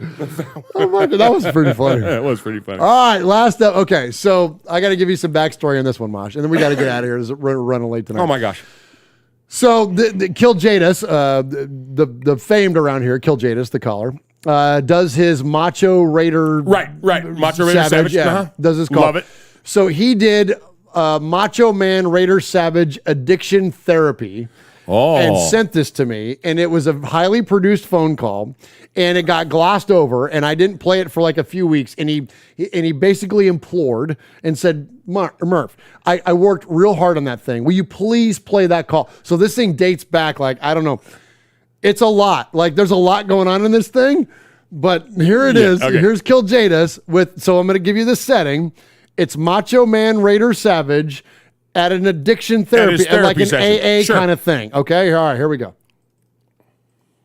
Oh my God, that was pretty funny. That was pretty funny. All right, last up. Okay, so I got to give you some backstory on this one, Mosh, and then we got to get out of here. We're running late tonight. Oh my gosh. So the Kill Jadis, the famed around here, Kill Jadis, the caller, does his Macho Raider. Right. Macho Raider Savage. Yeah, does his call. Love it. So he did Macho Man Raider Savage Addiction Therapy. And sent this to me, and it was a highly produced phone call, and it got glossed over, and I didn't play it for like a few weeks, and he basically implored and said, Murph, I worked real hard on that thing. Will you please play that call? So this thing dates back, like, I don't know. It's a lot. Like, there's a lot going on in this thing, but here it is. Okay. Here's Kill Jadis so I'm going to give you the setting. It's Macho Man Raider Savage at an addiction therapy, like an AA kind of thing. Okay, all right, here we go.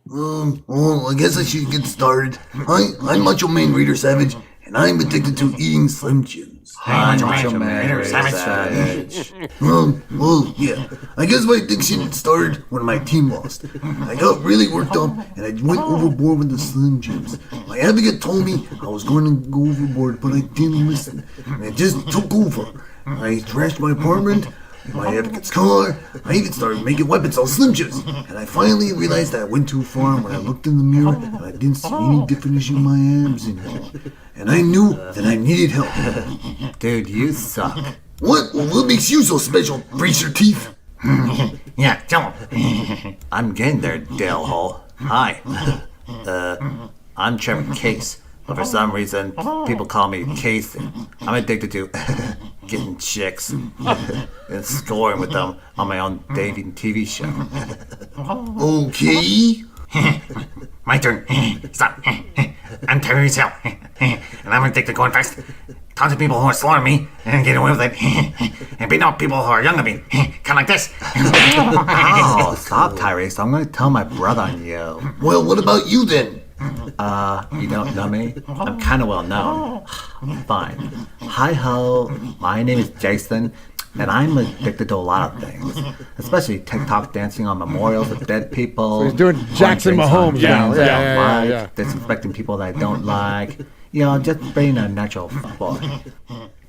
Well, I guess I should get started. I'm Macho Man Raider Savage, and I'm addicted to eating Slim Jims. Macho Man Raider Savage. Well, yeah. I guess my addiction started when my team lost. I got really worked up, and I went overboard with the Slim Jims. My advocate told me I was going to go overboard, but I didn't listen, and it just took over. I trashed my apartment, my advocate's car. I even started making weapons on Slim Jims. And I finally realized that I went too far when I looked in the mirror and I didn't see any definition of my abs anymore. And I knew that I needed help. Dude, you suck. What? Well, what makes you so special? Brace your teeth. Yeah, tell him. I'm getting there, Dale Hall. Hi. I'm Trevor Case. But for some reason, people call me Casey. I'm addicted to getting chicks and scoring with them on my own dating TV show. Okay. My turn. Stop. I'm tired as hell. And I'm addicted to going fast. Tons of people who are slower than me and getting away with it. And beating up people who are younger than me. Kind of like this. Oh, stop, Tyrese. I'm going to tell my brother on you. Well, what about you then? You don't know me? I'm kind of well known. Fine. Hi-ho, my name is Jason, and I'm addicted to a lot of things, especially TikTok dancing on memorials of dead people. So he's doing Jackson Mahomes now. Yeah. Disrespecting people that I don't like. Just being a natural fuckboy.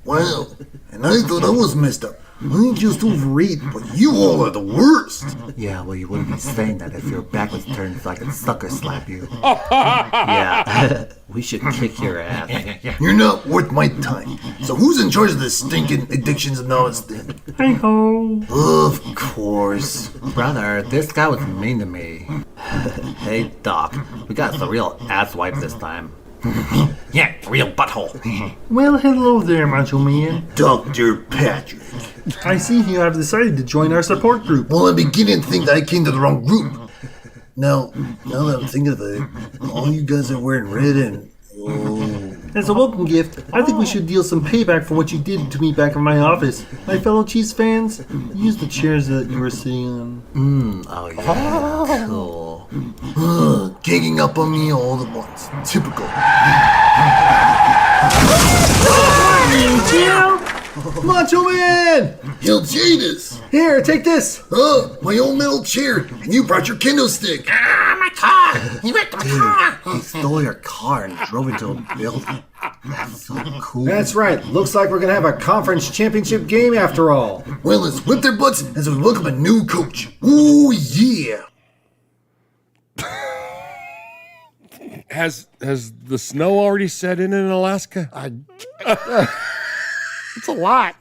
Wow, and I thought I was messed up. I'm just overrated, but you all are the worst. Yeah, well, you wouldn't be saying that if your back was turned so I could sucker slap you. Yeah, we should kick your ass. You're not worth my time. So who's in charge of this stinking addictions anonymous thing? Hi-ho. Of course. Brother, this guy was mean to me. Hey, Doc, we got the real ass wipe this time. Yeah, real butthole. Well, hello there, Macho Man. Dr. Patrick. I see you have decided to join our support group. Well, I'm beginning to think that I came to the wrong group. Now that I'm thinking of it, all you guys are wearing red and... As a welcome gift, I think we should deal some payback for what you did to me back in my office. My fellow Chiefs fans, use the chairs that you were sitting on. Oh yeah, cool. Ganging up on me all at once. Typical. Macho Man! Yo, Jadis! Here, take this! My old metal chair, and you brought your kendo stick! My car! You wrecked my car! He stole your car and drove into a building. That's so cool. That's right. Looks like we're gonna have a conference championship game after all. Well, let's whip their butts as we welcome a new coach. Ooh, yeah! Has the snow already set in Alaska? It's a lot.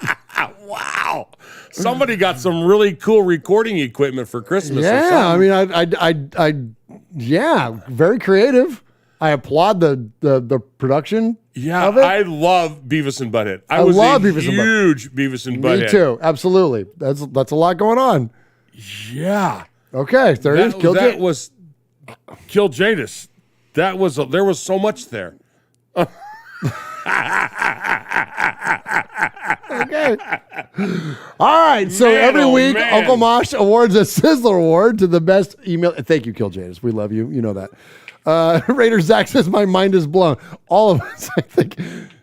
Wow. Somebody got some really cool recording equipment for Christmas. Yeah, I mean, yeah, very creative. I applaud the production. Yeah, of it. I love Beavis and Butthead. I love a Beavis and Butthead. huge Beavis and Butthead. Me too. Absolutely. That's a lot going on. Yeah. Okay, there it is. That was Kill Jadis. There was so much there. Okay. All right. So every week, Uncle Mosh awards a Sizzler Award to the best email. Thank you, Kill Jadis. We love you. You know that. Raider Zach says, my mind is blown. All of us, I think.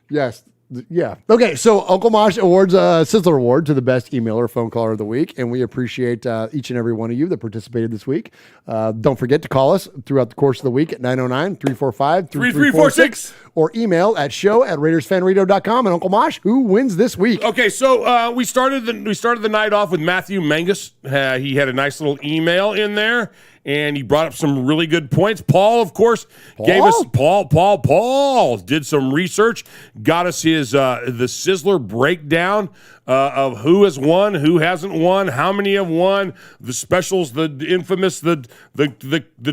Yes. Yeah. Okay. So Uncle Mosh awards a Sizzler Award to the best emailer or phone caller of the week. And we appreciate each and every one of you that participated this week. Don't forget to call us throughout the course of the week at 909-345-3346 or email at show@RaidersFanRadio.com. And Uncle Mosh, who wins this week? Okay. So we started the night off with Matthew Mangus. He had a nice little email in there. And he brought up some really good points. Paul, of course, gave us Paul did some research, got us his the Sizzler breakdown of who has won, who hasn't won, how many have won, the specials, the infamous, the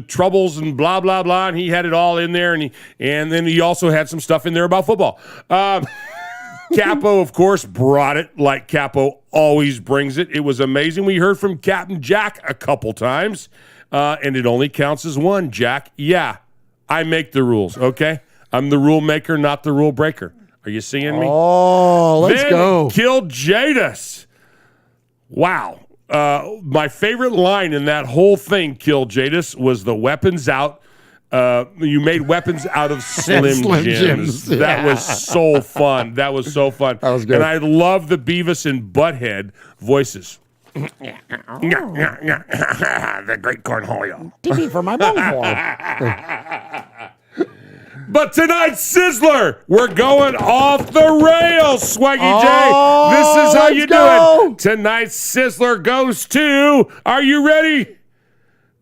troubles, and blah blah blah. And he had it all in there, and then he also had some stuff in there about football. Capo, of course, brought it like Capo always brings it. It was amazing. We heard from Captain Jack a couple times. And it only counts as one, Jack. Yeah, I make the rules, okay? I'm the rule maker, not the rule breaker. Are you seeing me? Oh, let's go. Kill Jadis. Wow. My favorite line in that whole thing, Kill Jadis, was the weapons out. You made weapons out of Slim Jims. Yeah. That was so fun. That was so fun. That was good. And I love the Beavis and Butthead voices. The great cornholio. TV for my bone. But tonight's Sizzler, we're going off the rails, Swaggy J. This is how you do it. Tonight's Sizzler goes to, are you ready?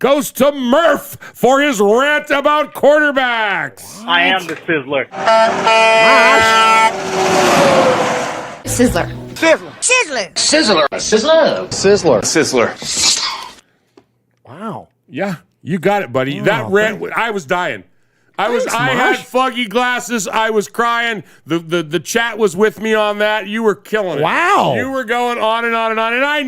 Goes to Murph for his rant about quarterbacks. I am the Sizzler. Sizzler. Sizzler. Sizzler. Sizzler. Sizzler. Sizzler. Wow. Yeah, you got it, buddy. That rant, I was dying. I had foggy glasses. I was crying. The chat was with me on that. You were killing it. Wow. You were going on and on and on. And I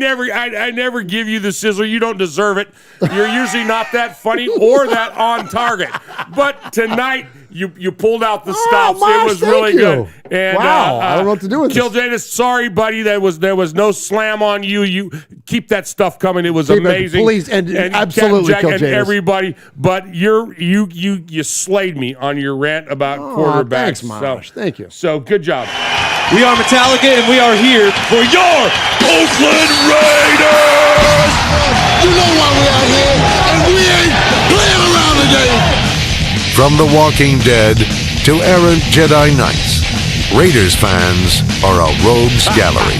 never give you the Sizzler. You don't deserve it. You're usually not that funny or that on target. But tonight you pulled out the stops. Mosh, it was really good. And, wow. I don't know what to do with Kill this. Jadis, sorry, buddy. There was no slam on you. You keep that stuff coming. It was Keep it, amazing. please, and absolutely, Jack Kill and Jadis. everybody. But you slayed me on your rant about quarterbacks. Thanks, Mosh. Thank you. So good job. We are Metallica, and we are here for your Oakland Raiders! You know why we out here, and we ain't playing around today. From The Walking Dead to errant Jedi Knights, Raiders fans are a rogues gallery.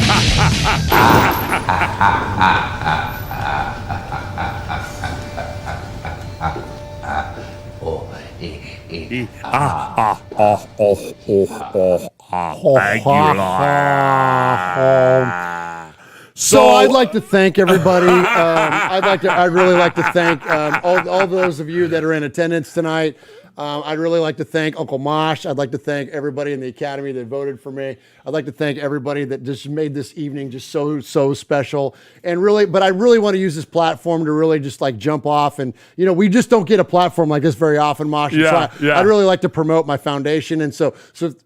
So I'd like to thank everybody. I'd really like to thank all those of you that are in attendance tonight. I'd really like to thank Uncle Mosh. I'd like to thank everybody in the Academy that voted for me. I'd like to thank everybody that just made this evening just so special. And really, but I really want to use this platform to really just like jump off. And, you know, we just don't get a platform like this very often, Mosh. Yeah, So I'd really like to promote my foundation. And so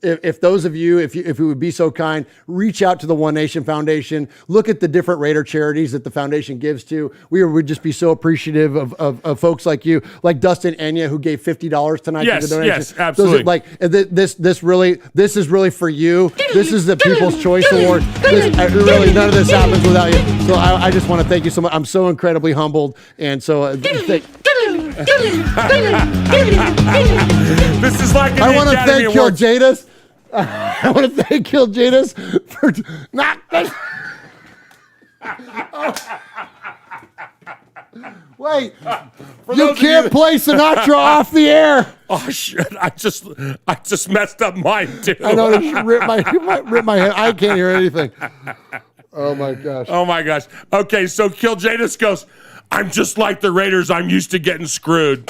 if those of you, if you would be so kind, reach out to the One Nation Foundation, look at the different Raider charities that the foundation gives to. We would just be so appreciative of folks like you, like Dustin Enya, who gave $50 tonight to the donation. Yes, absolutely. This is really for you. This is the People's Choice Award. Really, none of this happens without you. So I just want to thank you so much. I'm so incredibly humbled, and so This is like I want to thank Kill Jadis. I want to thank Kill Jadis for not. Wait, For you those of can't play Sinatra off the air. Oh shit! I just messed up mine too. I know it rip my head. I can't hear anything. Oh my gosh. Oh my gosh. Okay, so Kiljanus goes, I'm just like the Raiders. I'm used to getting screwed.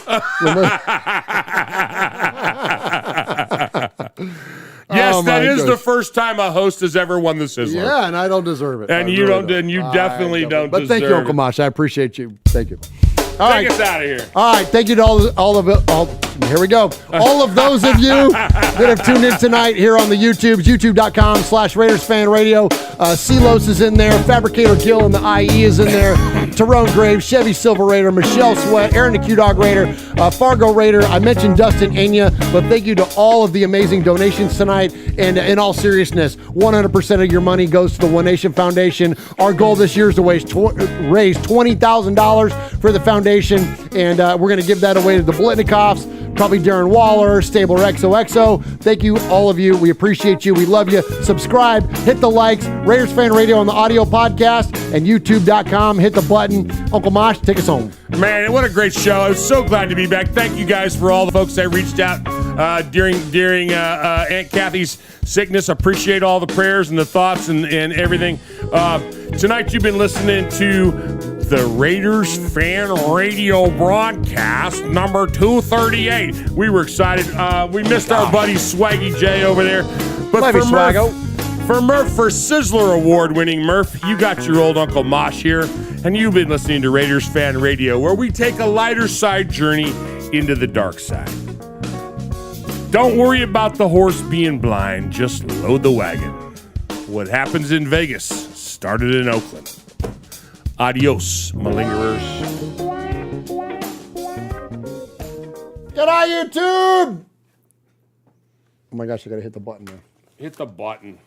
Yes, Oh, that my is gosh. the first time a host has ever won the Sizzler. Yeah, and I don't deserve it. And I you really don't, and you I definitely don't But deserve thank you, it. Uncle Mosh. I appreciate you. Thank you. All Take right. us out of here. All right, thank you to here we go. All of those of you that have tuned in tonight here on the YouTubes, youtube.com/Raiders Fan Radio. Celos is in there. Fabricator Gill and the IE is in there. Tyrone Graves, Chevy Silver Raider, Michelle Sweat, Aaron the Q-Dog Raider, Fargo Raider. I mentioned Dustin Enya, but thank you to all of the amazing donations tonight. And in all seriousness, 100% of your money goes to the One Nation Foundation. Our goal this year is to raise $20,000 for the foundation, and we're going to give that away to the Blitnikoffs, probably Darren Waller, Stabler XOXO. Thank you, all of you. We appreciate you. We love you. Subscribe, hit the likes, Raiders Fan Radio on the audio podcast, and youtube.com. Hit the button. Uncle Mosh, take us home. Man, what a great show. I was so glad to be back. Thank you guys for all the folks that reached out during Aunt Kathy's sickness. Appreciate all the prayers and the thoughts and everything. Tonight you've been listening to the Raiders Fan Radio broadcast number 238. We were excited. We missed our buddy Swaggy J over there. But Love you, Swaggo. for Sizzler Award-winning Murph, you got your old Uncle Mosh here, and you've been listening to Raiders Fan Radio, where we take a lighter side journey into the dark side. Don't worry about the horse being blind, just load the wagon. What happens in Vegas started in Oakland. Adios, malingerers. Get on YouTube! Oh my gosh, I gotta hit the button now. Hit the button.